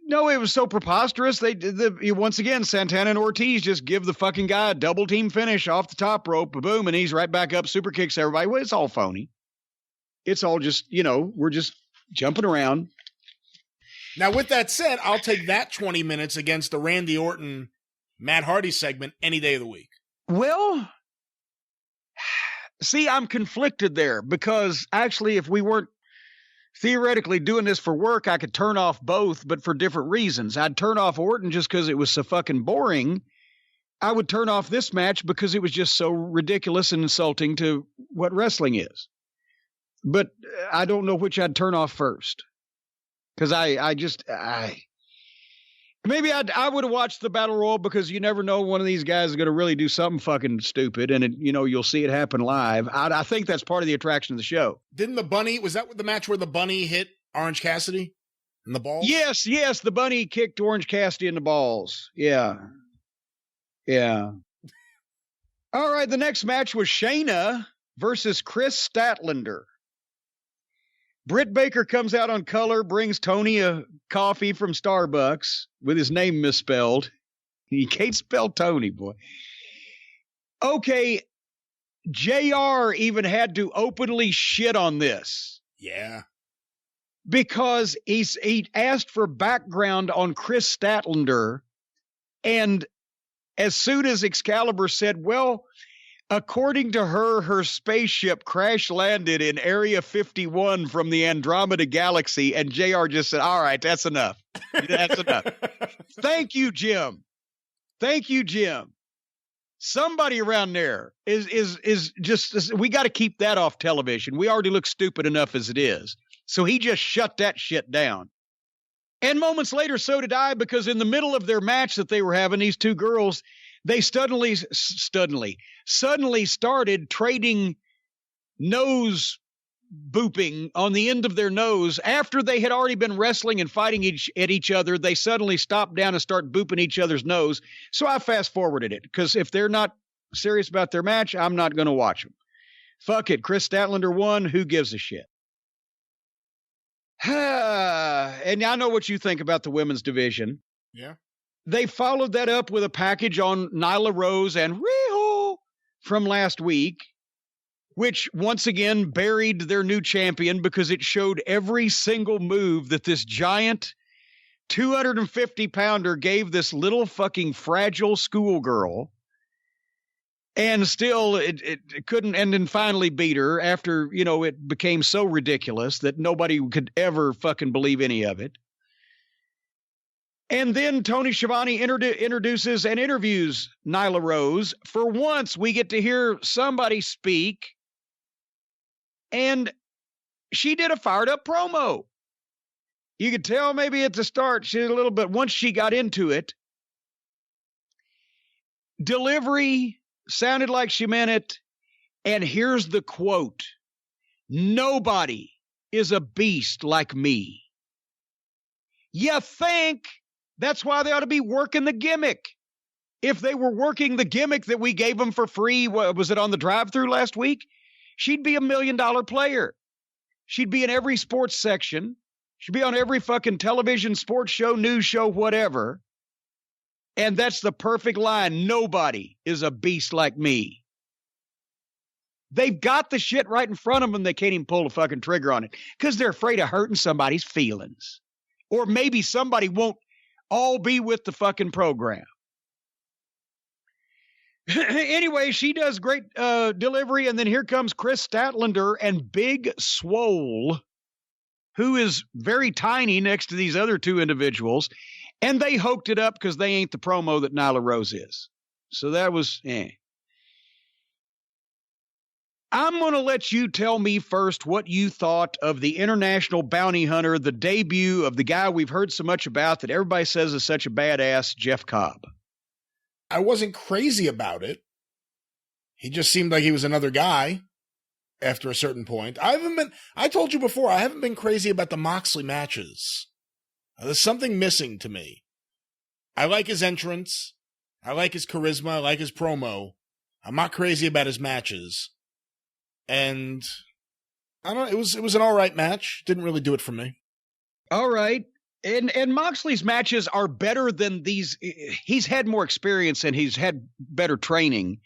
no, it was so preposterous. Once again, Santana and Ortiz just give the fucking guy a double team finish off the top rope, boom, and he's right back up, super kicks everybody. Well, it's all phony. It's all just, we're just jumping around. Now, with that said, I'll take that 20 minutes against the Randy Orton, Matt Hardy segment any day of the week. Well, see, I'm conflicted there because actually, if we weren't theoretically doing this for work, I could turn off both, but for different reasons. I'd turn off Orton just because it was so fucking boring. I would turn off this match because it was just so ridiculous and insulting to what wrestling is. But I don't know which I'd turn off first. Because maybe I would have watched the Battle Royal because you never know one of these guys is going to really do something fucking stupid and you'll see it happen live. I think that's part of the attraction of the show. Didn't the bunny, was that the match where the bunny hit Orange Cassidy in the balls? Yes, the bunny kicked Orange Cassidy in the balls. Yeah. All right, the next match was Shayna versus Chris Statlander. Britt Baker comes out on color, brings Tony a coffee from Starbucks with his name misspelled. You can't spell Tony, boy. Okay, JR even had to openly shit on this. Yeah. because he asked for background on Chris Statlander, and as soon as Excalibur said, well, according to her spaceship crash landed in Area 51 from the Andromeda Galaxy, and JR just said, all right, that's enough. That's enough. Thank you, Jim. Thank you, Jim. Somebody around there is just, we got to keep that off television. We already look stupid enough as it is. So he just shut that shit down. And moments later, so did I, because in the middle of their match that they were having, these two girls, they suddenly started trading nose booping on the end of their nose. After they had already been wrestling and fighting at each other, they suddenly stopped down and start booping each other's nose. So I fast forwarded it, because if they're not serious about their match, I'm not going to watch them. Fuck it. Chris Statlander won. Who gives a shit? And I know what you think about the women's division. Yeah. They followed that up with a package on Nyla Rose and Riho from last week, which once again buried their new champion because it showed every single move that this giant 250-pounder gave this little fucking fragile schoolgirl. And still, it couldn't, and then finally beat her after, it became so ridiculous that nobody could ever fucking believe any of it. And then Tony Schiavone introduces and interviews Nyla Rose. For once, we get to hear somebody speak. And she did a fired-up promo. You could tell maybe at the start she did a little bit. Once she got into it, delivery sounded like she meant it. And here's the quote. Nobody is a beast like me. You think? That's why they ought to be working the gimmick. If they were working the gimmick that we gave them for free, was it on the drive-thru last week? She'd be $1 million player. She'd be in every sports section. She'd be on every fucking television, sports show, news show, whatever. And that's the perfect line. Nobody is a beast like me. They've got the shit right in front of them. They can't even pull the fucking trigger on it because they're afraid of hurting somebody's feelings. Or maybe somebody won't all be with the fucking program. Anyway, she does great delivery. And then here comes Chris Statlander and Big Swole, who is very tiny next to these other two individuals. And they hoked it up because they ain't the promo that Nyla Rose is. So that was, I'm going to let you tell me first what you thought of the International Bounty Hunter, the debut of the guy we've heard so much about that everybody says is such a badass, Jeff Cobb. I wasn't crazy about it. He just seemed like he was another guy after a certain point. I told you before, I haven't been crazy about the Moxley matches. There's something missing to me. I like his entrance. I like his charisma. I like his promo. I'm not crazy about his matches. And I don't know, it was an all right match. Didn't really do it for me. All right. And Moxley's matches are better than these. He's had more experience and he's had better training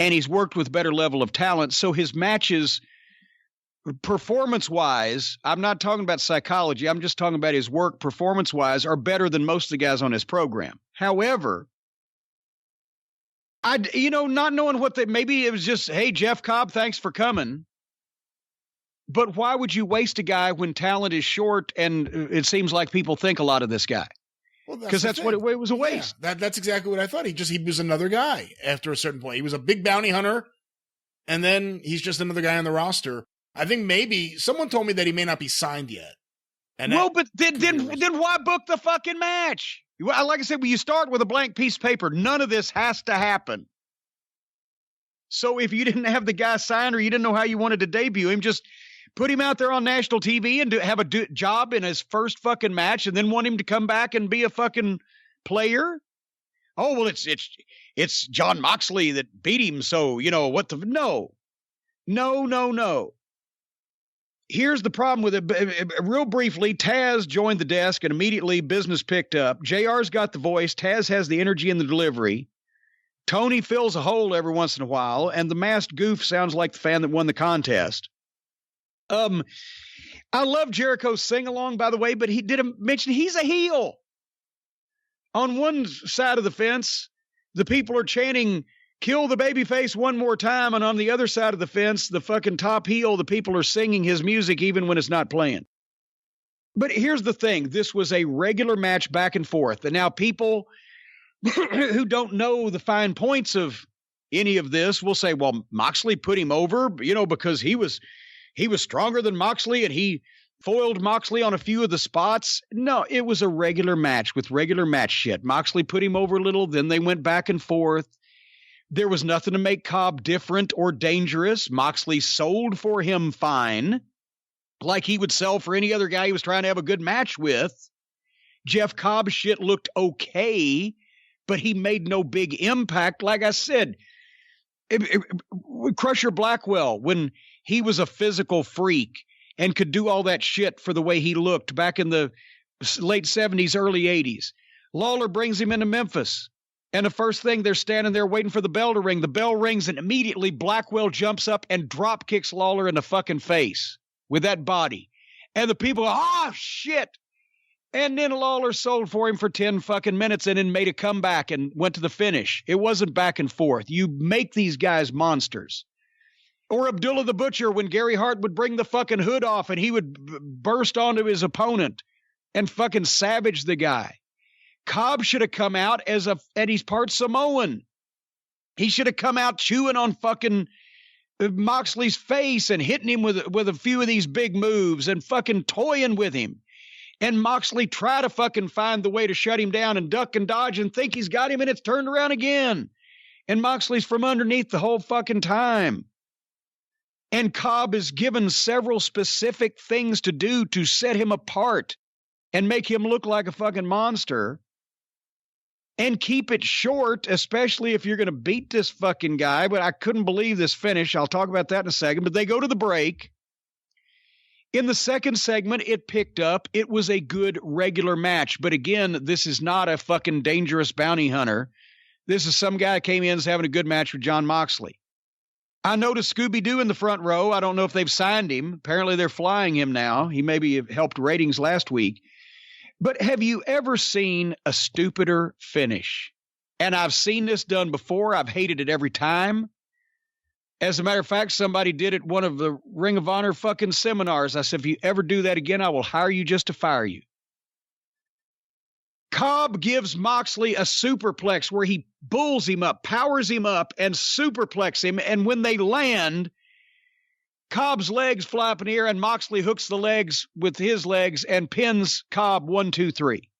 and he's worked with better level of talent. So his matches, performance-wise, I'm not talking about psychology. I'm just talking about his work performance-wise are better than most of the guys on his program. However, not knowing maybe it was just, hey, Jeff Cobb, thanks for coming. But why would you waste a guy when talent is short and it seems like people think a lot of this guy? Because that's what it was a waste. Yeah, that's exactly what I thought. He was another guy after a certain point. He was a big bounty hunter, and then he's just another guy on the roster. I think maybe someone told me that he may not be signed yet. And but then why book the fucking match? Like I said, when you start with a blank piece of paper, none of this has to happen. So if you didn't have the guy signed or you didn't know how you wanted to debut him, just put him out there on national TV and have a job in his first fucking match and then want him to come back and be a fucking player. Oh, well, it's John Moxley that beat him. So, no. Here's the problem with it. Real briefly, Taz joined the desk and immediately business picked up. JR's got the voice. Taz has the energy and the delivery. Tony fills a hole every once in a while. And the masked goof sounds like the fan that won the contest. I love Jericho's sing-along, by the way, but he didn't mention he's a heel. On one side of the fence, the people are chanting, kill the babyface one more time. And on the other side of the fence, the fucking top heel, the people are singing his music even when it's not playing. But here's the thing. This was a regular match back and forth. And now people who don't know the fine points of any of this will say, well, Moxley put him over, because he was stronger than Moxley and he foiled Moxley on a few of the spots. No, it was a regular match with regular match shit. Moxley put him over a little, then they went back and forth. There was nothing to make Cobb different or dangerous. Moxley sold for him fine, like he would sell for any other guy he was trying to have a good match with. Jeff Cobb's shit looked okay, but he made no big impact. Like I said, Crusher Blackwell, when he was a physical freak and could do all that shit for the way he looked back in the late 70s, early 80s. Lawler brings him into Memphis. And the first thing, they're standing there waiting for the bell to ring. The bell rings and immediately Blackwell jumps up and drop kicks Lawler in the fucking face with that body. And the people go, oh, shit. And then Lawler sold for him for 10 fucking minutes and then made a comeback and went to the finish. It wasn't back and forth. You make these guys monsters. Or Abdullah the Butcher, when Gary Hart would bring the fucking hood off and he would burst onto his opponent and fucking savage the guy. Cobb should have come out and he's part Samoan. He should have come out chewing on fucking Moxley's face and hitting him with a few of these big moves and fucking toying with him. And Moxley try to fucking find the way to shut him down and duck and dodge and think he's got him and it's turned around again. And Moxley's from underneath the whole fucking time. And Cobb is given several specific things to do to set him apart and make him look like a fucking monster. And keep it short, especially if you're going to beat this fucking guy. But I couldn't believe this finish. I'll talk about that in a second. But they go to the break. In the second segment, it picked up. It was a good regular match. But again, this is not a fucking dangerous bounty hunter. This is some guy came in and is having a good match with Jon Moxley. I noticed Scooby-Doo in the front row. I don't know if they've signed him. Apparently they're flying him now. He maybe helped ratings last week. But have you ever seen a stupider finish? And I've seen this done before. I've hated it every time. As a matter of fact, somebody did it one of the Ring of Honor fucking seminars. I said, if you ever do that again, I will hire you just to fire you. Cobb gives Moxley a superplex where he bulls him up, powers him up, and superplex him. And when they land, Cobb's legs fly up in the air, and Moxley hooks the legs with his legs and pins Cobb 1, 2, 3.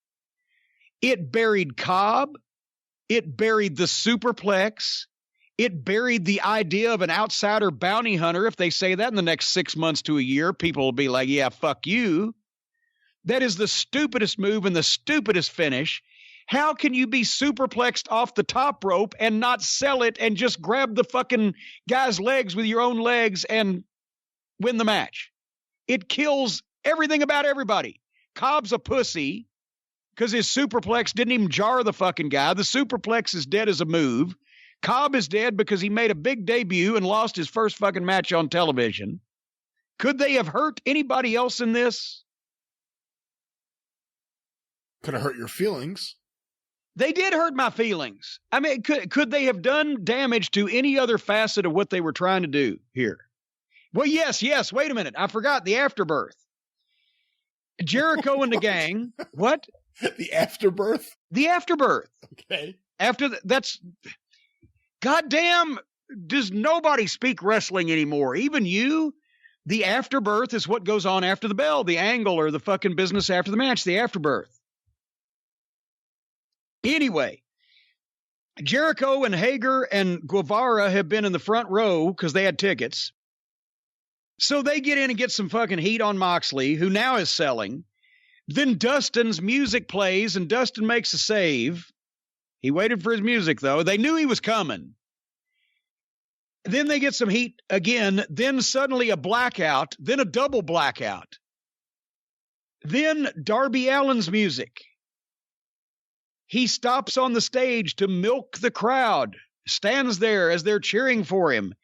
It buried Cobb. It buried the superplex. It buried the idea of an outsider bounty hunter. If they say that in the next 6 months to a year, people will be like, yeah, fuck you. That is the stupidest move and the stupidest finish. How can you be superplexed off the top rope and not sell it and just grab the fucking guy's legs with your own legs and win the match? It kills everything about everybody. Cobb's a pussy because his superplex didn't even jar the fucking guy. The superplex is dead as a move. Cobb is dead because he made a big debut and lost his first fucking match on television. Could they have hurt anybody else in this? Could have hurt your feelings. They did hurt my feelings. I mean, could they have done damage to any other facet of what they were trying to do here? Well, yes. Wait a minute. I forgot the afterbirth. Jericho and the gang. What? The afterbirth? The afterbirth. Okay. That's goddamn. Does nobody speak wrestling anymore? Even you? The afterbirth is what goes on after the bell, the angle or the fucking business after the match, the afterbirth. Anyway, Jericho and Hager and Guevara have been in the front row because they had tickets. So they get in and get some fucking heat on Moxley, who now is selling. Then Dustin's music plays and Dustin makes a save. He waited for his music, though. They knew he was coming. Then they get some heat again. Then suddenly a blackout. Then a double blackout. Then Darby Allin's music. He stops on the stage to milk the crowd, stands there as they're cheering for him,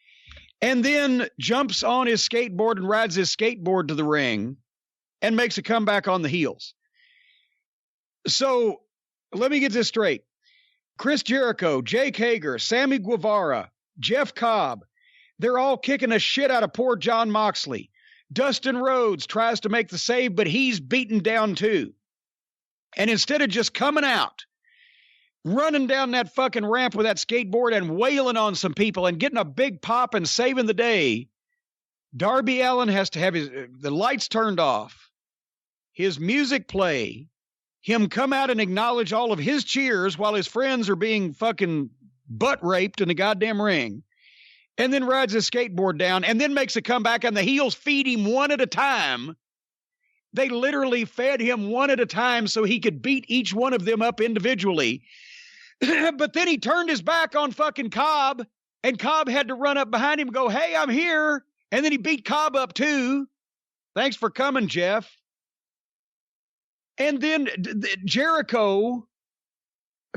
and then jumps on his skateboard and rides his skateboard to the ring and makes a comeback on the heels. So let me get this straight. Chris Jericho, Jake Hager, Sammy Guevara, Jeff Cobb, they're all kicking the shit out of poor Jon Moxley. Dustin Rhodes tries to make the save, but he's beaten down too. And instead of just coming out, running down that fucking ramp with that skateboard and wailing on some people and getting a big pop and saving the day, Darby Allin has to have the lights turned off, his music play, him come out and acknowledge all of his cheers while his friends are being fucking butt raped in the goddamn ring, and then rides his skateboard down and then makes a comeback, and the heels feed him one at a time. They literally fed him one at a time so he could beat each one of them up individually. But then he turned his back on fucking Cobb, and Cobb had to run up behind him and go, "Hey, I'm here." And then he beat Cobb up too. "Thanks for coming, Jeff." And then Jericho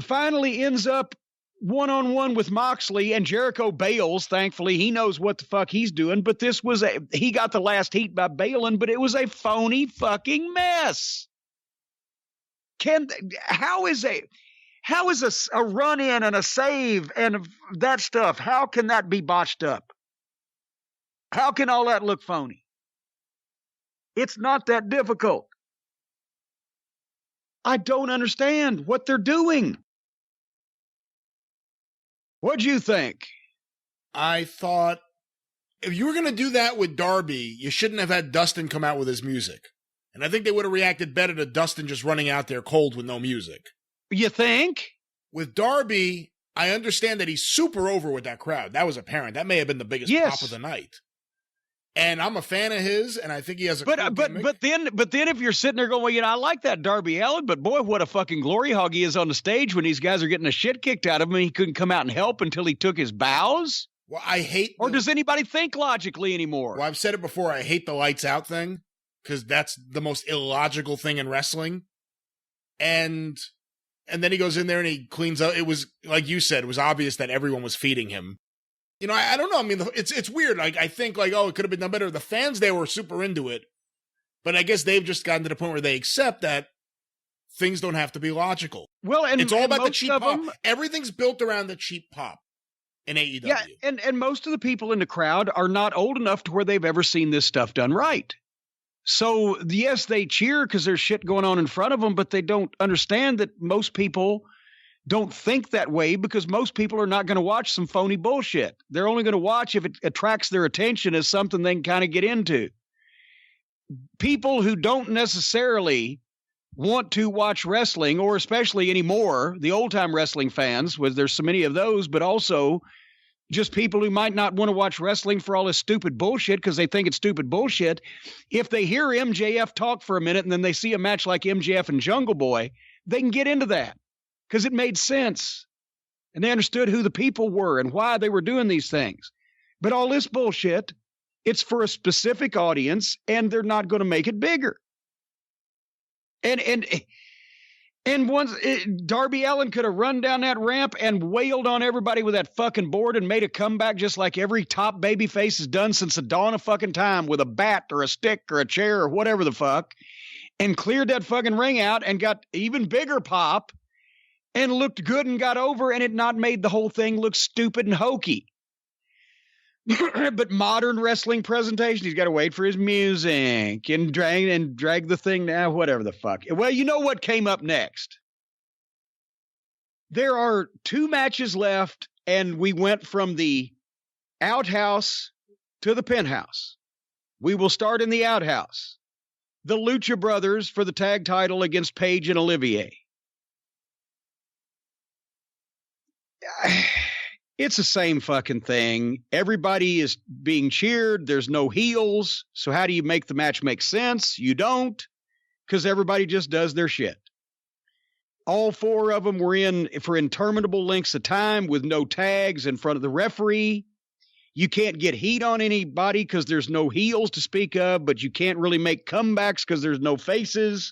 finally ends up one-on-one with Moxley, and Jericho bails. Thankfully, he knows what the fuck he's doing. But he got the last heat by bailing, but it was a phony fucking mess. How is a run-in and a save and that stuff, how can that be botched up? How can all that look phony? It's not that difficult. I don't understand what they're doing. What'd you think? I thought if you were going to do that with Darby, you shouldn't have had Dustin come out with his music. And I think they would have reacted better to Dustin just running out there cold with no music. You think? With Darby, I understand that he's super over with that crowd. That was apparent. That may have been the biggest pop of the night. And I'm a fan of his, and I think he has a cool gimmick. But then if you're sitting there going, well, I like that Darby Allin, but boy, what a fucking glory hog he is on the stage when these guys are getting the shit kicked out of him and he couldn't come out and help until he took his bows? Well, I hate... Or does anybody think logically anymore? Well, I've said it before, I hate the lights out thing, because that's the most illogical thing in wrestling. And then he goes in there and he cleans up. It was, like you said, it was obvious that everyone was feeding him. I don't know. I mean, it's weird. Like, I think, like, oh, it could have been done better. The fans, they were super into it. But I guess they've just gotten to the point where they accept that things don't have to be logical. Well, and it's all about the cheap pop. Them, everything's built around the cheap pop in AEW. Yeah, and most of the people in the crowd are not old enough to where they've ever seen this stuff done right. So, yes, they cheer because there's shit going on in front of them, but they don't understand that most people don't think that way because most people are not going to watch some phony bullshit. They're only going to watch if it attracts their attention as something they can kind of get into. People who don't necessarily want to watch wrestling, or especially anymore, the old-time wrestling fans, there's so many of those, but also just people who might not want to watch wrestling for all this stupid bullshit because they think it's stupid bullshit. If they hear MJF talk for a minute and then they see a match like MJF and Jungle Boy, they can get into that. Because it made sense. And they understood who the people were and why they were doing these things. But all this bullshit, it's for a specific audience, and they're not going to make it bigger. And once Darby Allin could have run down that ramp and wailed on everybody with that fucking board and made a comeback just like every top babyface has done since the dawn of fucking time with a bat or a stick or a chair or whatever the fuck, and cleared that fucking ring out and got even bigger pop and looked good and got over, and it not made the whole thing look stupid and hokey. But modern wrestling presentation, he's got to wait for his music and drag the thing down, whatever the fuck. Well, you know what came up next? There are 2 matches left, and we went from the outhouse to the penthouse. We will start in the outhouse. The Lucha Brothers for the tag title against Paige and Olivier. It's the same fucking thing. Everybody is being cheered. There's no heels. So how do you make the match make sense? You don't, because everybody just does their shit. All 4 of them were in for interminable lengths of time with no tags in front of the referee. You can't get heat on anybody because there's no heels to speak of, but you can't really make comebacks because there's no faces.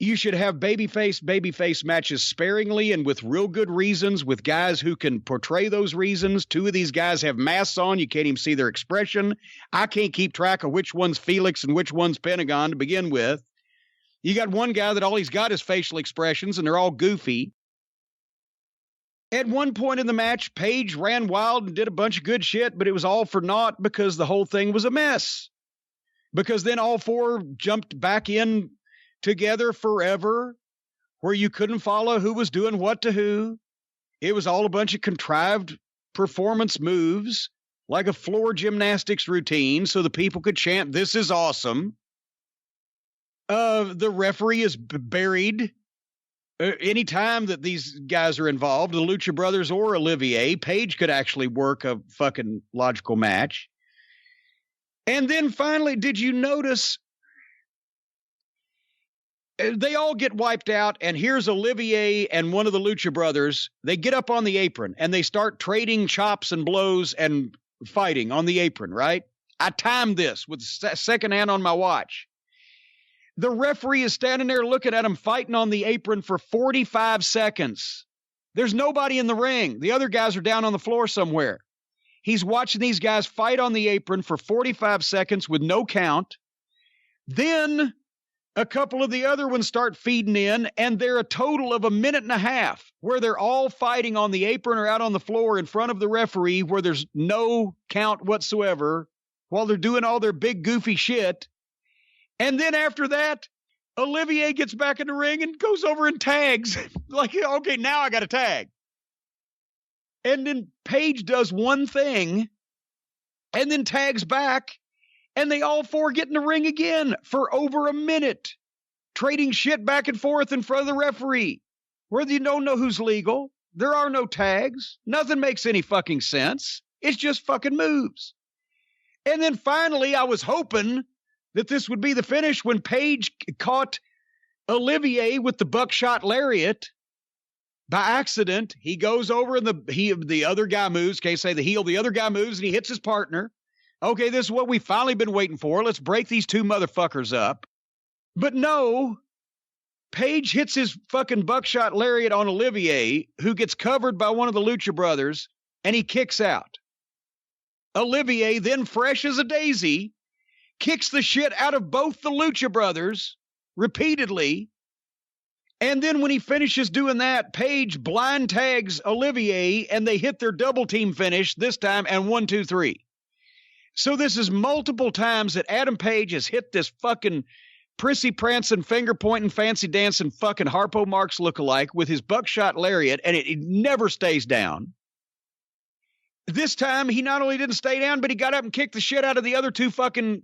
You should have babyface matches sparingly and with real good reasons, with guys who can portray those reasons. Two of these guys have masks on. You can't even see their expression. I can't keep track of which one's Felix and which one's Pentagon to begin with. You got one guy that all he's got is facial expressions, and they're all goofy. At one point in the match, Paige ran wild and did a bunch of good shit, but it was all for naught because the whole thing was a mess. Because then all four jumped back in together forever, where you couldn't follow who was doing what to who. It was all a bunch of contrived performance moves, like a floor gymnastics routine, so the people could chant, "This is awesome." The referee is buried. Anytime that these guys are involved, the Lucha Brothers or Olivier, Paige could actually work a fucking logical match. And then finally, did you notice they all get wiped out, and here's Olivier and one of the Lucha Brothers. They get up on the apron, and they start trading chops and blows and fighting on the apron, right? I timed this with second hand on my watch. The referee is standing there looking at them fighting on the apron for 45 seconds. There's nobody in the ring. The other guys are down on the floor somewhere. He's watching these guys fight on the apron for 45 seconds with no count. Then a couple of the other ones start feeding in, and they're a total of a minute and a half where they're all fighting on the apron or out on the floor in front of the referee where there's no count whatsoever while they're doing all their big goofy shit. And then after that, Olivier gets back in the ring and goes over and tags. Like, okay, now I got to tag. And then Paige does one thing and then tags back. And they all four get in the ring again for over a minute, trading shit back and forth in front of the referee, where you don't know who's legal. There are no tags. Nothing makes any fucking sense. It's just fucking moves. And then finally, I was hoping that this would be the finish when Paige caught Olivier with the buckshot lariat by accident. He goes over and the other guy moves. Can't say the heel. The other guy moves and he hits his partner. Okay, this is what we've finally been waiting for. Let's break these two motherfuckers up. But no, Paige hits his fucking buckshot lariat on Olivier, who gets covered by one of the Lucha Brothers, and he kicks out. Olivier, then fresh as a daisy, kicks the shit out of both the Lucha Brothers repeatedly. And then when he finishes doing that, Paige blind tags Olivier, and they hit their double team finish this time, and 1, 2, 3. So this is multiple times that Adam Page has hit this fucking prissy prancing, finger pointing, fancy dancing fucking Harpo Marx lookalike with his buckshot lariat, and it never stays down. This time, he not only didn't stay down, but he got up and kicked the shit out of the other two fucking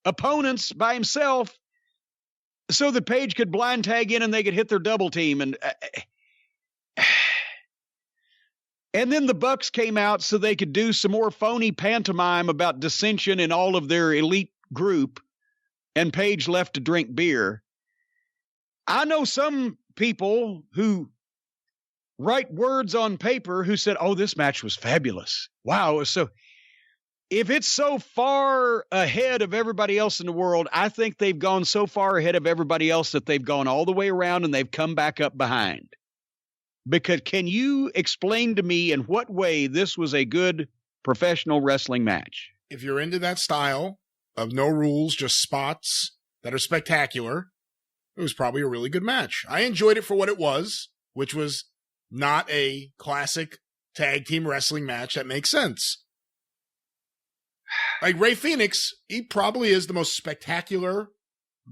opponents by himself so that Page could blind tag in and they could hit their double team. And then the Bucks came out so they could do some more phony pantomime about dissension in all of their elite group, and Page left to drink beer. I know some people who write words on paper who said, "Oh, this match was fabulous. Wow." So if it's so far ahead of everybody else in the world, I think they've gone so far ahead of everybody else that they've gone all the way around and they've come back up behind. Because can you explain to me in what way this was a good professional wrestling match? If you're into that style of no rules, just spots that are spectacular, it was probably a really good match. I enjoyed it for what it was, which was not a classic tag team wrestling match that makes sense. Like Rey Fenix, he probably is the most spectacular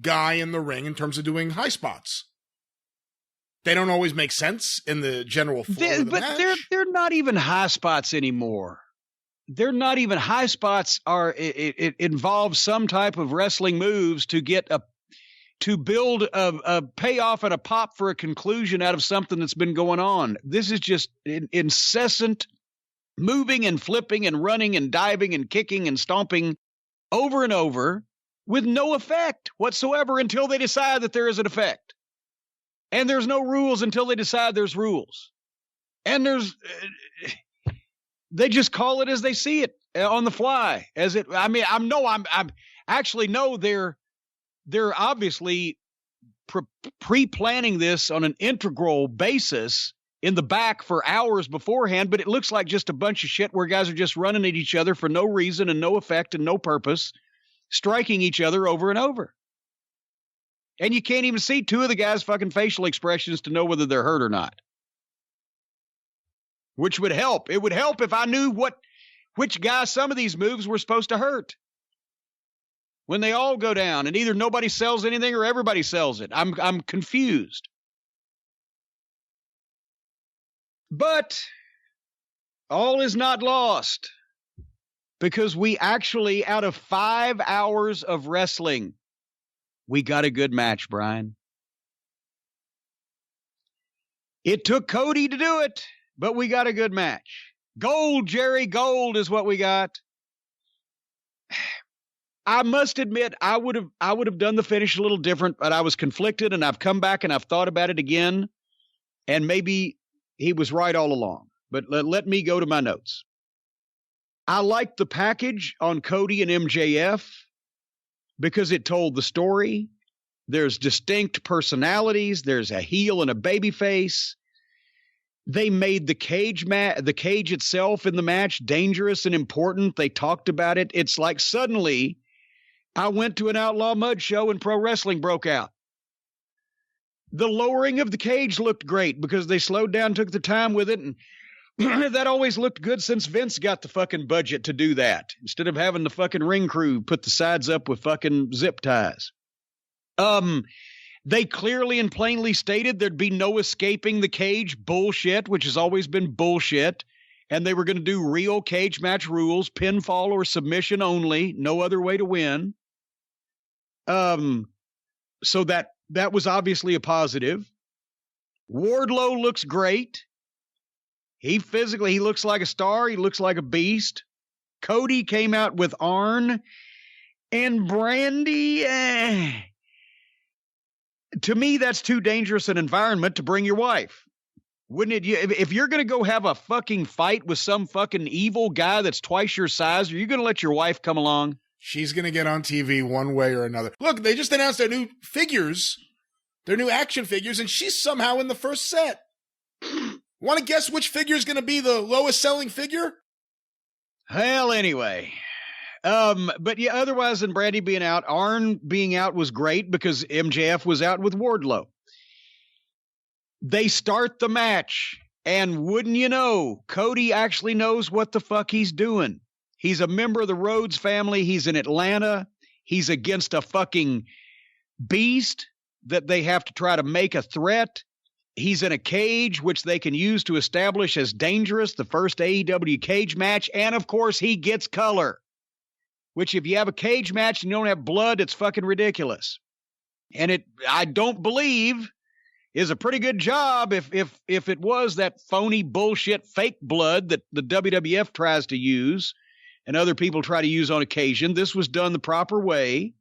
guy in the ring in terms of doing high spots. They don't always make sense in the general flow of the match. But they're not even high spots anymore. They're not even high spots. It involves some type of wrestling moves to build a payoff and a pop for a conclusion out of something that's been going on. This is just incessant moving and flipping and running and diving and kicking and stomping over and over with no effect whatsoever until they decide that there is an effect. And there's no rules until they decide there's rules. And they just call it as they see it on the fly. I'm actually know they're obviously pre-planning this on an integral basis in the back for hours beforehand, but it looks like just a bunch of shit where guys are just running at each other for no reason and no effect and no purpose, striking each other over and over. And you can't even see two of the guys' fucking facial expressions to know whether they're hurt or not. Which would help. It would help if I knew which guy some of these moves were supposed to hurt. When they all go down and either nobody sells anything or everybody sells it. I'm confused. But all is not lost, because we actually, out of 5 hours of wrestling, we got a good match, Brian. It took Cody to do it, but we got a good match. Gold, Jerry, gold is what we got. I must admit, I would have done the finish a little different, but I was conflicted, and I've come back and I've thought about it again, and maybe he was right all along. But let me go to my notes. I liked the package on Cody and MJF because it told the story. There's distinct personalities. There's a heel and a babyface. They made the cage itself in the match dangerous and important. They talked about it. It's like suddenly I went to an Outlaw Mud show and pro wrestling broke out. The lowering of the cage looked great because they slowed down, took the time with it, and that always looked good since Vince got the fucking budget to do that, instead of having the fucking ring crew put the sides up with fucking zip ties. They clearly and plainly stated there'd be no escaping the cage bullshit, which has always been bullshit, and they were going to do real cage match rules, pinfall or submission only, no other way to win. So that was obviously a positive. Wardlow looks great. He looks like a star. He looks like a beast. Cody came out with Arn and Brandy. To me, that's too dangerous an environment to bring your wife. Wouldn't it? If you're going to go have a fucking fight with some fucking evil guy that's twice your size, are you going to let your wife come along? She's going to get on TV one way or another. Look, they just announced their new figures, their new action figures, and she's somehow in the first set. Want to guess which figure is going to be the lowest selling figure? Well, anyway. But yeah, otherwise than Brandy being out, Arn being out was great because MJF was out with Wardlow. They start the match, and wouldn't you know, Cody actually knows what the fuck he's doing. He's a member of the Rhodes family. He's in Atlanta. He's against a fucking beast that they have to try to make a threat. He's in a cage, which they can use to establish as dangerous, the first AEW cage match. And, of course, he gets color, which if you have a cage match and you don't have blood, it's fucking ridiculous. And I don't believe, is a pretty good job if it was that phony bullshit fake blood that the WWF tries to use and other people try to use on occasion. This was done the proper way.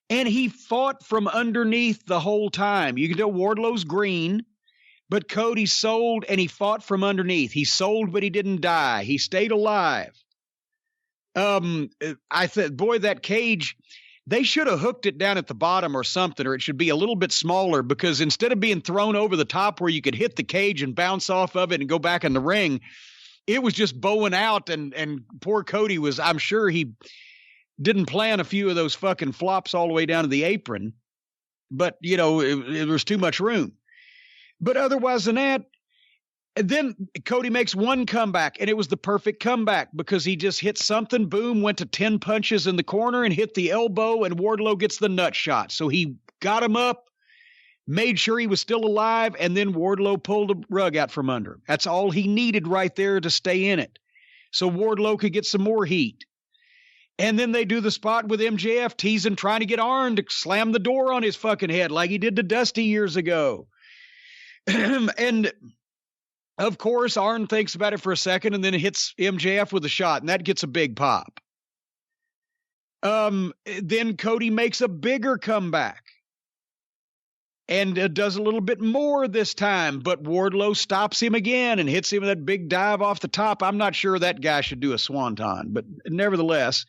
And he fought from underneath the whole time. You can tell Wardlow's green, but Cody sold and he fought from underneath. He sold, but he didn't die. He stayed alive. I said, boy, that cage, they should have hooked it down at the bottom or something, or it should be a little bit smaller, because instead of being thrown over the top where you could hit the cage and bounce off of it and go back in the ring, it was just bowing out, and poor Cody was, I'm sure he didn't plan a few of those fucking flops all the way down to the apron, but, you know, it was too much room. But otherwise than that, then Cody makes one comeback, and it was the perfect comeback because he just hit something, boom, went to 10 punches in the corner and hit the elbow, and Wardlow gets the nut shot. So he got him up, made sure he was still alive, and then Wardlow pulled the rug out from under him. That's all he needed right there to stay in it. So Wardlow could get some more heat. And then they do the spot with MJF teasing, trying to get Arn to slam the door on his fucking head like he did to Dusty years ago. And of course, Arn thinks about it for a second and then hits MJF with a shot, and that gets a big pop. Then Cody makes a bigger comeback and does a little bit more this time, but Wardlow stops him again and hits him with that big dive off the top. I'm not sure that guy should do a swanton, but nevertheless,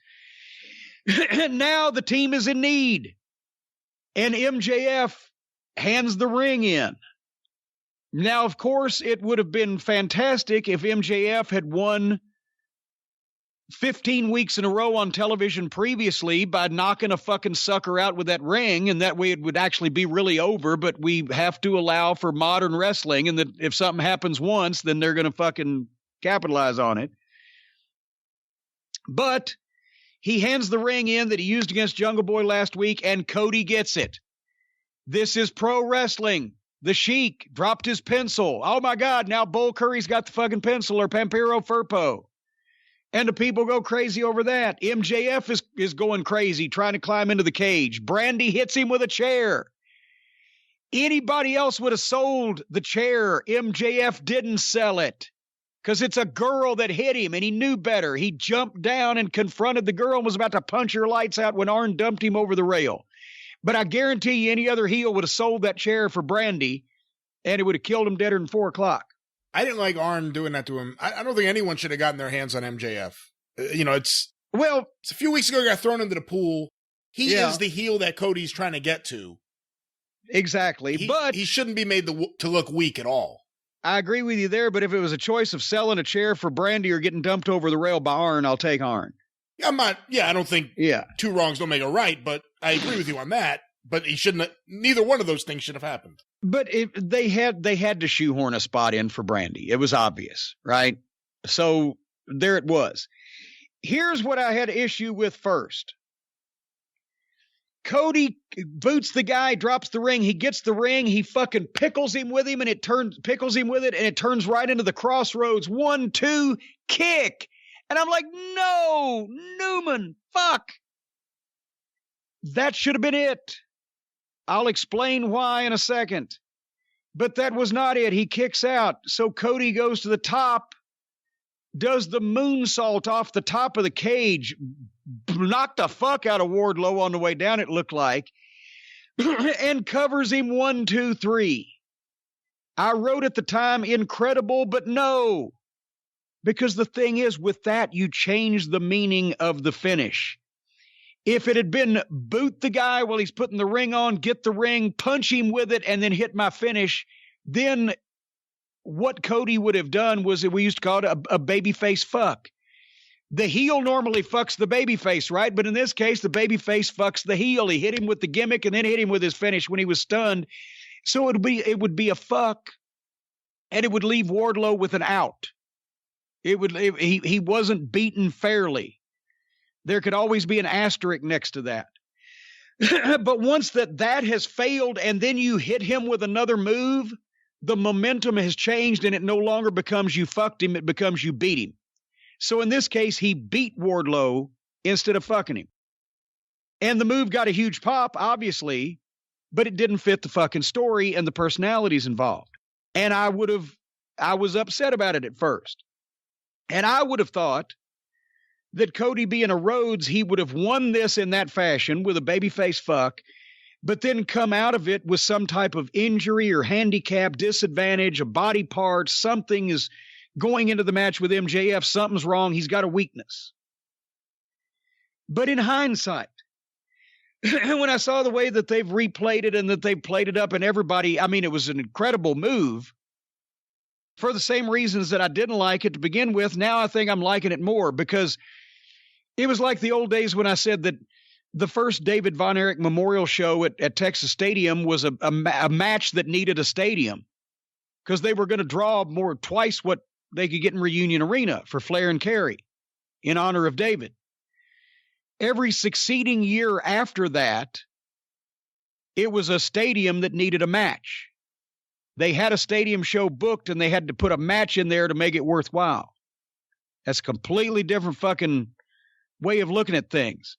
now the team is in need. And MJF hands the ring in. Now, of course, it would have been fantastic if MJF had won 15 weeks in a row on television previously by knocking a fucking sucker out with that ring, and that way it would actually be really over, but we have to allow for modern wrestling, and that if something happens once, then they're going to fucking capitalize on it. But he hands the ring in that he used against Jungle Boy last week, and Cody gets it. This is pro wrestling. The Sheik dropped his pencil. Oh my God, now Bull Curry's got the fucking pencil, or Pampero Firpo. And the people go crazy over that. MJF is going crazy, trying to climb into the cage. Brandy hits him with a chair. Anybody else would have sold the chair. MJF didn't sell it because it's a girl that hit him, and he knew better. He jumped down and confronted the girl and was about to punch her lights out when Arn dumped him over the rail. But I guarantee you any other heel would have sold that chair for Brandy, and it would have killed him deader than 4 o'clock. I didn't like Arn doing that to him. I don't think anyone should have gotten their hands on MJF. It's a few weeks ago he got thrown into the pool. He is the heel that Cody's trying to get to. Exactly. But he shouldn't be made to look weak at all. I agree with you there, but if it was a choice of selling a chair for Brandy or getting dumped over the rail by Arn, I'll take Arn. I don't think two wrongs don't make a right, but I agree with you on that. But he shouldn't have, neither one of those things should have happened. But they had to shoehorn a spot in for Brandy. It was obvious, right? So there it was. Here's what I had issue with first. Cody boots the guy, drops the ring. He gets the ring. He fucking pickles him with him, and it turns right into the crossroads. 1, 2, kick. And I'm like, no, Newman, fuck. That should have been it. I'll explain why in a second. But that was not it. He kicks out. So Cody goes to the top, does the moonsault off the top of the cage, knocked the fuck out of Wardlow on the way down, it looked like, and covers him 1, 2, 3. I wrote at the time, incredible, but no. Because the thing is, with that, you change the meaning of the finish. If it had been boot the guy while he's putting the ring on, get the ring, punch him with it, and then hit my finish, then what Cody would have done was that we used to call it a babyface fuck. The heel normally fucks the babyface, right? But in this case, the babyface fucks the heel. He hit him with the gimmick and then hit him with his finish when he was stunned. So it would be a fuck, and it would leave Wardlow with an out. He wasn't beaten fairly. There could always be an asterisk next to that. But once that has failed and then you hit him with another move, the momentum has changed and it no longer becomes you fucked him, it becomes you beat him. So in this case, he beat Wardlow instead of fucking him. And the move got a huge pop, obviously, but it didn't fit the fucking story and the personalities involved. And I was upset about it at first. And I would have thought that Cody being a Rhodes, he would have won this in that fashion with a babyface fuck, but then come out of it with some type of injury or handicap, disadvantage, a body part, something is going into the match with MJF, something's wrong, he's got a weakness. But in hindsight, when I saw the way that they've replayed it and that they've played it up and everybody, it was an incredible move. For the same reasons that I didn't like it to begin with, now I think I'm liking it more because it was like the old days when I said that the first David Von Erich Memorial Show at Texas Stadium was a match that needed a stadium because they were going to draw twice what they could get in Reunion Arena for Flair and Kerry in honor of David. Every succeeding year after that, it was a stadium that needed a match. They had a stadium show booked and they had to put a match in there to make it worthwhile. That's a completely different fucking way of looking at things.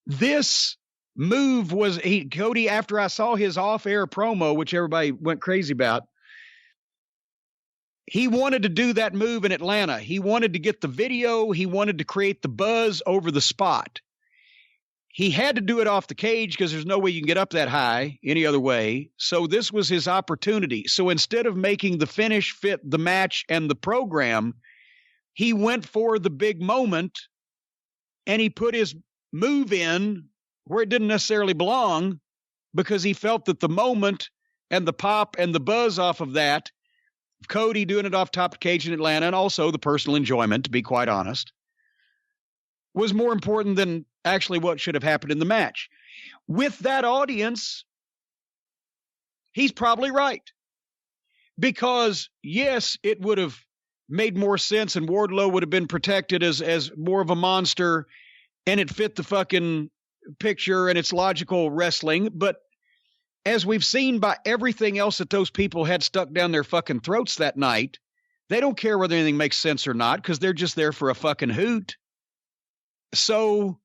This move was Cody, after I saw his off-air promo, which everybody went crazy about, he wanted to do that move in Atlanta. He wanted to get the video. He wanted to create the buzz over the spot. He had to do it off the cage because there's no way you can get up that high any other way. So this was his opportunity. So instead of making the finish fit the match and the program, he went for the big moment and he put his move in where it didn't necessarily belong because he felt that the moment and the pop and the buzz off of that, Cody doing it off top of cage in Atlanta, and also the personal enjoyment, to be quite honest, was more important than actually what should have happened in the match. With that audience, he's probably right. Because, yes, it would have made more sense and Wardlow would have been protected as more of a monster, and it fit the fucking picture and it's logical wrestling. But as we've seen by everything else that those people had stuck down their fucking throats that night, they don't care whether anything makes sense or not because they're just there for a fucking hoot. So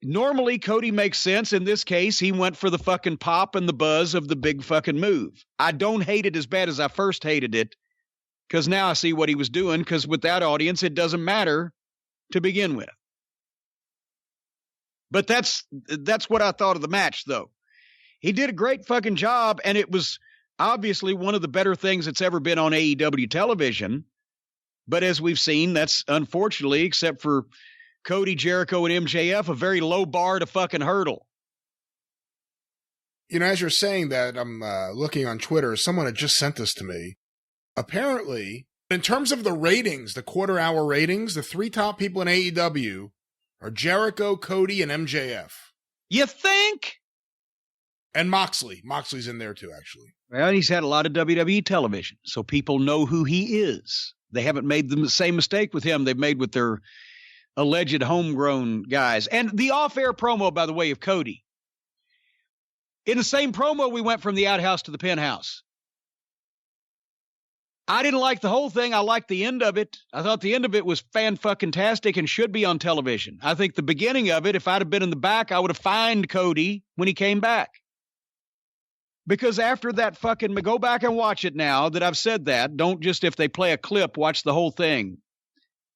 normally Cody makes sense. In this case, he went for the fucking pop and the buzz of the big fucking move. I don't hate it as bad as I first hated it because now I see what he was doing, because with that audience, it doesn't matter to begin with. But that's what I thought of the match, though. He did a great fucking job, and it was obviously one of the better things that's ever been on AEW television. But as we've seen, that's unfortunately, except for Cody, Jericho, and MJF, a very low bar to fucking hurdle. You know, as you're saying that, I'm looking on Twitter. Someone had just sent this to me. Apparently, in terms of the ratings, the quarter-hour ratings, the three top people in AEW are Jericho, Cody, and MJF. You think? And Moxley. Moxley's in there too, actually. Well, he's had a lot of WWE television, so people know who he is. They haven't made the same mistake with him they've made with their alleged homegrown guys. And the off-air promo, by the way, of Cody. In the same promo, we went from the outhouse to the penthouse. I didn't like the whole thing. I liked the end of it. I thought the end of it was fan-fucking-tastic and should be on television. I think the beginning of it, if I'd have been in the back, I would have fined Cody when he came back. Because after that fucking, go back and watch it now that I've said that. Don't just, if they play a clip, watch the whole thing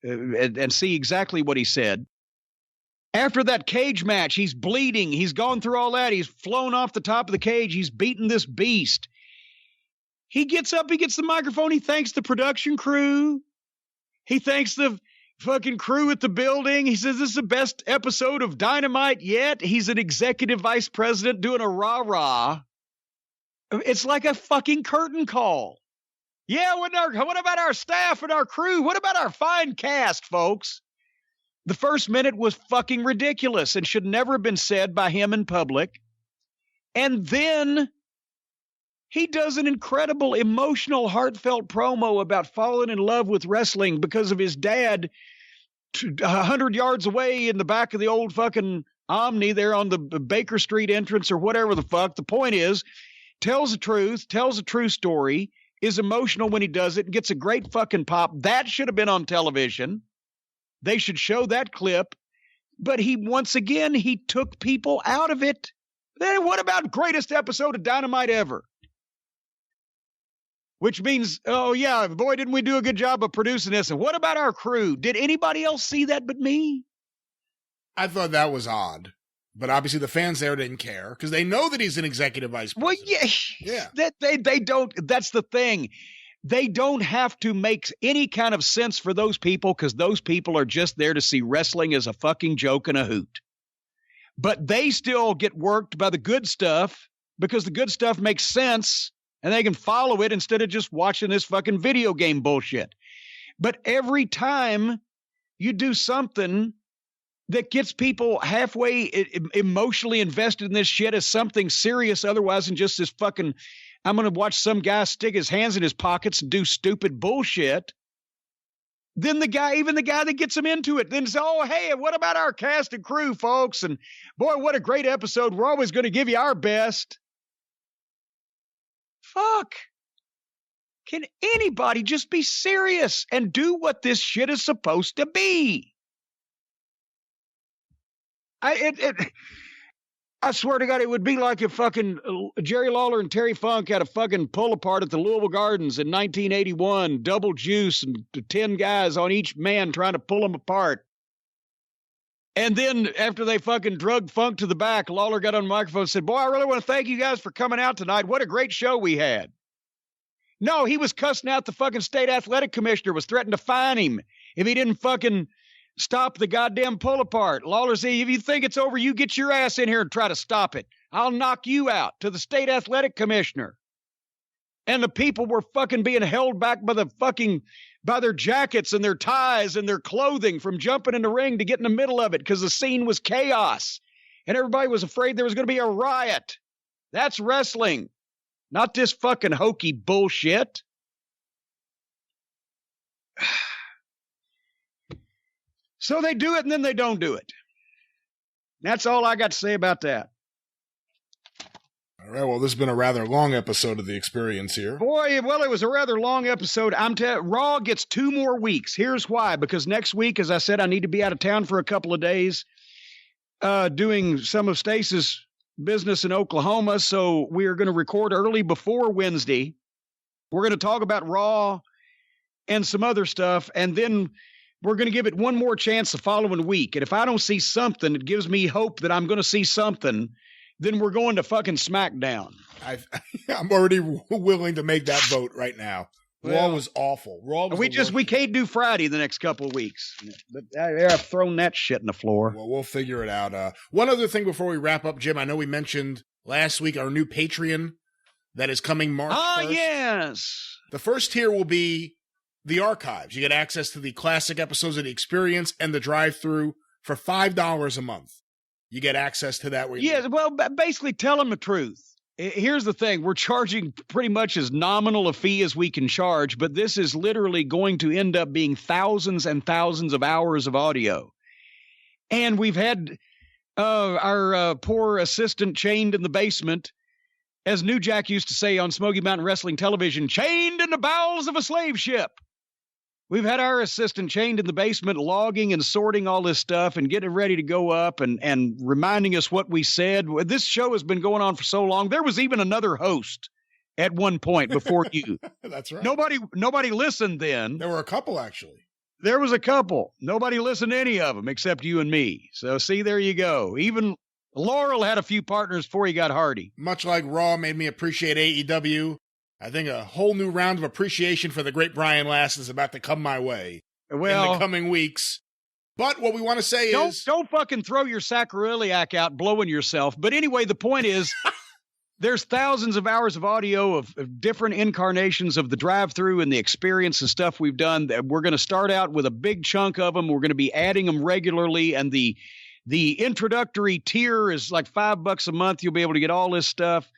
and see exactly what he said. After that cage match, he's bleeding. He's gone through all that. He's flown off the top of the cage. He's beaten this beast. He gets up, he gets the microphone, he thanks the production crew. He thanks the fucking crew at the building. He says this is the best episode of Dynamite yet. He's an executive vice president doing a rah-rah. It's like a fucking curtain call. Yeah, what about our staff and our crew? What about our fine cast, folks? The first minute was fucking ridiculous and should never have been said by him in public. And then he does an incredible, emotional, heartfelt promo about falling in love with wrestling because of his dad 100 yards away in the back of the old fucking Omni there on the Baker Street entrance or whatever the fuck. The point is, tells the truth, tells a true story, is emotional when he does it, and gets a great fucking pop. That should have been on television. They should show that clip. But once again, he took people out of it. Then what about greatest episode of Dynamite ever? Which means, oh, yeah, boy, didn't we do a good job of producing this. And what about our crew? Did anybody else see that but me? I thought that was odd. But obviously the fans there didn't care because they know that he's an executive vice president. Well, yeah. They don't. That's the thing. They don't have to make any kind of sense for those people because those people are just there to see wrestling as a fucking joke and a hoot. But they still get worked by the good stuff because the good stuff makes sense. And they can follow it instead of just watching this fucking video game bullshit. But every time you do something that gets people halfway emotionally invested in this shit as something serious otherwise than just this fucking, I'm going to watch some guy stick his hands in his pockets and do stupid bullshit, then even the guy that gets him into it, then say, oh, hey, what about our cast and crew, folks? And boy, what a great episode. We're always going to give you our best. Fuck. Can anybody just be serious and do what this shit is supposed to be? I swear to God, it would be like if fucking Jerry Lawler and Terry Funk had a fucking pull apart at the Louisville Gardens in 1981, double juice and 10 guys on each man trying to pull them apart. And then after they fucking drugged Funk to the back, Lawler got on the microphone and said, boy, I really want to thank you guys for coming out tonight. What a great show we had. No, he was cussing out the fucking state athletic commissioner, was threatening to fine him if he didn't fucking stop the goddamn pull apart. Lawler said, if you think it's over, you get your ass in here and try to stop it. I'll knock you out, to the state athletic commissioner. And the people were fucking being held back by their jackets and their ties and their clothing from jumping in the ring to get in the middle of it because the scene was chaos. And everybody was afraid there was going to be a riot. That's wrestling, not this fucking hokey bullshit. So they do it and then they don't do it. That's all I got to say about that. All right, well, this has been a rather long episode of The Experience here. Boy, well, it was a rather long episode. Raw gets 2 more weeks. Here's why. Because next week, as I said, I need to be out of town for a couple of days doing some of Stace's business in Oklahoma. So we are going to record early before Wednesday. We're going to talk about Raw and some other stuff. And then we're going to give it one more chance the following week. And if I don't see something, it gives me hope that I'm going to see something. Then we're going to fucking SmackDown. I'm already willing to make that vote right now. Raw was awful. We can't do Friday the next couple of weeks. But I've thrown that shit in the floor. Well, we'll figure it out. One other thing before we wrap up, Jim. I know we mentioned last week our new Patreon that is coming March 1st. Yes. The first tier will be the archives. You get access to the classic episodes of The Experience and the drive-through for $5 a month. You get access to that. Yeah, well, basically tell them the truth. Here's the thing. We're charging pretty much as nominal a fee as we can charge, but this is literally going to end up being thousands and thousands of hours of audio. And we've had our poor assistant chained in the basement, as New Jack used to say on Smoky Mountain Wrestling Television, chained in the bowels of a slave ship. We've had our assistant chained in the basement, logging and sorting all this stuff and getting ready to go up and reminding us what we said. This show has been going on for so long. There was even another host at one point before you. That's right. Nobody listened then. There were a couple, actually. There was a couple. Nobody listened to any of them except you and me. So, see, there you go. Even Laurel had a few partners before he got Hardy. Much like Raw made me appreciate AEW, I think a whole new round of appreciation for the great Brian Last is about to come my way in the coming weeks. But what we want to say is... Don't fucking throw your sacroiliac out blowing yourself. But anyway, the point is, there's thousands of hours of audio of different incarnations of the drive-through and the experience and stuff we've done. We're going to start out with a big chunk of them. We're going to be adding them regularly. And the introductory tier is like $5 a month. You'll be able to get all this stuff.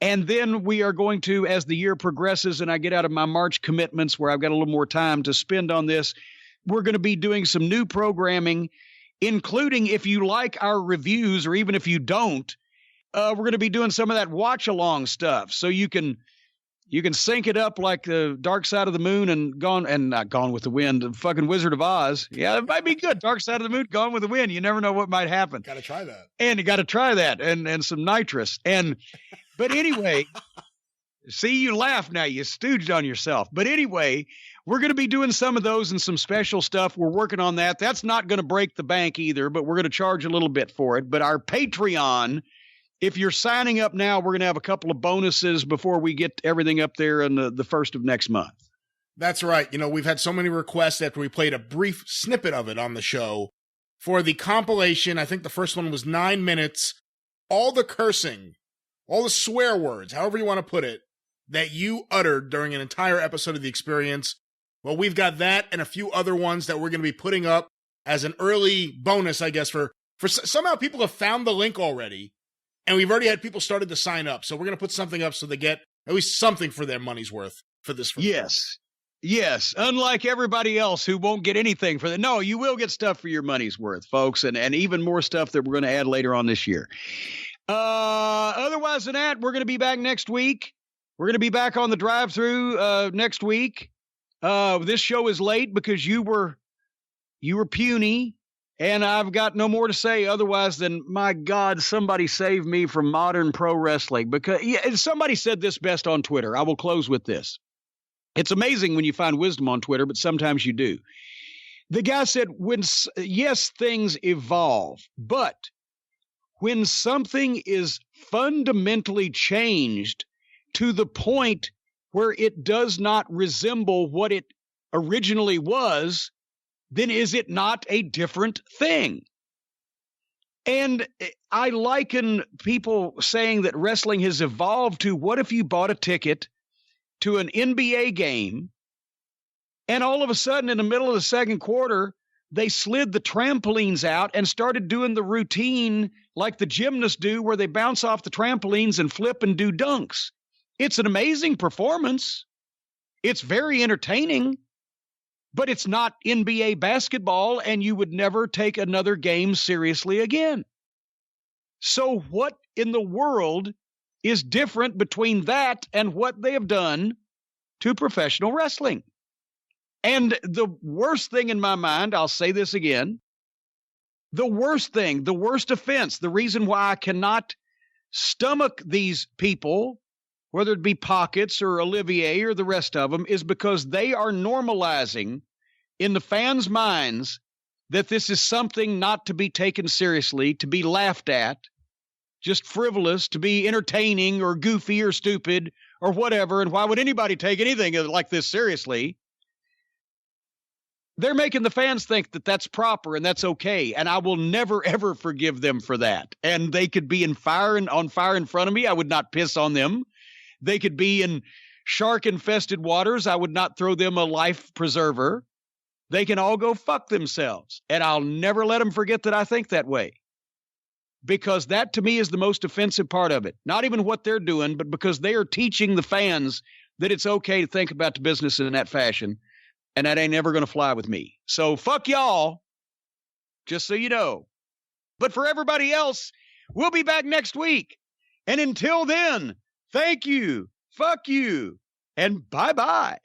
And then we are going to, as the year progresses and I get out of my March commitments where I've got a little more time to spend on this, we're going to be doing some new programming, including if you like our reviews or even if you don't, we're going to be doing some of that watch-along stuff. So you can sync it up like the Dark Side of the Moon and not Gone with the Wind, the fucking Wizard of Oz. Yeah, it might be good. Dark Side of the Moon, Gone with the Wind. You never know what might happen. Got to try that. And you got to try that and some nitrous. But anyway, see, you laugh now. You stooged on yourself. But anyway, we're going to be doing some of those and some special stuff. We're working on that. That's not going to break the bank either, but we're going to charge a little bit for it. But our Patreon, if you're signing up now, we're going to have a couple of bonuses before we get everything up there on the first of next month. That's right. You know, we've had so many requests after we played a brief snippet of it on the show for the compilation. I think the first one was 9 minutes. All the cursing, all the swear words, however you want to put it, that you uttered during an entire episode of The Experience. Well, we've got that and a few other ones that we're going to be putting up as an early bonus, I guess, for somehow people have found the link already, and we've already had people started to sign up. So we're going to put something up so they get at least something for their money's worth for this. Yes. Unlike everybody else who won't get anything for that. No, you will get stuff for your money's worth, folks, and even more stuff that we're going to add later on this year. Otherwise than that, we're going to be back next week. We're going to be back on the drive-through next week. This show is late because you were puny, and I've got no more to say otherwise than, my God, somebody save me from modern pro wrestling. Because somebody said this best on Twitter. I will close with this. It's amazing when you find wisdom on Twitter, but sometimes you do. The guy said, yes, things evolve, but when something is fundamentally changed to the point where it does not resemble what it originally was, then is it not a different thing? And I liken people saying that wrestling has evolved to, what if you bought a ticket to an NBA game and all of a sudden in the middle of the second quarter, they slid the trampolines out and started doing the routine like the gymnasts do, where they bounce off the trampolines and flip and do dunks. It's an amazing performance. It's very entertaining, but it's not NBA basketball, and you would never take another game seriously again. So what in the world is different between that and what they have done to professional wrestling? And the worst thing in my mind, I'll say this again, the worst thing, the worst offense, the reason why I cannot stomach these people, whether it be Pockets or Olivier or the rest of them, is because they are normalizing in the fans' minds that this is something not to be taken seriously, to be laughed at, just frivolous, to be entertaining or goofy or stupid or whatever. And why would anybody take anything like this seriously? They're making the fans think that that's proper and that's okay. And I will never, ever forgive them for that. And they could be on fire in front of me. I would not piss on them. They could be in shark-infested waters. I would not throw them a life preserver. They can all go fuck themselves. And I'll never let them forget that I think that way. Because that, to me, is the most offensive part of it. Not even what they're doing, but because they are teaching the fans that it's okay to think about the business in that fashion. And that ain't never going to fly with me. So fuck y'all, just so you know. But for everybody else, we'll be back next week. And until then, thank you, fuck you, and bye-bye.